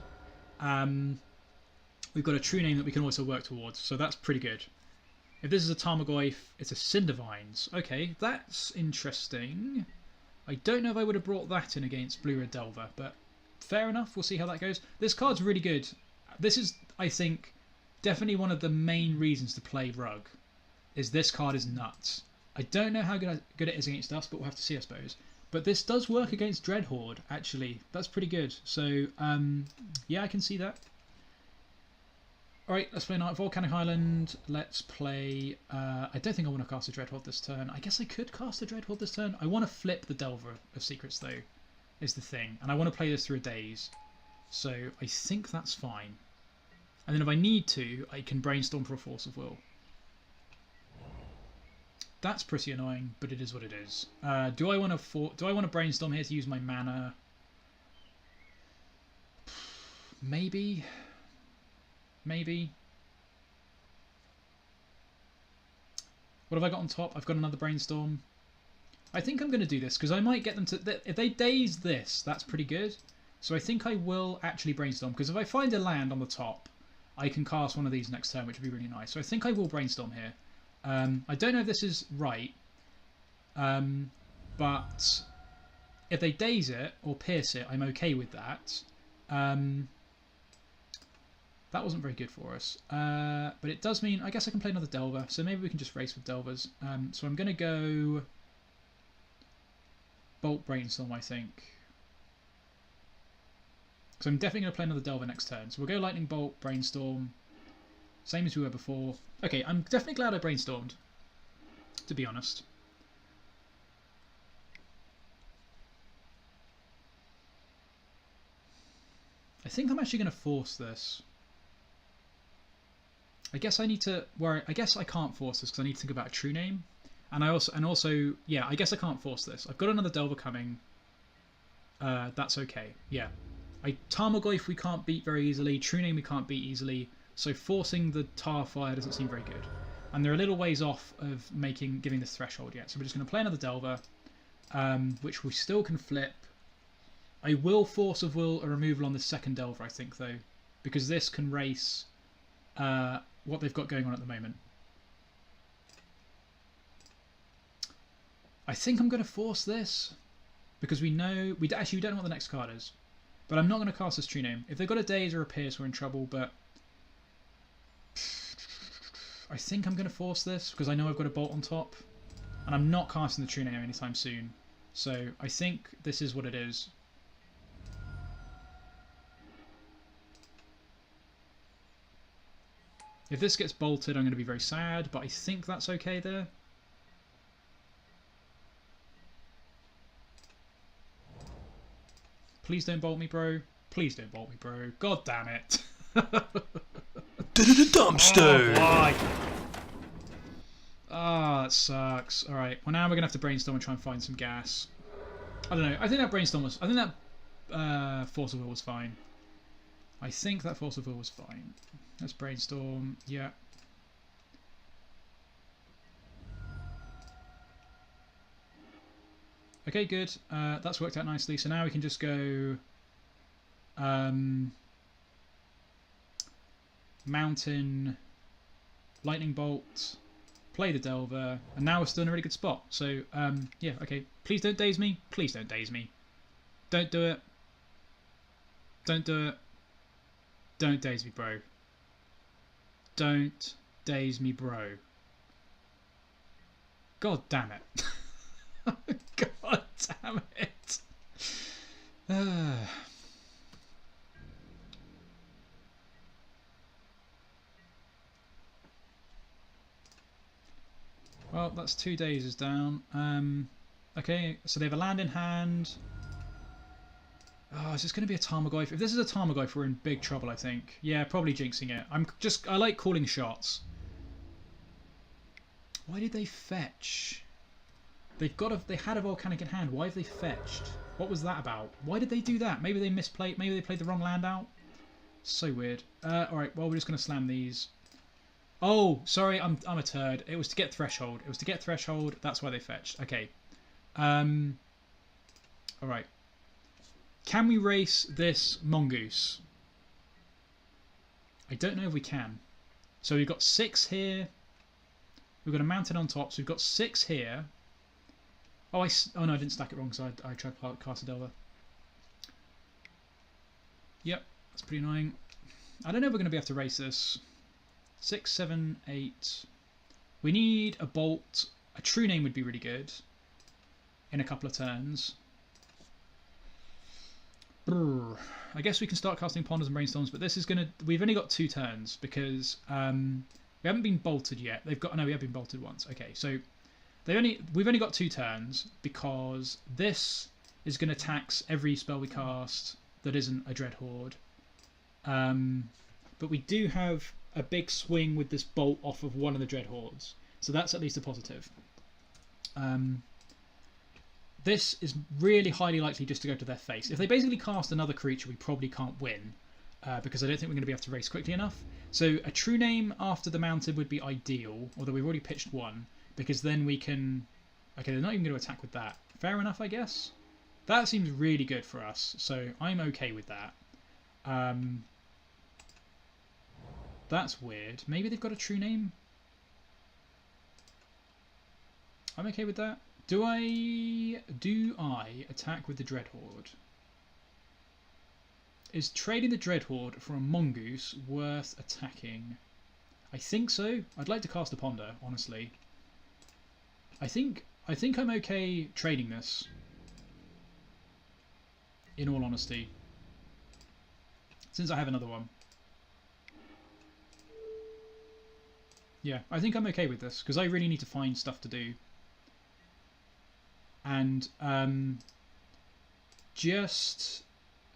we've got a True-Name that we can also work towards. So that's pretty good. If this is a Tarmogoyf, it's a Cindervines. Okay, that's interesting. I don't know if I would have brought that in against Blue Red Delver, but fair enough. We'll see how that goes. This card's really good. This is, I think, definitely one of the main reasons to play Rug. Is this card is nuts. I don't know how good it is against us, but we'll have to see, I suppose. But this does work against Dreadhorde, actually. That's pretty good. So, yeah, I can see that. Alright, let's play Volcanic Island. Let's play... I don't think I want to cast a Dreadhorde this turn. I guess I could cast a Dreadhorde this turn. I want to flip the Delver of Secrets, though, is the thing. And I want to play this through a Daze. So I think that's fine. And then if I need to, I can Brainstorm for a Force of Will. That's pretty annoying, but it is what it is. Do I want to Brainstorm here to use my mana? Maybe. Maybe. What have I got on top? I've got another Brainstorm. I think I'm going to do this because I might get them to... If they Daze this, that's pretty good. So I think I will actually Brainstorm, because if I find a land on the top, I can cast one of these next turn, which would be really nice. So I think I will Brainstorm here. I don't know if this is right, but if they Daze it or Pierce it, I'm okay with that. That wasn't very good for us, but it does mean I guess I can play another Delver, so maybe we can just race with Delvers. So I'm going to go Bolt Brainstorm, I think. So I'm definitely going to play another Delver next turn. So we'll go Lightning Bolt, Brainstorm, same as we were before. Okay, I'm definitely glad I Brainstormed, to be honest. I think I'm actually going to force this. I guess I need to worry. I guess I can't force this because I need to think about a True-Name, and also yeah, I guess I can't force this. I've got another Delver coming. That's okay. Yeah, Tarmogoyf we can't beat very easily. True-Name we can't beat easily. So forcing the Tar Fire doesn't seem very good, and they're a little ways off of giving this threshold yet. So we're just going to play another Delver, which we still can flip. I will Force of Will a removal on the second Delver, I think, though, because this can race what they've got going on at the moment. I think I'm going to force this because we know we don't know what the next card is, but I'm not going to cast this True-Name. If they've got a Daze or a Pierce, we're in trouble. But I think I'm going to force this because I know I've got a Bolt on top, and I'm not casting the True-Name anytime soon. So I think this is what it is. If this gets bolted, I'm going to be very sad, but I think that's okay there. Please don't bolt me, bro. Please don't bolt me, bro. God damn it. Dumpster! Why? Ah, that sucks. Alright, well now we're going to have to Brainstorm and try and find some gas. I don't know. I think that Brainstorm was... I think that Force of Will was fine. I think that Force of Will was fine. Let's Brainstorm. Yeah. Okay, good. That's worked out nicely. So now we can just go... Mountain, Lightning Bolt, play the Delver, and now we're still in a really good spot. So, yeah, okay. Please don't daze me. Please don't daze me. Don't do it. Don't do it. Don't daze me, bro. Don't daze me, bro. God damn it. God damn it. Well, that's 2 Dazes down. Okay, so they have a land in hand. Oh, is this going to be a Tarmogoyf? If this is a Tarmogoyf, we're in big trouble, I think. Yeah, probably jinxing it. I like calling shots. Why did they fetch? They had a Volcanic in hand. Why have they fetched? What was that about? Why did they do that? Maybe they misplayed. Maybe they played the wrong land out. So weird. Alright, well, we're just going to slam these. Oh, sorry, I'm a turd. It was to get Threshold. It was to get Threshold. That's why they fetched. Okay. Alright. Can we race this Mongoose? I don't know if we can. So we've got 6 here. We've got a mountain on top. So we've got 6 here. Oh, no, I didn't stack it wrong, so I tried to cast a Delver. Yep, that's pretty annoying. I don't know if we're going to be able to race this. 6, 7, 8. We need a Bolt. A True-Name would be really good in a couple of turns. Brr. I guess we can start casting Ponders and Brainstorms, but this is going to... We've only got 2 turns because we haven't been bolted yet. They've got... No, we have been bolted once. Okay, so we've only got 2 turns because this is going to tax every spell we cast that isn't a Dreadhorde. But we do have a big swing with this bolt off of one of the Dreadhordes, so that's at least a positive. This is really highly likely just to go to their face. If they basically cast another creature, we probably can't win because I don't think we're going to be able to race quickly enough. So a True-Name after the mountain would be ideal, although we've already pitched one, because then we can... Okay, they're not even going to attack with that. Fair enough, I guess. That seems really good for us, so I'm okay with that. That's weird. Maybe they've got a True-Name? I'm okay with that. Do I attack with the Dreadhorde? Is trading the Dreadhorde for a Mongoose worth attacking? I think so. I'd like to cast a Ponder, honestly. I think I'm okay trading this. In all honesty. Since I have another one. Yeah, I think I'm okay with this, because I really need to find stuff to do. And just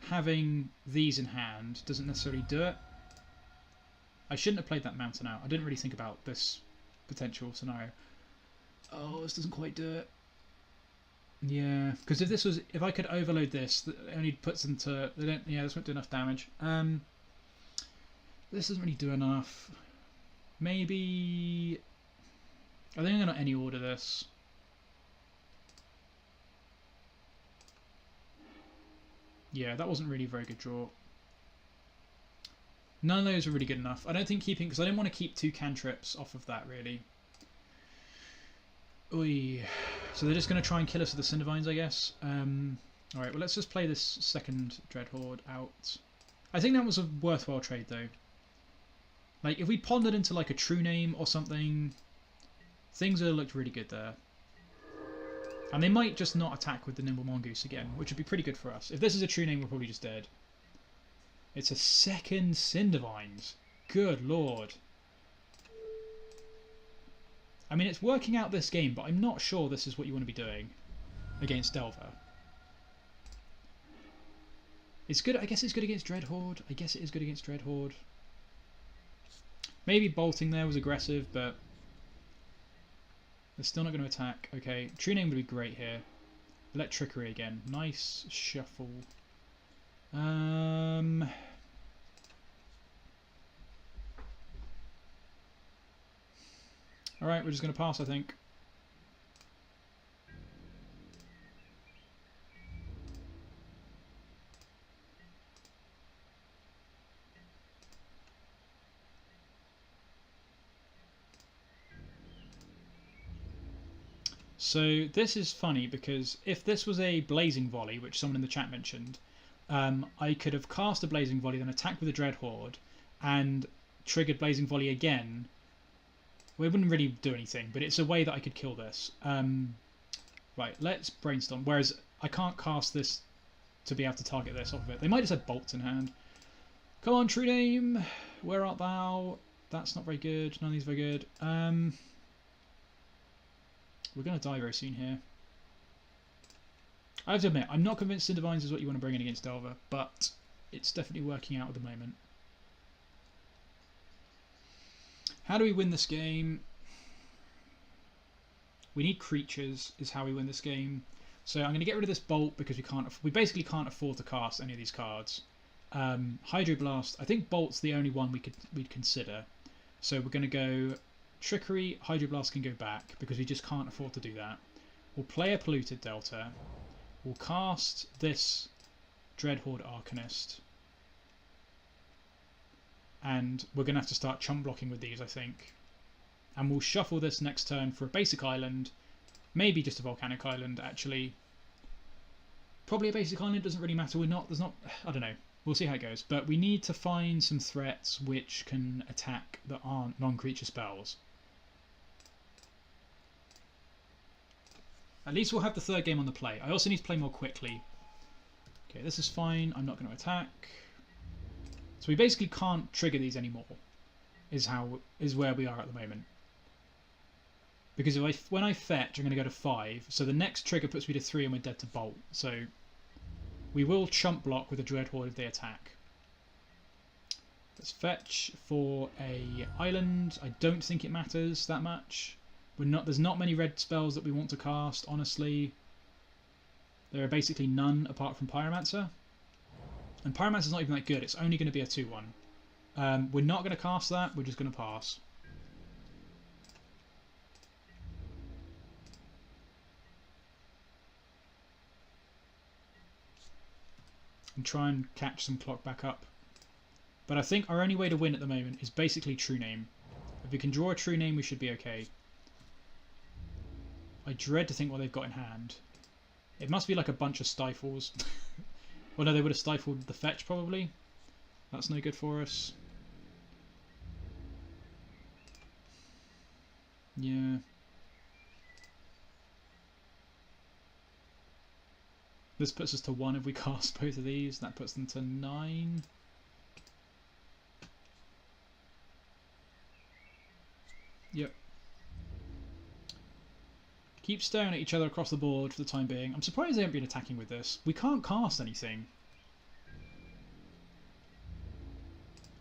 having these in hand doesn't necessarily do it. I shouldn't have played that mountain out. I didn't really think about this potential scenario. Oh, this doesn't quite do it. Yeah, because if I could overload this, it only puts them to... Yeah, this won't do enough damage. This doesn't really do enough. Maybe... I think I'm going to any order this. Yeah, that wasn't really a very good draw. None of those are really good enough. I don't think keeping... Because I didn't want to keep 2 cantrips off of that, really. Oy. So they're just going to try and kill us with the Cindervines, I guess. Alright, well, let's just play this second Dreadhorde out. I think that was a worthwhile trade, though. Like, if we pondered into, like, a True-Name or something, things would have looked really good there. And they might just not attack with the Nimble Mongoose again, which would be pretty good for us. If this is a True-Name, we're probably just dead. It's a second Cindervines. Good lord. I mean, it's working out this game, but I'm not sure this is what you want to be doing against Delver. It's good. I guess it's good against Dreadhorde. I guess it is good against Dreadhorde. Maybe bolting there was aggressive, but they're still not going to attack. Okay, True-Name would be great here. Electrickery again. Nice shuffle. Alright, we're just going to pass, I think. So this is funny because if this was a Blazing Volley, which someone in the chat mentioned, I could have cast a Blazing Volley, then attacked with a Dreadhorde, and triggered Blazing Volley again. Well, it wouldn't really do anything, but it's a way that I could kill this. Right, let's Brainstorm. Whereas I can't cast this to be able to target this off of it. They might just have bolts in hand. Come on, True-Name. Where art thou? That's not very good. None of these are very good. We're going to die very soon here. I have to admit, I'm not convinced Cinder Vines is what you want to bring in against Delver, but it's definitely working out at the moment. How do we win this game? We need creatures is how we win this game. So I'm going to get rid of this Bolt because we basically can't afford to cast any of these cards. Hydroblast, I think Bolt's the only one we'd consider. So we're going to go Trickery, Hydroblast can go back because we just can't afford to do that. We'll play a Polluted Delta. We'll cast this Dreadhorde Arcanist. And we're going to have to start chump blocking with these, I think. And we'll shuffle this next turn for a basic island. Maybe just a Volcanic Island, actually. Probably a basic island, doesn't really matter. I don't know. We'll see how it goes. But we need to find some threats which can attack that aren't non-creature spells. At least we'll have the third game on the play. I also need to play more quickly. Okay, this is fine. I'm not going to attack. So we basically can't trigger these anymore. Is where we are at the moment. Because when I fetch, I'm going to go to 5. So the next trigger puts me to 3 and we're dead to Bolt. So we will chump block with a Dreadhorde if they attack. Let's fetch for a island. I don't think it matters that much. There's not many red spells that we want to cast, honestly. There are basically none apart from Pyromancer. And Pyromancer's not even that good. It's only going to be a 2-1. We're not going to cast that. We're just going to pass. And try and catch some clock back up. But I think our only way to win at the moment is basically True-Name. If we can draw a True-Name, we should be okay. I dread to think what they've got in hand. It must be like a bunch of stifles. Well, no, they would have stifled the fetch probably. That's no good for us. Yeah. This puts us to 1 if we cast both of these. That puts them to 9. Yep. Keep staring at each other across the board for the time being. I'm surprised they haven't been attacking with this. We can't cast anything.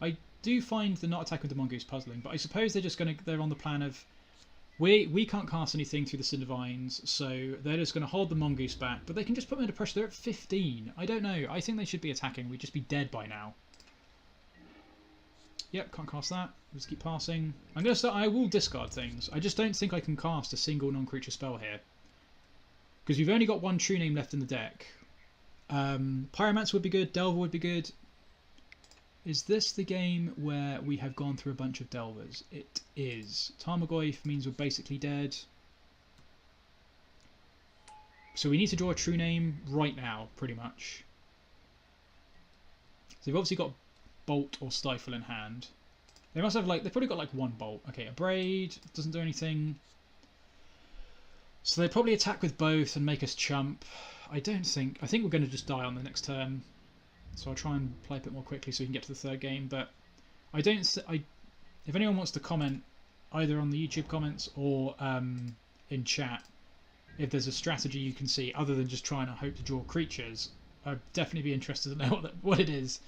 I do find the not attack with the Mongoose puzzling, but I suppose they're on the plan of we can't cast anything through the Cinder Vines, so they're just going to hold the Mongoose back, but they can just put them under pressure. They're at 15. I don't know. I think they should be attacking. We'd just be dead by now. Yep, can't cast that. Let's keep passing. I will discard things. I just don't think I can cast a single non-creature spell here. Because we've only got 1 True-Name left in the deck. Pyromancer would be good. Delver would be good. Is this the game where we have gone through a bunch of Delvers? It is. Tarmogoyf means we're basically dead. So we need to draw a True-Name right now, pretty much. So we've obviously got Bolt or Stifle in hand. They must have they've probably got 1 Bolt. Okay, Abrade doesn't do anything. So they probably attack with both and make us chump. I think we're going to just die on the next turn. So I'll try and play a bit more quickly so we can get to the third game. But if anyone wants to comment either on the YouTube comments or in chat, if there's a strategy you can see other than just trying to hope to draw creatures, I'd definitely be interested to know what it is.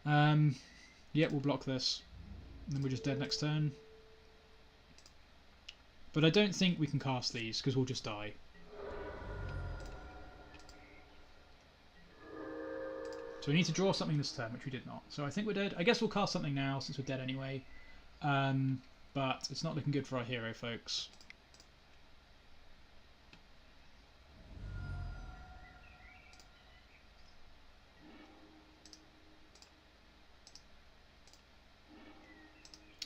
Yeah, we'll block this. And then we're just dead next turn. But I don't think we can cast these because we'll just die. So we need to draw something this turn, which we did not. So I think we're dead. I guess we'll cast something now since we're dead anyway. But it's not looking good for our hero, folks.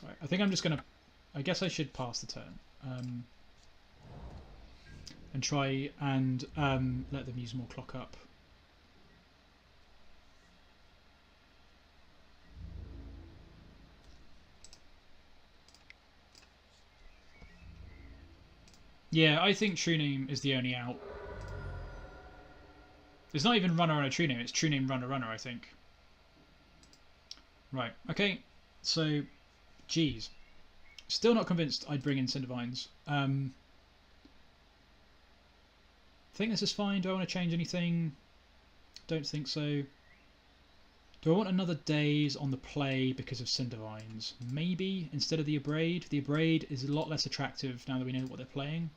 Right, I think I'm just going to... I guess I should pass the turn. and try and let them use more clock up. Yeah, I think True-Name is the only out. It's not even runner on a True-Name, it's True-Name runner, I think. Right, okay. So, geez. Still not convinced I'd bring in Cindervines. I think this is fine. Do I want to change anything? Don't think so. Do I want another Daze on the play because of Cindervines? Maybe, instead of the Abrade. The Abrade is a lot less attractive now that we know what they're playing.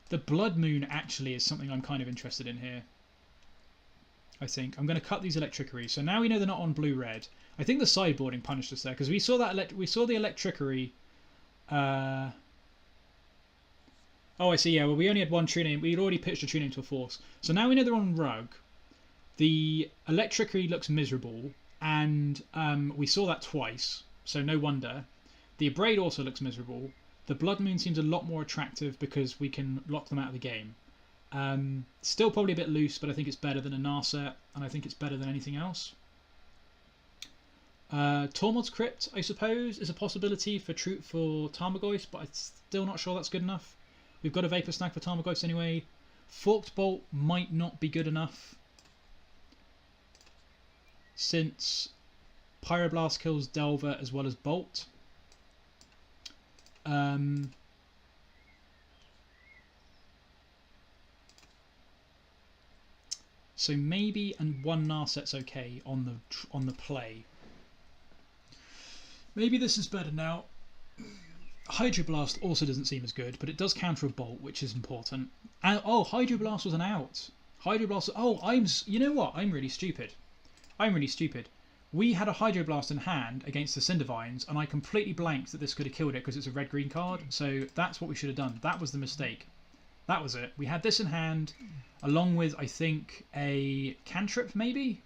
The Blood Moon actually is something I'm kind of interested in here. I think. I'm going to cut these Electrickery. So now we know they're not on blue-red. I think the sideboarding punished us there because we saw that we saw the Electrickery. Oh, I see. Yeah, well, we only had one True-Name. We'd already pitched a True-Name to a Force. So now we know they're on Rug. The Electrickery looks miserable, and we saw that twice. So no wonder. The Abrade also looks miserable. The Blood Moon seems a lot more attractive because we can lock them out of the game. Still probably a bit loose, but I think it's better than a Narset, and I think it's better than anything else. Tormod's Crypt, I suppose, is a possibility for Tarmogoyf, but I'm still not sure that's good enough. We've got a Vapor Snag for Tarmogoyfs anyway. Forked Bolt might not be good enough, since Pyroblast kills Delver as well as Bolt. So maybe one Narset's okay on the play. Maybe this is better now. Hydroblast also doesn't seem as good, but it does counter a Bolt, which is important. And oh, Hydroblast was an out. Hydroblast. Oh, you know what? I'm really stupid. We had a Hydroblast in hand against the Cindervines, and I completely blanked that this could have killed it because it's a red-green card. So that's what we should have done. That was the mistake. That was it. We had this in hand, along with, I think, a cantrip, maybe?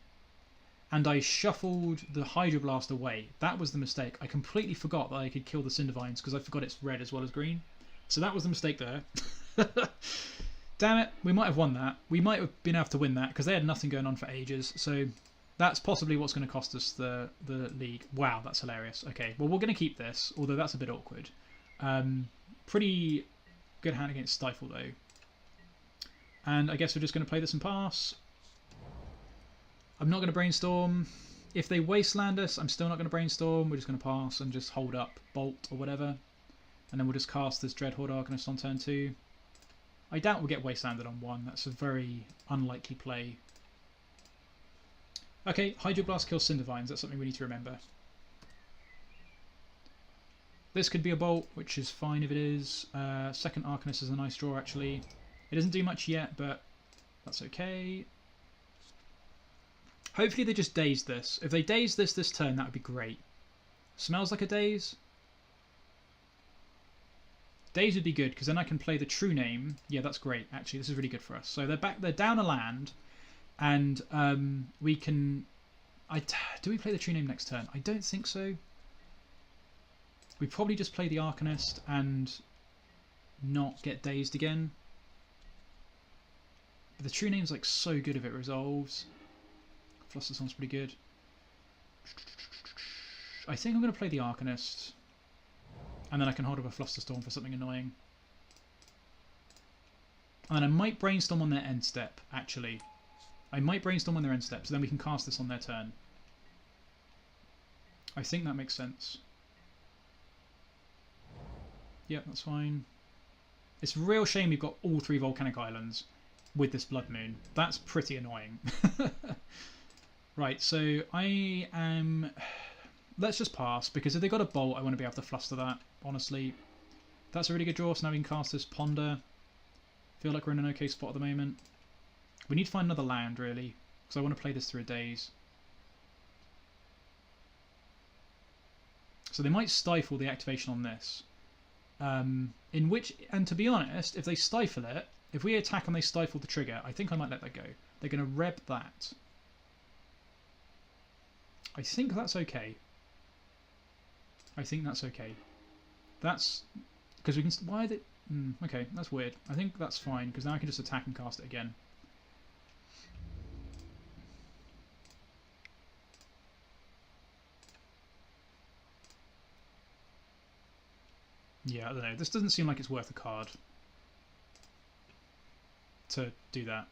And I shuffled the Hydroblast away. That was the mistake. I completely forgot that I could kill the Cindervines because I forgot it's red as well as green. So that was the mistake there. Damn it. We might have won that. We might have been able to win that because they had nothing going on for ages. So that's possibly what's going to cost us the league. Wow, that's hilarious. Okay, well, we're going to keep this, although that's a bit awkward. Pretty good hand against Stifle, though. And I guess we're just going to play this and pass. I'm not going to Brainstorm. If they Wasteland us, I'm still not going to Brainstorm. We're just going to pass and just hold up Bolt or whatever. And then we'll just cast this Dreadhorde Arcanist on turn 2. I doubt we'll get Wastelanded on 1. That's a very unlikely play. Okay, Hydroblast kills Cindervines. That's something we need to remember. This could be a Bolt, which is fine if it is. Second Arcanist is a nice draw, actually. It doesn't do much yet, but that's okay. Hopefully they just Daze this. If they Daze this turn, that would be great. Smells like a Daze. Daze would be good, because then I can play the True-Name. Yeah, that's great, actually. This is really good for us. So they're down a land, and we can... do we play the True-Name next turn? I don't think so. We probably just play the Arcanist and not get Dazed again. But the True-Name's like so good if it resolves. Flusterstorm's pretty good. I think I'm going to play the Arcanist. And then I can hold up a Flusterstorm for something annoying. And I might Brainstorm on their end step, actually. I might Brainstorm on their end step, so then we can cast this on their turn. I think that makes sense. Yep, that's fine. It's a real shame we've got all 3 Volcanic Islands with this Blood Moon. That's pretty annoying. Right, so I am... Let's just pass, because if they got a Bolt, I want to be able to fluster that, honestly. That's a really good draw, so now we can cast this Ponder. Feel like we're in an okay spot at the moment. We need to find another land, really, because I want to play this through a Daze. So they might stifle the activation on this. And to be honest, if they stifle it, if we attack and they stifle the trigger, I think I might let that go. They're going to Reb that. I think that's okay. I think that's okay. That's because we can. Why are they? Okay, that's weird. I think that's fine, because now I can just attack and cast it again. Yeah, I don't know. This doesn't seem like it's worth a card to do that.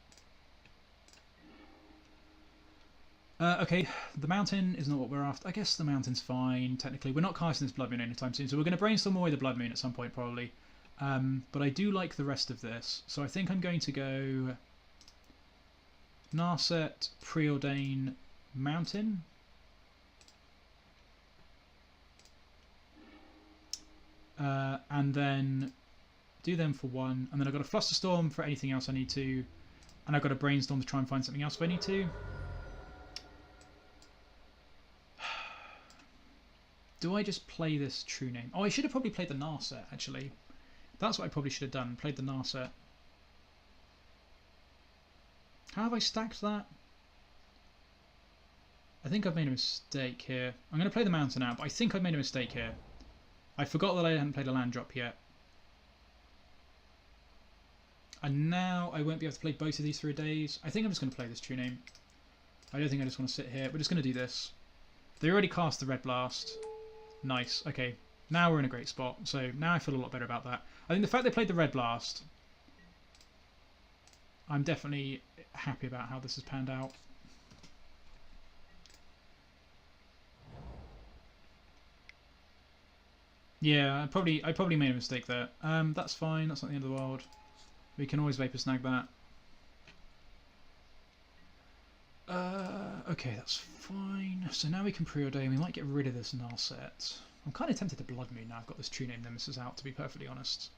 Okay, the mountain is not what we're after. I guess the mountain's fine, technically. We're not casting this Blood Moon anytime soon, so we're going to brainstorm away the Blood Moon at some point, probably. But I do like the rest of this, so I think I'm going to go Narset, Preordain, Mountain. And then do them for one, and then I've got a Flusterstorm for anything else I need to, and I've got a Brainstorm to try and find something else if I need to. Do I just play this True-Name? Oh, I should have probably played the Narset, actually. That's what I probably should have done, played the Narset. How have I stacked that? I think I've made a mistake here. I'm going to play the Mountain out, but I think I've made a mistake here. I forgot that I hadn't played a land drop yet. And now I won't be able to play both of these for a Daze. I think I'm just going to play this True-Name. I don't think I just want to sit here. We're just going to do this. They already cast the Red Blast. Nice. Okay. Now we're in a great spot. So now I feel a lot better about that. I think the fact they played the Red Blast, I'm definitely happy about how this has panned out. Yeah, I probably made a mistake there. That's fine. That's not the end of the world. We can always Vapor Snag that. Okay, that's fine. So now we can Preordain. We might get rid of this Narset. I'm kind of tempted to Blood Moon now I've got this True-Name Nemesis out, to be perfectly honest.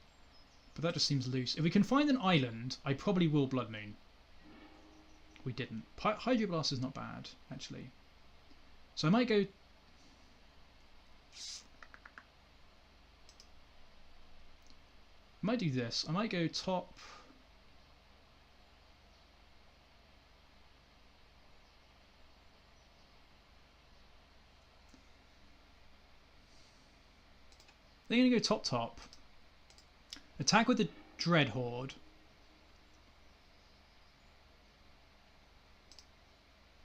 But that just seems loose. If we can find an island, I probably will Blood Moon. We didn't. Hydroblast is not bad, actually. So I might go... I might do this. I might go top... They're going to go top. Attack with the Dreadhorde.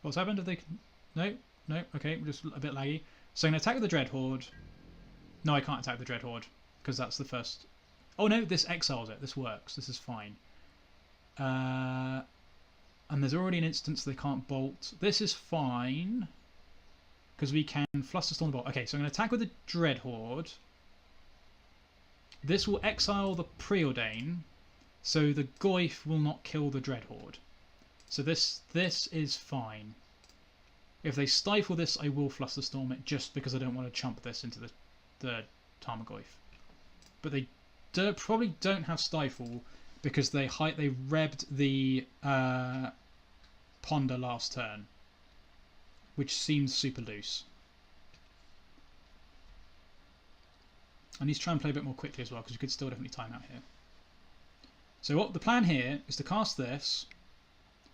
What's happened? Have they... No? Okay, we're just a bit laggy. So I'm going to attack with the Dreadhorde. No, I can't attack the Dreadhorde, because that's the first... Oh no, this exiles it. This works. This is fine. And there's already an instance they can't bolt. This is fine, because we can Flusterstorm the bolt. Okay, so I'm going to attack with the Dreadhorde. This will exile the Preordain, so the Goyf will not kill the Dreadhorde. So this is fine. If they stifle this, I will Flusterstorm it, just because I don't want to chump this into the Tarmogoyf. But they probably don't have Stifle, because they rebbed the Ponder last turn, which seems super loose. I need to try and play a bit more quickly as well, because you could still definitely time out here. So what the plan here is to cast this.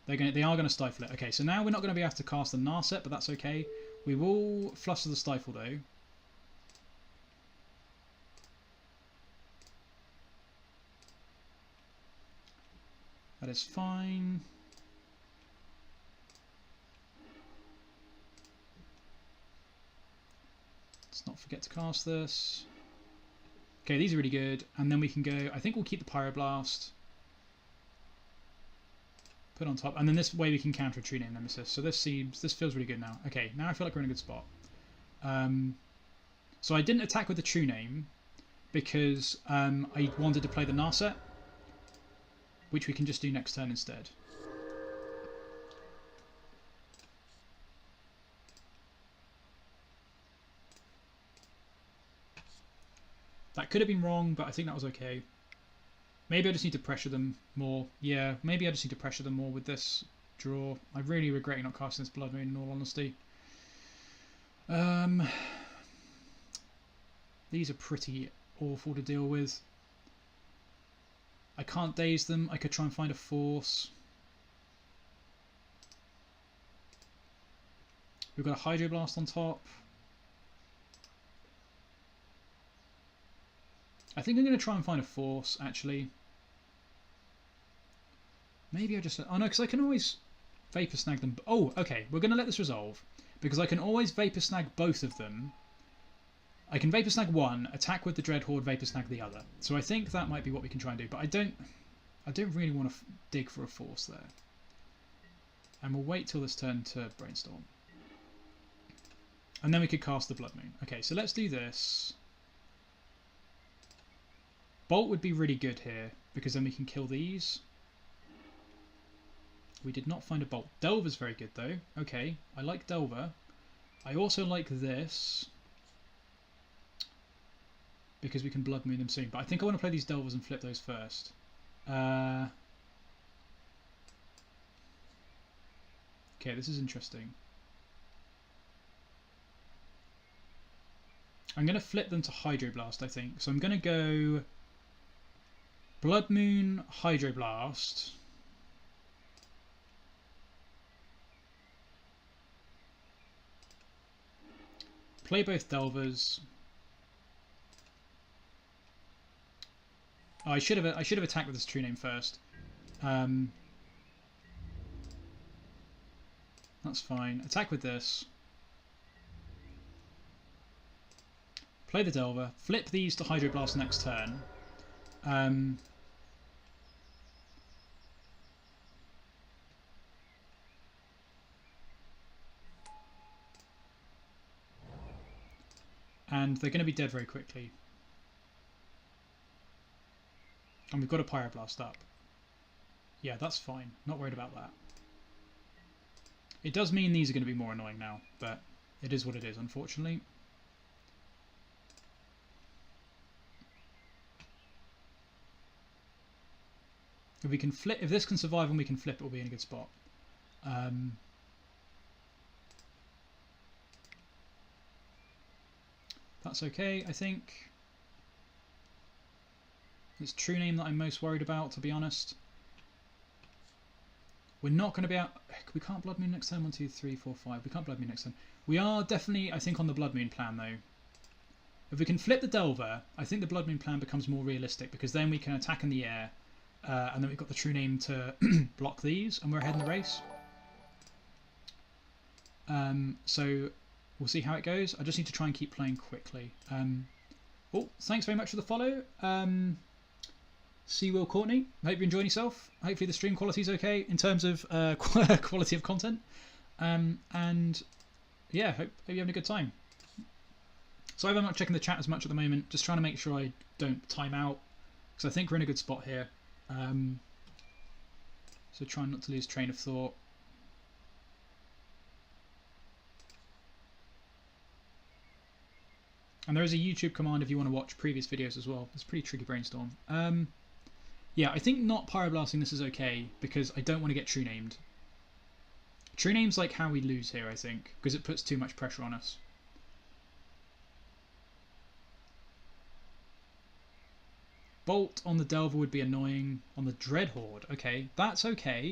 They are going to stifle it. Okay, so now we're not going to be able to cast the Narset, but that's okay. We will Fluster the Stifle though. That is fine. Let's not forget to cast this. Okay, these are really good, and then we can go... I think we'll keep the Pyroblast. Put on top, and then this way we can counter a True-Name Nemesis. So this feels really good now. Okay, now I feel like we're in a good spot. So I didn't attack with the True-Name because I wanted to play the Narset, which we can just do next turn instead. That could have been wrong, but I think that was okay. Maybe I just need to pressure them more. Yeah, maybe I just need to pressure them more with this draw. I'm really regretting not casting this Blood Moon, in all honesty. These are pretty awful to deal with. I can't Daze them. I could try and find a Force. We've got a Hydroblast on top. I think I'm going to try and find a force, actually. Maybe I just... Oh, no, because I can always Vapor Snag them. Oh, okay. We're going to let this resolve. Because I can always Vapor Snag both of them. I can Vapor Snag one, attack with the Dreadhorde, Vapor Snag the other. So I think that might be what we can try and do. But I don't really want to dig for a force there. And we'll wait till this turn to Brainstorm. And then we could cast the Blood Moon. Okay, so let's do this. Bolt would be really good here, because then we can kill these. We did not find a Bolt. Delver's very good though. Okay, I like Delver. I also like this, because we can Blood Moon them soon. But I think I want to play these Delvers and flip those first. Okay, this is interesting. I'm going to flip them to Hydroblast, I think. So I'm going to go Blood Moon, Hydroblast. Play both Delvers. Oh, I should have attacked with this True-Name first. That's fine. Attack with this. Play the Delver. Flip these to Hydroblast next turn. And they're going to be dead very quickly. And we've got a Pyroblast up. Yeah, that's fine. Not worried about that. It does mean these are going to be more annoying now, but it is what it is, unfortunately. If we can flip, if this can survive and we can flip, it will be in a good spot. That's okay, I think. It's True-Name that I'm most worried about, to be honest. We're not going to be out... We can't Blood Moon next turn. 1, 2, 3, 4, 5. We can't Blood Moon next turn. We are definitely, I think, on the Blood Moon plan, though. If we can flip the Delver, I think the Blood Moon plan becomes more realistic, because then we can attack in the air, and then we've got the True-Name to block these, and we're ahead in the race. So we'll see how it goes. I just need to try and keep playing quickly. Oh, thanks very much for the follow. See Will Courtney. I hope you're enjoying yourself. Hopefully the stream quality is okay in terms of quality of content. And yeah, hope you're having a good time. So I'm not checking the chat as much at the moment. Just trying to make sure I don't time out, because I think we're in a good spot here. So trying not to lose train of thought. And there is a YouTube command if you want to watch previous videos as well. It's pretty tricky Brainstorm. Yeah, I think not Pyroblasting this is okay, because I don't want to get True-Named. True-Name's like how we lose here, I think, because it puts too much pressure on us. Bolt on the Delver would be annoying. On the Dreadhorde, okay, that's okay.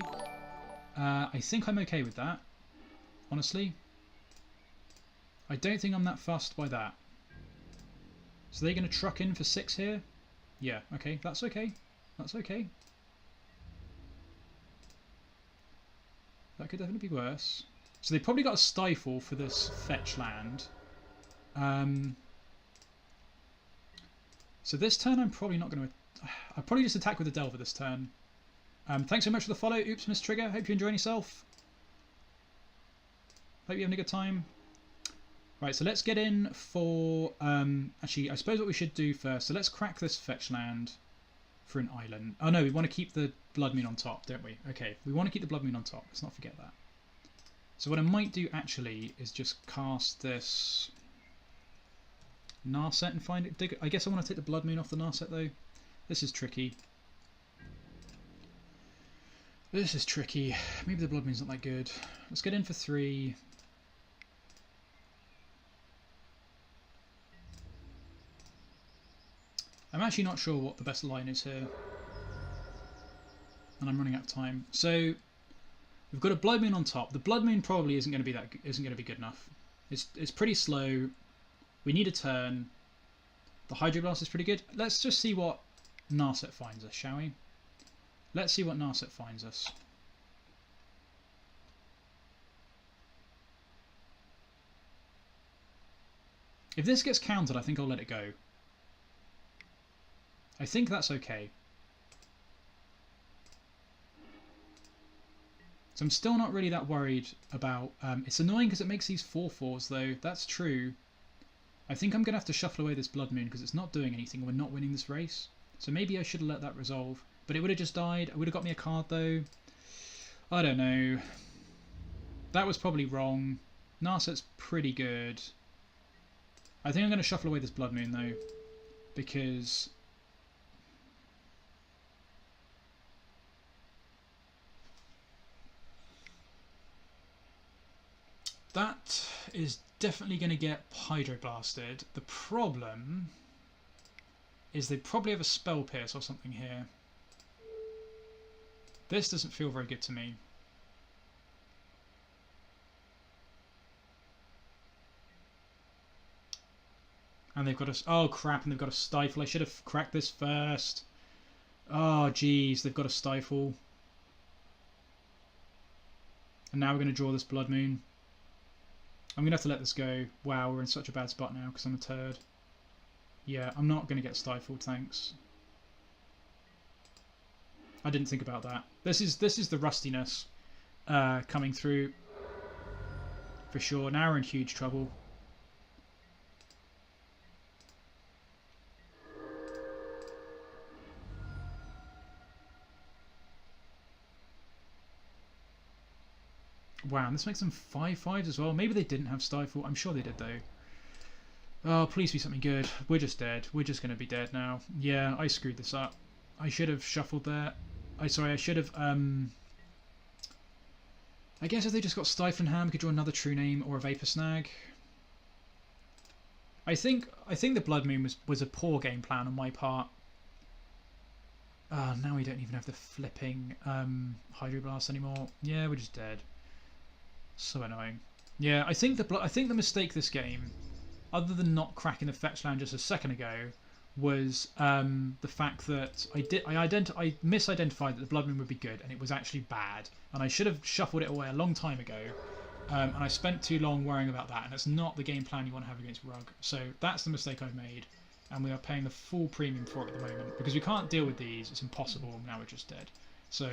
I think I'm okay with that, honestly. I don't think I'm that fussed by that. So they're going to truck in for 6 here? Yeah, okay, that's okay. That's okay. That could definitely be worse. So they probably got a Stifle for this fetch land. So this turn I'm probably not going to... I'll probably just attack with the Delver this turn. Thanks so much for the follow. Oops, Miss Trigger. Hope you're enjoying yourself. Hope you're having a good time. Right, so let's get in for... actually, I suppose what we should do first... So let's crack this fetch land for an island. Oh no, we want to keep the Blood Moon on top, don't we? Okay, we want to keep the Blood Moon on top. Let's not forget that. So what I might do actually is just cast this Narset and find it. I guess I want to take the Blood Moon off the Narset though. This is tricky. This is tricky. Maybe the Blood Moon's not that good. Let's get in for 3. I'm actually not sure what the best line is here, and I'm running out of time. So we've got a Blood Moon on top. The Blood Moon probably isn't going to be good enough. It's pretty slow. We need a turn. The Hydroblast is pretty good. Let's just see what Narset finds us, shall we? Let's see what Narset finds us. If this gets countered, I think I'll let it go. I think that's okay. So I'm still not really that worried about... it's annoying because it makes these 4/4s though. That's true. I think I'm going to have to shuffle away this Blood Moon because it's not doing anything. We're not winning this race. So maybe I should have let that resolve. But it would have just died. It would have got me a card though. I don't know. That was probably wrong. Narset's pretty good. I think I'm going to shuffle away this Blood Moon though. Because... that is definitely going to get Hydroblasted. The problem is they probably have a Spell Pierce or something here. This doesn't feel very good to me. And they've got a... oh crap, and they've got a Stifle. I should have cracked this first. Oh jeez, they've got a Stifle. And now we're going to draw this Blood Moon. I'm going to have to let this go. Wow, we're in such a bad spot now because I'm a turd. Yeah, I'm not going to get stifled, thanks. I didn't think about that. This is the rustiness coming through for sure. Now we're in huge trouble. Wow, and this makes them 5/5s as well. Maybe they didn't have Stifle. I'm sure they did though. Oh, please be something good. We're just dead. We're just going to be dead now. Yeah, I screwed this up. I should have shuffled there. I should have... I guess if they just got Stifle in hand, we could draw another True-Name or a Vapor Snag. I think the Blood Moon was a poor game plan on my part. Now we don't even have the flipping Hydroblast anymore. Yeah, we're just dead. So annoying. Yeah, I think the mistake this game, other than not cracking the fetch land just a second ago, was the fact that I misidentified that the Blood Moon would be good, and it was actually bad. And I should have shuffled it away a long time ago. And I spent too long worrying about that, and it's not the game plan you want to have against Rug. So that's the mistake I've made, and we are paying the full premium for it at the moment because we can't deal with these. It's impossible. Now we're just dead. So.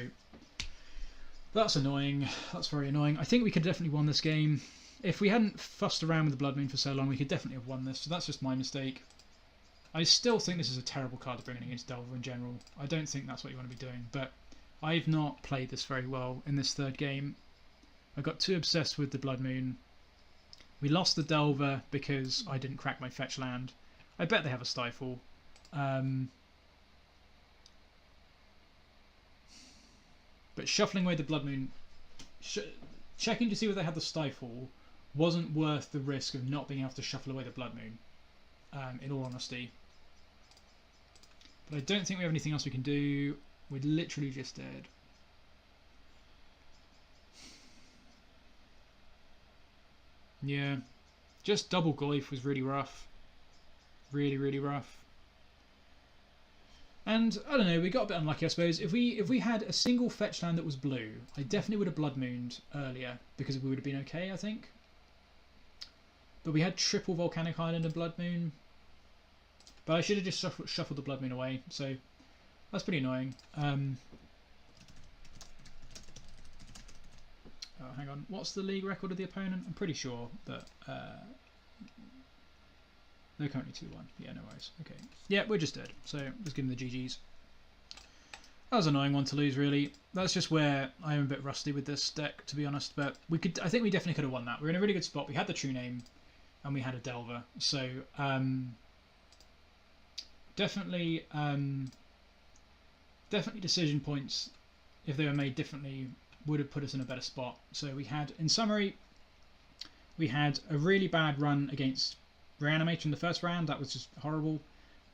That's annoying. That's very annoying. I think we could definitely won this game. If we hadn't fussed around with the Blood Moon for so long, we could definitely have won this. So that's just my mistake. I still think this is a terrible card to bring in against Delver in general. I don't think that's what you want to be doing. But I've not played this very well in this third game. I got too obsessed with the Blood Moon. We lost the Delver because I didn't crack my fetch land. I bet they have a Stifle. But shuffling away the Blood Moon, checking to see whether they had the Stifle, wasn't worth the risk of not being able to shuffle away the Blood Moon, in all honesty. But I don't think we have anything else we can do. We're literally just dead. Yeah, just double Goyf was really rough. Really, really rough. And I don't know, we got a bit unlucky, I suppose. If we had a single fetch land that was blue, I definitely would have Blood Mooned earlier because we would have been okay, I think. But we had triple Volcanic Island and Blood Moon. But I should have just shuffled the Blood Moon away, so that's pretty annoying. Oh, hang on, what's the league record of the opponent? I'm pretty sure that they're currently 2-1. Yeah, no worries. Okay. Yeah, we're just dead. So let's give them the GGs. That was an annoying one to lose, really. That's just where I am a bit rusty with this deck, to be honest. But I think we definitely could have won that. We're in a really good spot. We had the True-Name, and we had a Delver. So definitely decision points, if they were made differently, would have put us in a better spot. So we had, in summary, we had a really bad run against Reanimator in the first round. That was just horrible.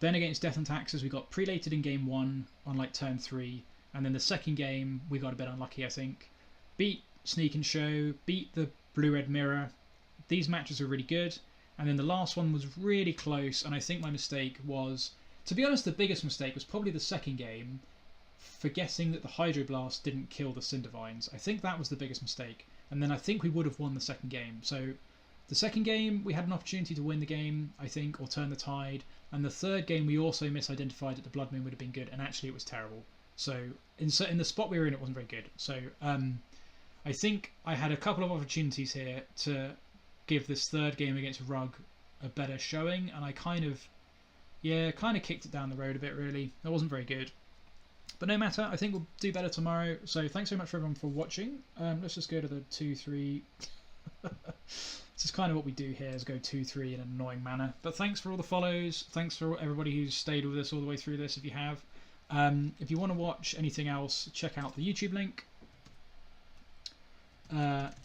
Then against Death and Taxes, we got prelated in game 1 on like turn 3, and then the second game we got a bit unlucky, I think. Beat Sneak and Show, beat the Blue-Red Mirror. These matches were really good, And then the last one was really close, and I think my mistake was, to be honest, the biggest mistake was probably the second game, forgetting that the Hydroblast didn't kill the Cindervines. I think that was the biggest mistake. And then I think we would have won the second game. So the second game, we had an opportunity to win the game, I think, or turn the tide. And the third game, we also misidentified that the Blood Moon would have been good, and actually it was terrible. So in the spot we were in, it wasn't very good. So I think I had a couple of opportunities here to give this third game against Rug a better showing, and I kind of kicked it down the road a bit, really. That wasn't very good. But no matter, I think we'll do better tomorrow. So thanks so much for everyone for watching. Let's just go to the 2-3. This is kind of what we do here, is go 2-3 in an annoying manner. But thanks for all the follows. Thanks for everybody who's stayed with us all the way through this, if you have. If you want to watch anything else, check out the YouTube link.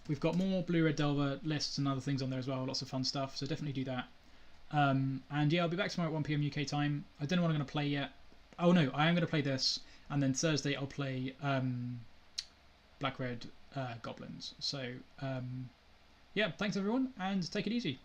We've got more Blue Red Delver lists and other things on there as well, lots of fun stuff, so definitely do that. And yeah, I'll be back tomorrow at 1 PM UK time. I don't know what I'm going to play yet. Oh no, I am going to play this, and then Thursday I'll play Black Red Goblins. So yeah, thanks everyone, and take it easy.